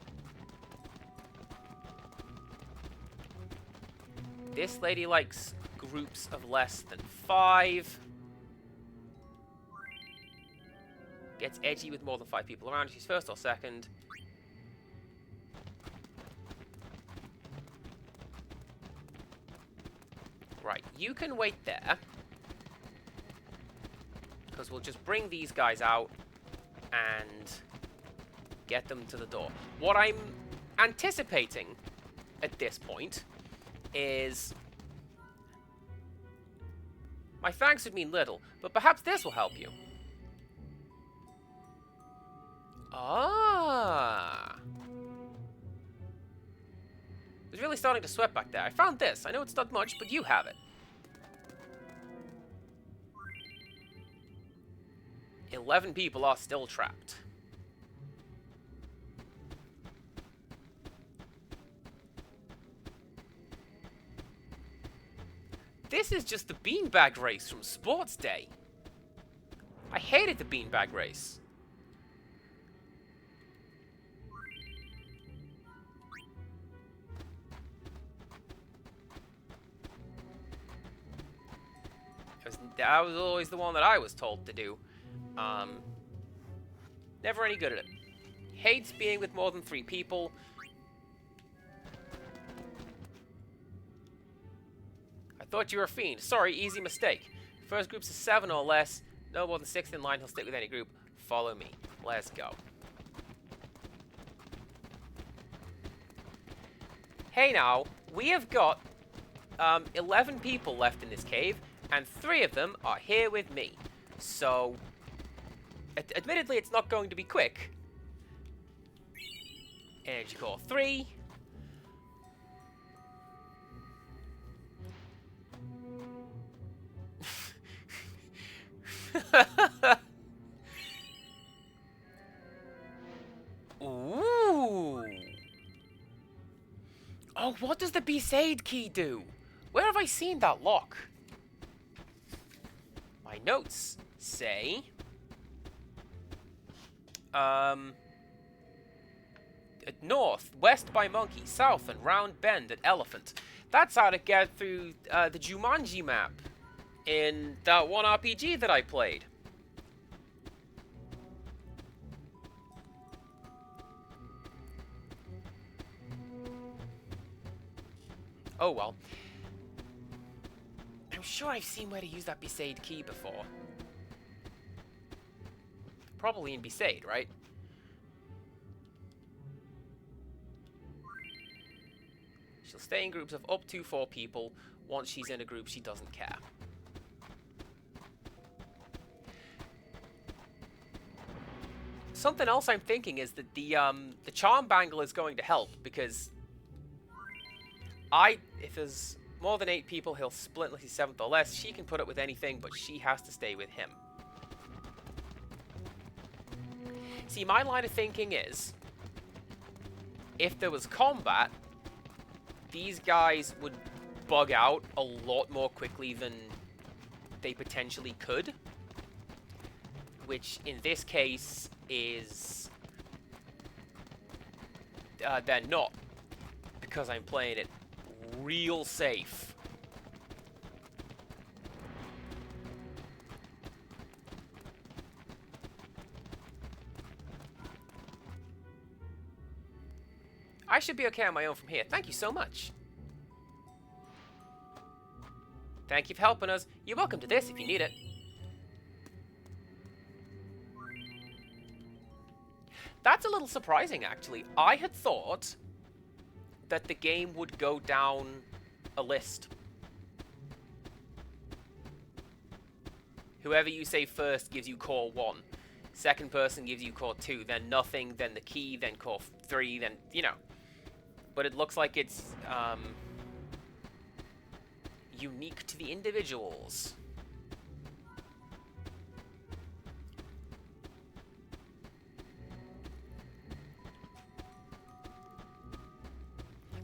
S1: This lady likes groups of less than 5. Gets edgy with more than 5 people around. She's 1st or 2nd. Right, you can wait there. Because we'll just bring these guys out and get them to the door. What I'm anticipating at this point is... My thanks would mean little, but perhaps this will help you. Ah. It was really starting to sweat back there. I found this. I know it's not much, but you have it. 11 people are still trapped. This is just the beanbag race from Sports Day. I hated the beanbag race. That was always the one that I was told to do. Never any good at it. Hates being with more than 3 people. I thought you were a fiend. Sorry, easy mistake. First group's a 7 or less. No more than 6th in line. He'll stick with any group. Follow me. Let's go. Hey now, we have got 11 people left in this cave, and 3 of them are here with me. So, admittedly, it's not going to be quick. Energy core 3. Ooh. Oh, what does the Besaid key do? Where have I seen that lock? My notes say... north, west by Monkey, south and round bend at Elephant. That's how to get through the Jumanji map in that one RPG that I played. Oh well. I'm sure I've seen where to use that Besaid key before. Probably in Besaid, right? She'll stay in groups of up to 4 people. Once she's in a group, she doesn't care. Something else I'm thinking is that the charm bangle is going to help, because if there's more than 8 people, he'll split unless he's 7th or less. She can put up with anything, but she has to stay with him. See, my line of thinking is, if there was combat, these guys would bug out a lot more quickly than they potentially could. Which, in this case, is... they're not. Because I'm playing it real safe. I should be okay on my own from here. Thank you so much. Thank you for helping us. You're welcome to this if you need it. That's a little surprising, actually. I had thought that the game would go down a list. Whoever you say first gives you core 1. Second person gives you core 2, then nothing, then the key, then core 3, then, you know. But it looks like it's unique to the individuals.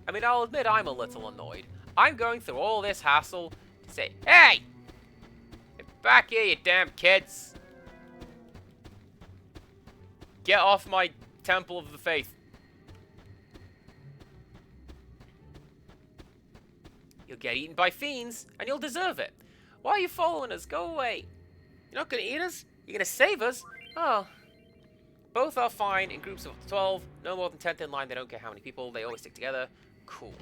S1: I mean, I'll admit I'm a little annoyed. I'm going through all this hassle to say, hey! Get back here, you damn kids! Get off my Temple of the Faith. You'll get eaten by fiends, and you'll deserve it. Why are you following us? Go away. You're not going to eat us? You're going to save us? Oh. Both are fine in groups of 12. No more than 10th in line. They don't care how many people. They always stick together. Cool.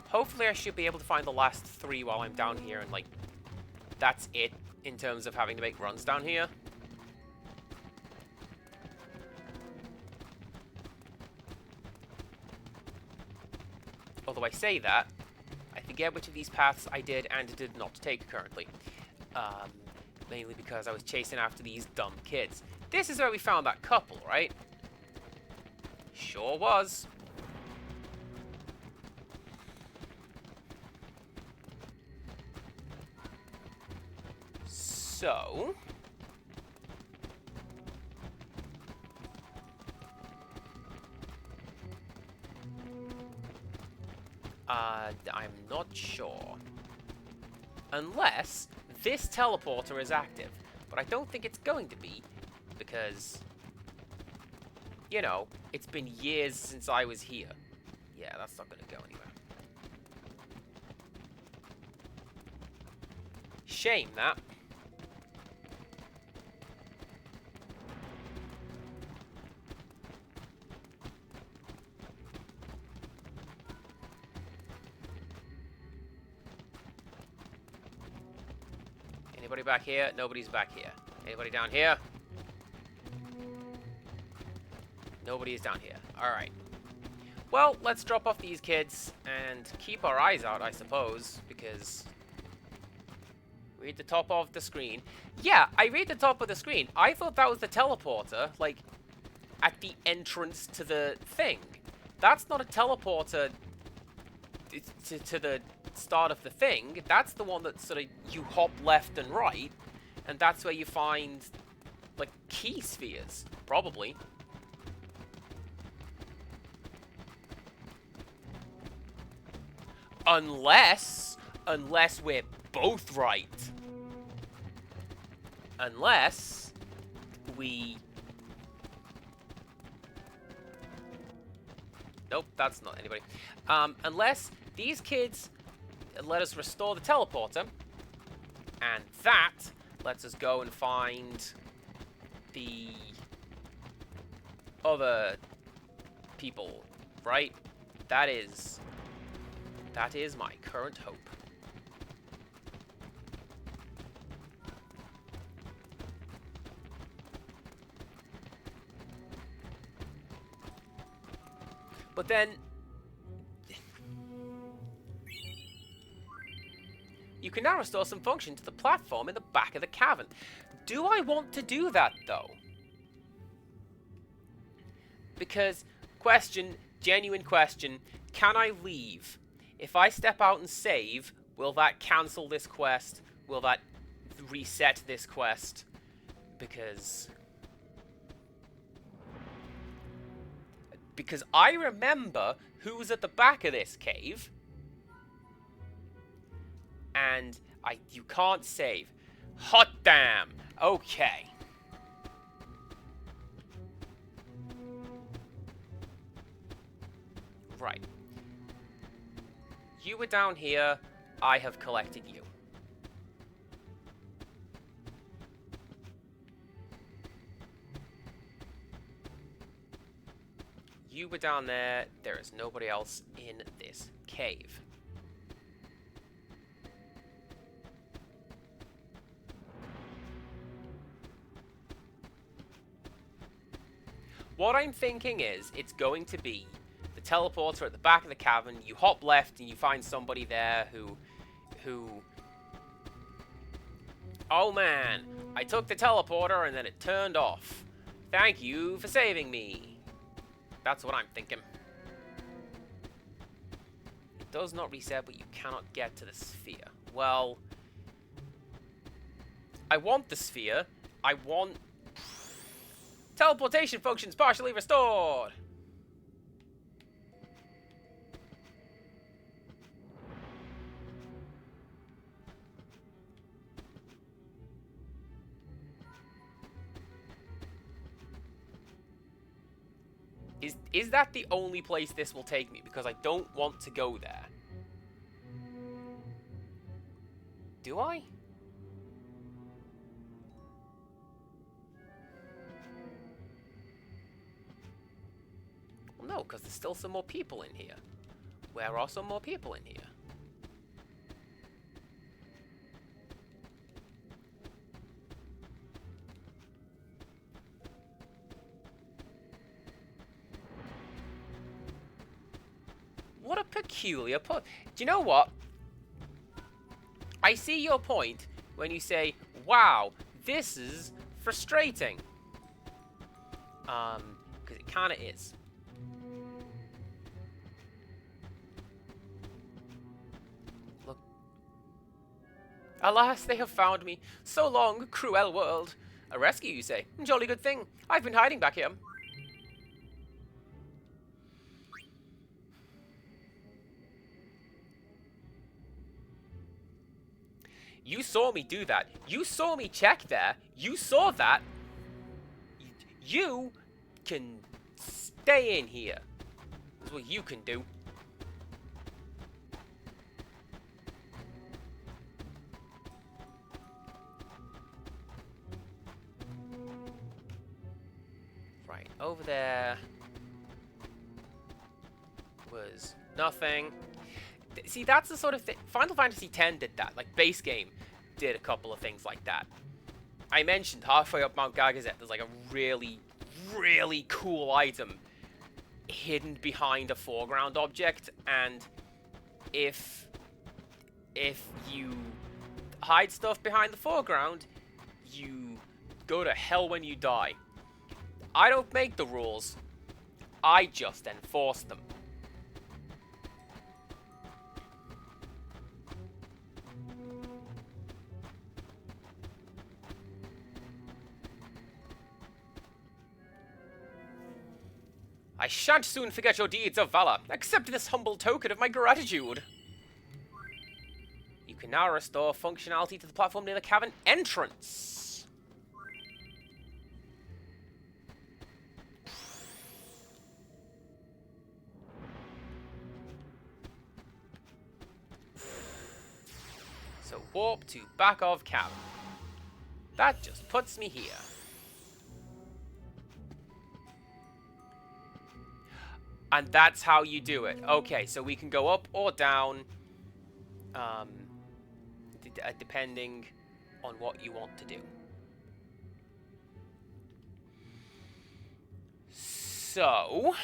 S1: Hopefully I should be able to find the last 3 while I'm down here, and, like, that's it in terms of having to make runs down here. Although I say that, I forget which of these paths I did and did not take currently. Mainly because I was chasing after these dumb kids. This is where we found that couple, right? Sure was. So... I'm not sure. Unless this teleporter is active. But I don't think it's going to be. Because, you know, it's been years since I was here. Yeah, that's not going to go anywhere. Shame, that. Anybody back here? Nobody's back here. Anybody down here? Nobody is down here. Alright. Well, let's drop off these kids and keep our eyes out, I suppose, because... Read the top of the screen. Yeah, I read the top of the screen. I thought that was the teleporter, like, at the entrance to the thing. That's not a teleporter to the start of the thing. That's the one that sort of you hop left and right, and that's where you find, like, key spheres, probably. Unless we're both right. Unless we... Nope, that's not anybody. Unless these kids let us restore the teleporter, and that lets us go and find the other people, right? That is my current hope. But then... You can now restore some function to the platform in the back of the cavern. Do I want to do that, though? Because, question, genuine question, can I leave? If I step out and save, will that cancel this quest? Will that reset this quest? Because I remember who's at the back of this cave. And you can't save. Hot damn. Okay. Right. You were down here. I have collected you. You were down there. There is nobody else in this cave. What I'm thinking is, it's going to be the teleporter at the back of the cavern. You hop left and you find somebody there who... Oh man, I took the teleporter and then it turned off. Thank you for saving me. That's what I'm thinking. It does not reset, but you cannot get to the sphere. Well, I want the sphere. I want... Teleportation functions partially restored. Is that the only place this will take me? Because I don't want to go there. Do I? Well, no, because there's still some more people in here. Where are some more people in here? What a peculiar put. Do you know what? I see your point when you say, wow, this is frustrating. Because it kind of is. Look. Alas, they have found me. So long, cruel world. A rescue, you say? Jolly good thing. I've been hiding back here. You saw me do that. You saw me check there. You saw that. You can stay in here. That's what you can do. Right, over there was nothing. See, that's the sort of thing. Final Fantasy X did that. Like, base game did a couple of things like that. I mentioned halfway up Mount Gargazet, there's like a really, really cool item hidden behind a foreground object, and if you hide stuff behind the foreground, you go to hell when you die. I don't make the rules. I just enforce them. I shan't soon forget your deeds of valor. Accept this humble token of my gratitude. You can now restore functionality to the platform near the cavern entrance. So warp to back of cavern. That just puts me here. And that's how you do it. Okay, so we can go up or down, depending on what you want to do. So...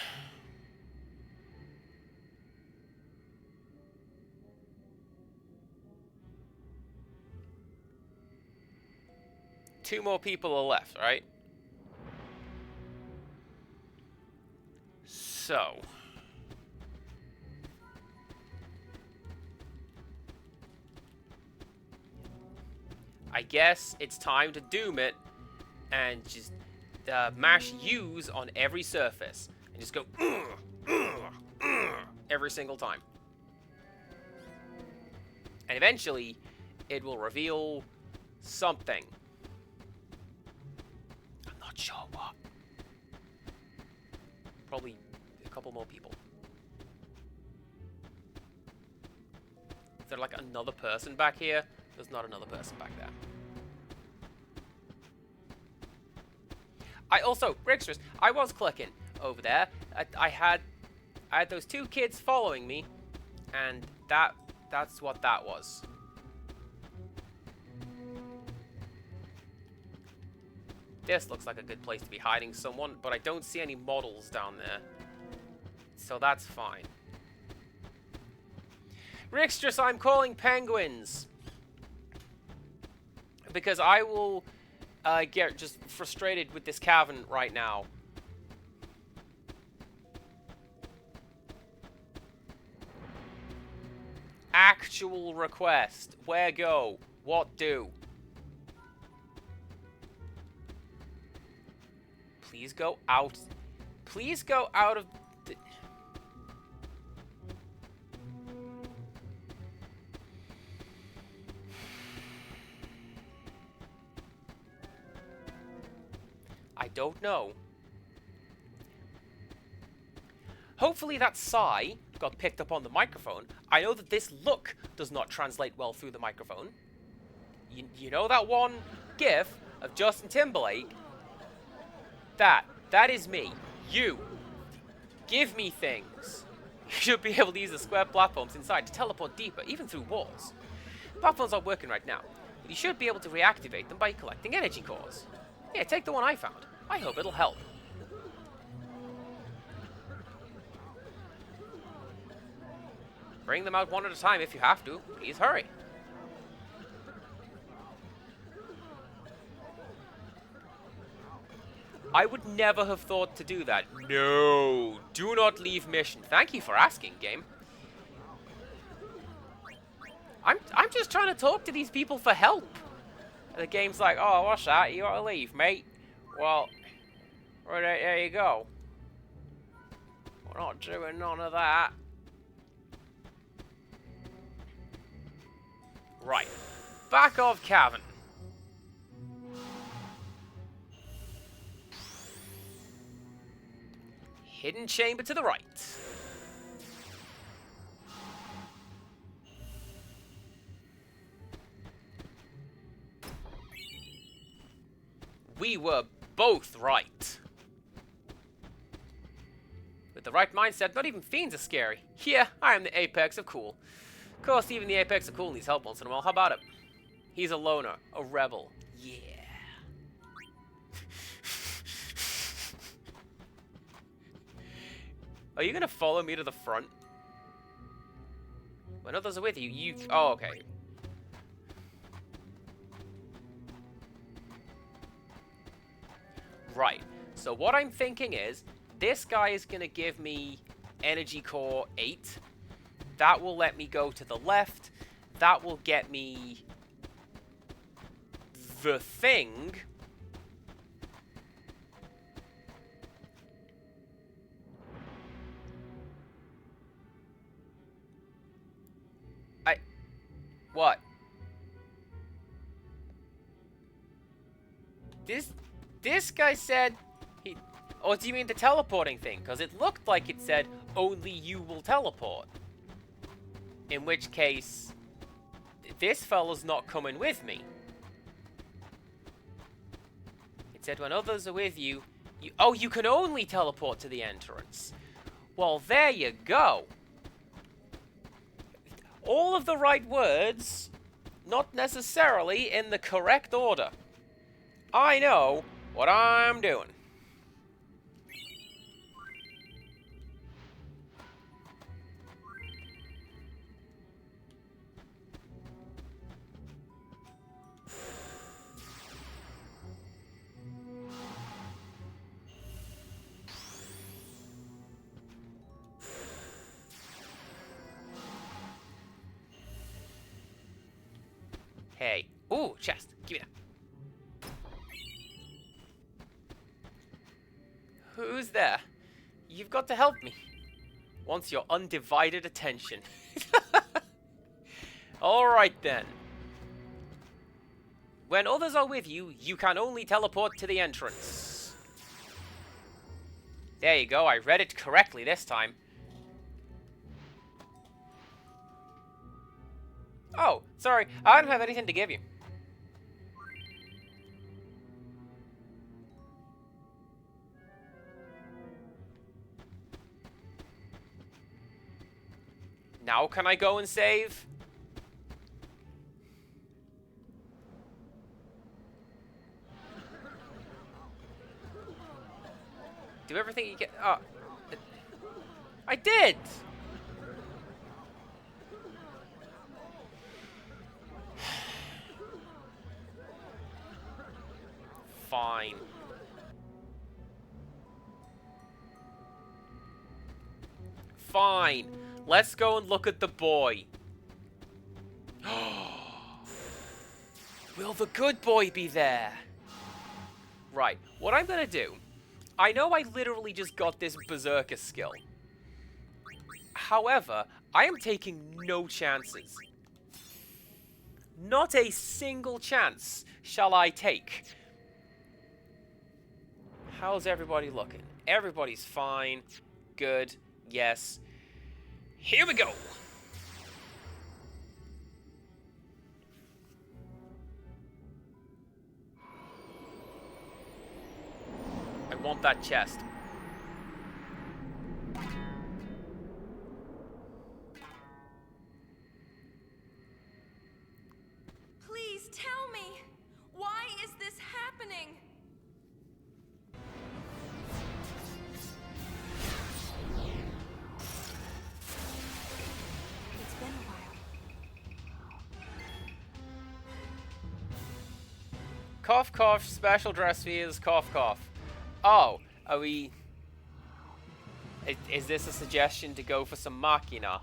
S1: two more people are left, right? So, I guess it's time to doom it and just mash U's on every surface and just go every single time. And eventually, it will reveal something. I'm not sure what. Probably a couple more people. Is there like another person back here? There's not another person back there. I also, Ricksters, I was clicking over there. I had those two kids following me, and that's what that was. This looks like a good place to be hiding someone, but I don't see any models down there. So that's fine. Rickstress, I'm calling penguins. Because I will get just frustrated with this cavern right now. Actual request. Where go? What do? Please go out. Please go out of the... I don't know. Hopefully that sigh got picked up on the microphone. I know that this look does not translate well through the microphone. You know that one gif of Justin Timberlake? That is me. You. Give me things. You should be able to use the square platforms inside to teleport deeper, even through walls. Platforms aren't working right now, but you should be able to reactivate them by collecting energy cores. Yeah, take the one I found. I hope it'll help. Bring them out one at a time if you have to. Please hurry. I would never have thought to do that. No, do not leave mission. Thank you for asking, game. I'm just trying to talk to these people for help. And the game's like, oh, what's that? You gotta leave, mate. Well, there you go. We're not doing none of that. Right. Back of cavern. Hidden chamber to the right. We were both right. With the right mindset, not even fiends are scary. Yeah, I am the apex of cool. Of course, even the apex of cool needs help once in a while. How about it? He's a loner, a rebel. Yeah. Are you gonna follow me to the front? When others are with you, you... Oh, okay. Right. So what I'm thinking is, this guy is gonna give me Energy Core 8. That will let me go to the left. That will get me... the thing... What? This guy said he... Oh, do you mean the teleporting thing? Because it looked like it said, only you will teleport. In which case, this fella's not coming with me. It said, when others are with you... Oh, you can only teleport to the entrance. Well, there you go. All of the right words, not necessarily in the correct order. I know what I'm doing. Hey, Ooh, chest. Give me that. Who's there? You've got to help me. Wants your undivided attention. Alright then. When others are with you, you can only teleport to the entrance. There you go, I read it correctly this time. Oh, sorry, I don't have anything to give you. Now can I go and save? Do everything you get. Oh. I did! Fine. Fine. Let's go and look at the boy. Will the good boy be there? Right, what I'm gonna do... I know I literally just got this berserker skill. However, I am taking no chances. Not a single chance shall I take. How's everybody looking? Everybody's fine. Good. Yes. Here we go! I want that chest.
S8: Please tell me, why is this happening? It's been a while.
S1: Cough, cough, special dress fears, cough, cough. Oh, are we... Is this a suggestion to go for some Machina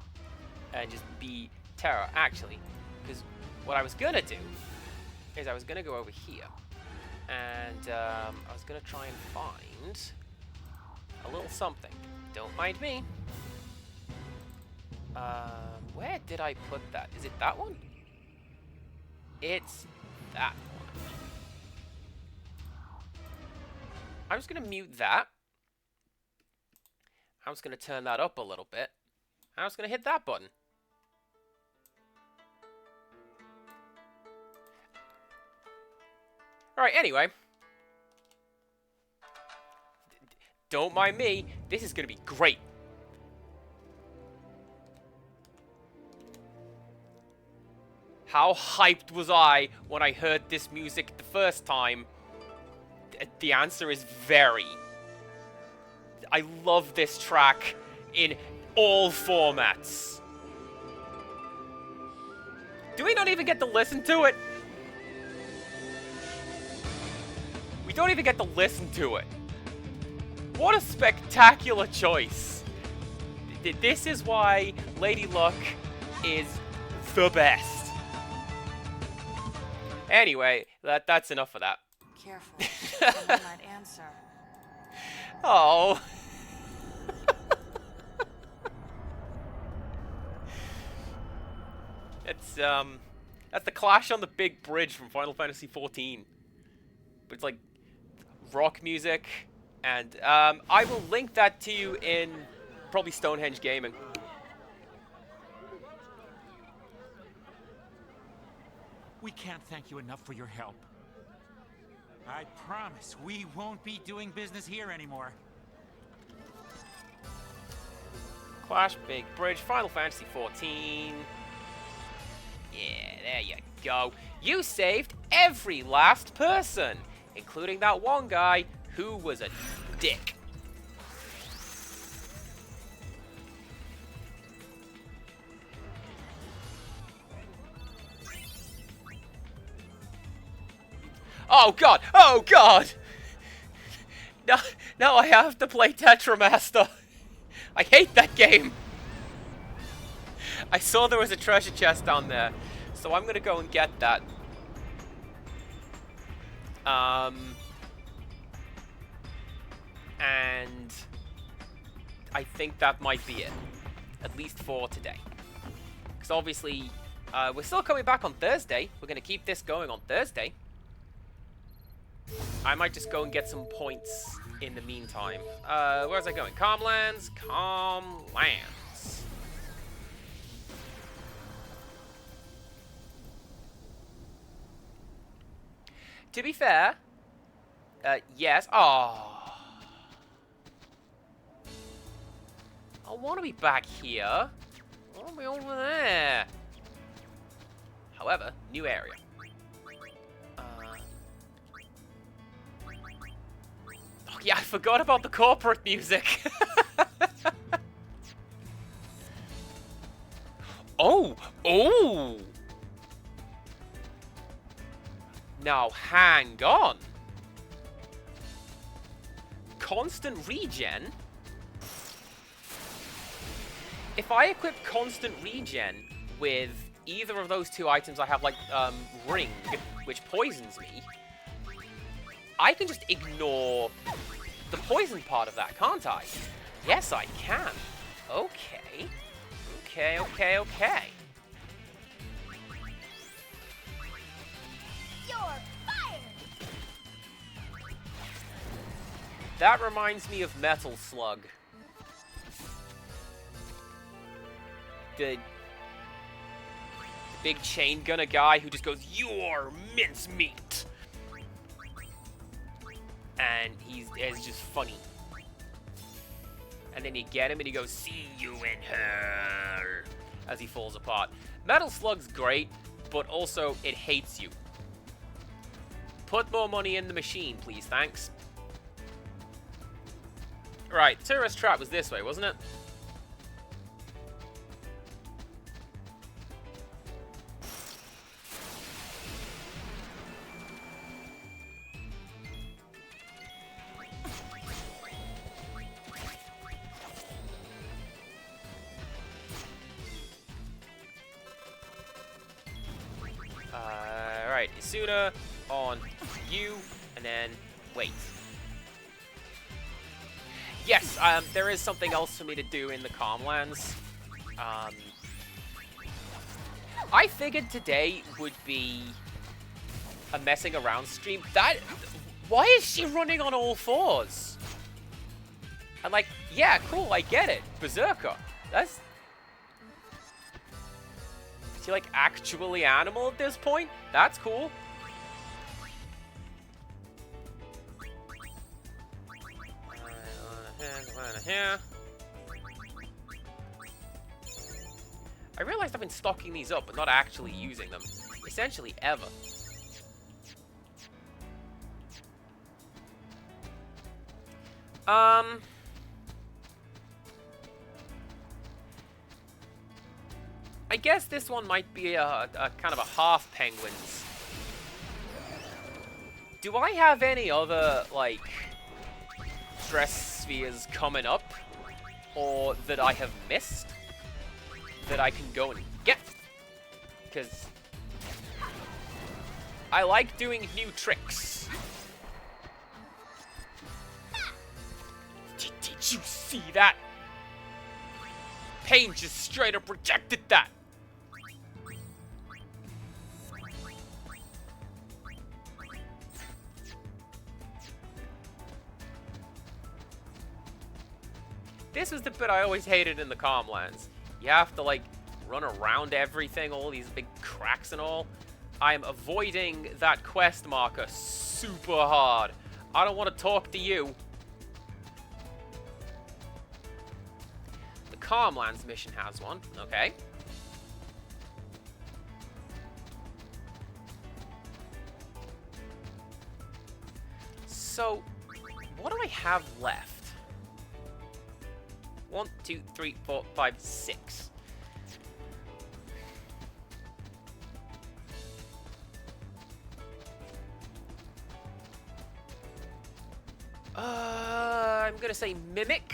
S1: and just be Terra? Actually, because what I was gonna do is I was gonna go over here and I was gonna try and find a little something. Don't mind me. Where did I put that? Is it that one? It's that one. I'm just going to mute that. I'm just going to turn that up a little bit. I'm just going to hit that button. Alright, anyway. Don't mind me. This is going to be great. How hyped was I when I heard this music the first time? The answer is very. I love this track in all formats. Do we not even get to listen to it? We don't even get to listen to it. What a spectacular choice. This is why Lady Luck is the best. Anyway, that's enough of that.
S4: Careful. Someone might answer.
S1: Oh. That's the clash on the big bridge from Final Fantasy XIV. But it's like rock music, and I will link that to you in probably Stonehenge Gaming.
S7: We can't thank you enough for your help. I promise we won't be doing business here anymore.
S1: Clash, big bridge, Final Fantasy XIV. Yeah, there you go. You saved every last person, including that one guy who was a dick. Oh god! Oh god! Now I have to play Tetramaster. I hate that game. I saw there was a treasure chest down there, so I'm gonna go and get that. And I think that might be it. At least for today. Because obviously, we're still coming back on Thursday. We're going to keep this going on Thursday. I might just go and get some points in the meantime. Where's I going? Calmlands? Calmlands. To be fair, yes. Oh. I want to be back here. I want to be over there. However, new area. Oh, yeah, I forgot about the corporate music. Oh! Oh! Now, hang on. Constant regen? If I equip constant regen with either of those two items I have, like, Ring, which poisons me, I can just ignore the poison part of that, can't I? Yes, I can. Okay. Okay, okay, okay.
S3: You're fired!
S1: That reminds me of Metal Slug. The big chain gunner guy who just goes, "You're mincemeat," and it's just funny. And then you get him and he goes, "See you in her," as he falls apart. Metal Slug's great, but also it hates you. Put more money in the machine, please, thanks. Right, tourist trap was this way, wasn't it? Alright, Isuna on you, and then wait. Yes, there is something else for me to do in the Calmlands. I figured today would be a messing around stream. Why is she running on all fours? I'm like, yeah, cool, I get it. Berserker. That's... Is she, like, actually animal at this point? That's cool. I realized I've been stocking these up, but not actually using them. Essentially, ever. I guess this one might be a kind of a half penguins. Do I have any other, like, stress spheres coming up? Or that I have missed? That I can go and get? Because I like doing new tricks. Did you see that? Pain just straight up rejected that. This was the bit I always hated in the Calmlands. You have to, like, run around everything, all these big cracks and all. I am avoiding that quest marker super hard. I don't want to talk to you. The Calmlands mission has one. Okay. So, what do I have left? 1, 2, 3, 4, 5, 6. I'm gonna say Mimic.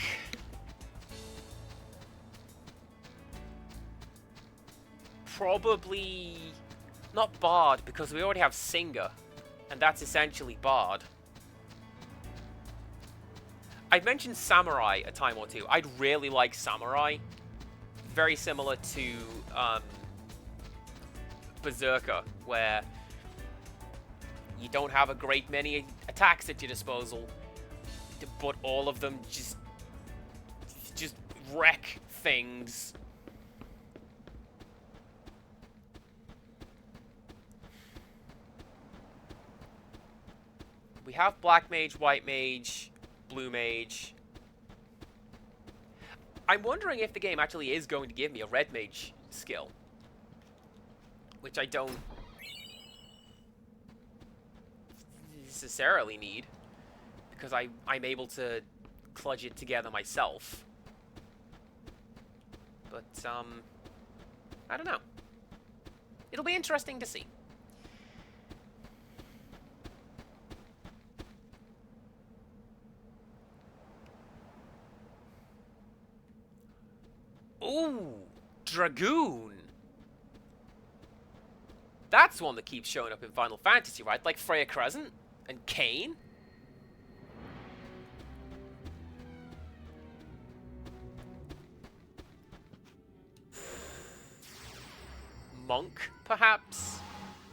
S1: Probably not Bard, because we already have Singer. And that's essentially Bard. I've mentioned Samurai a time or two. I'd really like Samurai. Very similar to Berserker, where you don't have a great many attacks at your disposal, but all of them just wreck things. We have Black Mage, White Mage, Blue Mage. I'm wondering if the game actually is going to give me a Red Mage skill, which I don't necessarily need, because I'm able to kludge it together myself. But, I don't know. It'll be interesting to see. Ooh, Dragoon. That's one that keeps showing up in Final Fantasy, right? Like Freya Crescent and Kain. Monk, perhaps?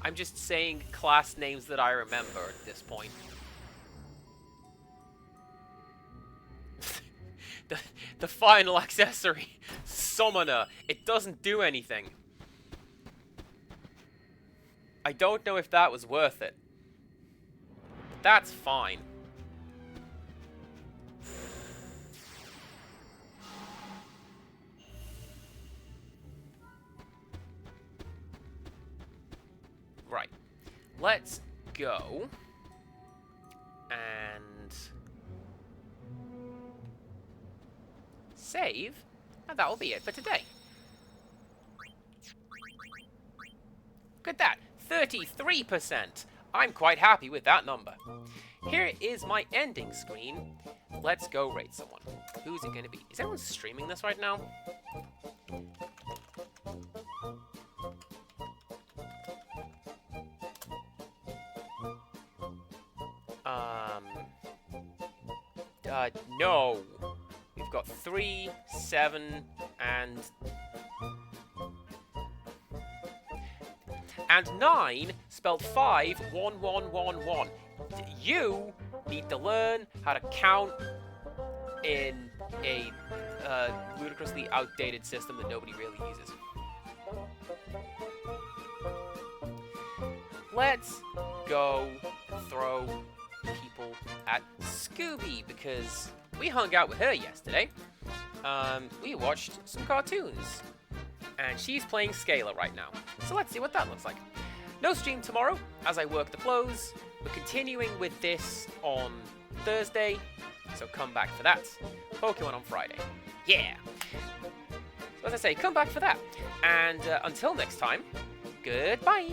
S1: I'm just saying class names that I remember at this point. The final accessory, Summoner. It doesn't do anything. I don't know if that was worth it. But that's fine. Right. Let's go. And save, and that will be it for today. Look at that, 33%. I'm quite happy with that number. Here is my ending screen. Let's go rate someone. Who's it going to be? Is anyone streaming this right now? No. We've got 3, 7, and 9, spelled 5, 1, 1, 1, 1. You need to learn how to count in a ludicrously outdated system that nobody really uses. Let's go throw people at Scooby, because we hung out with her yesterday. We watched some cartoons, and she's playing Scalar right now. So let's see what that looks like. No stream tomorrow, as I work the close. We're continuing with this on Thursday, so come back for that. Pokemon on Friday. Yeah! So as I say, come back for that. And until next time, goodbye!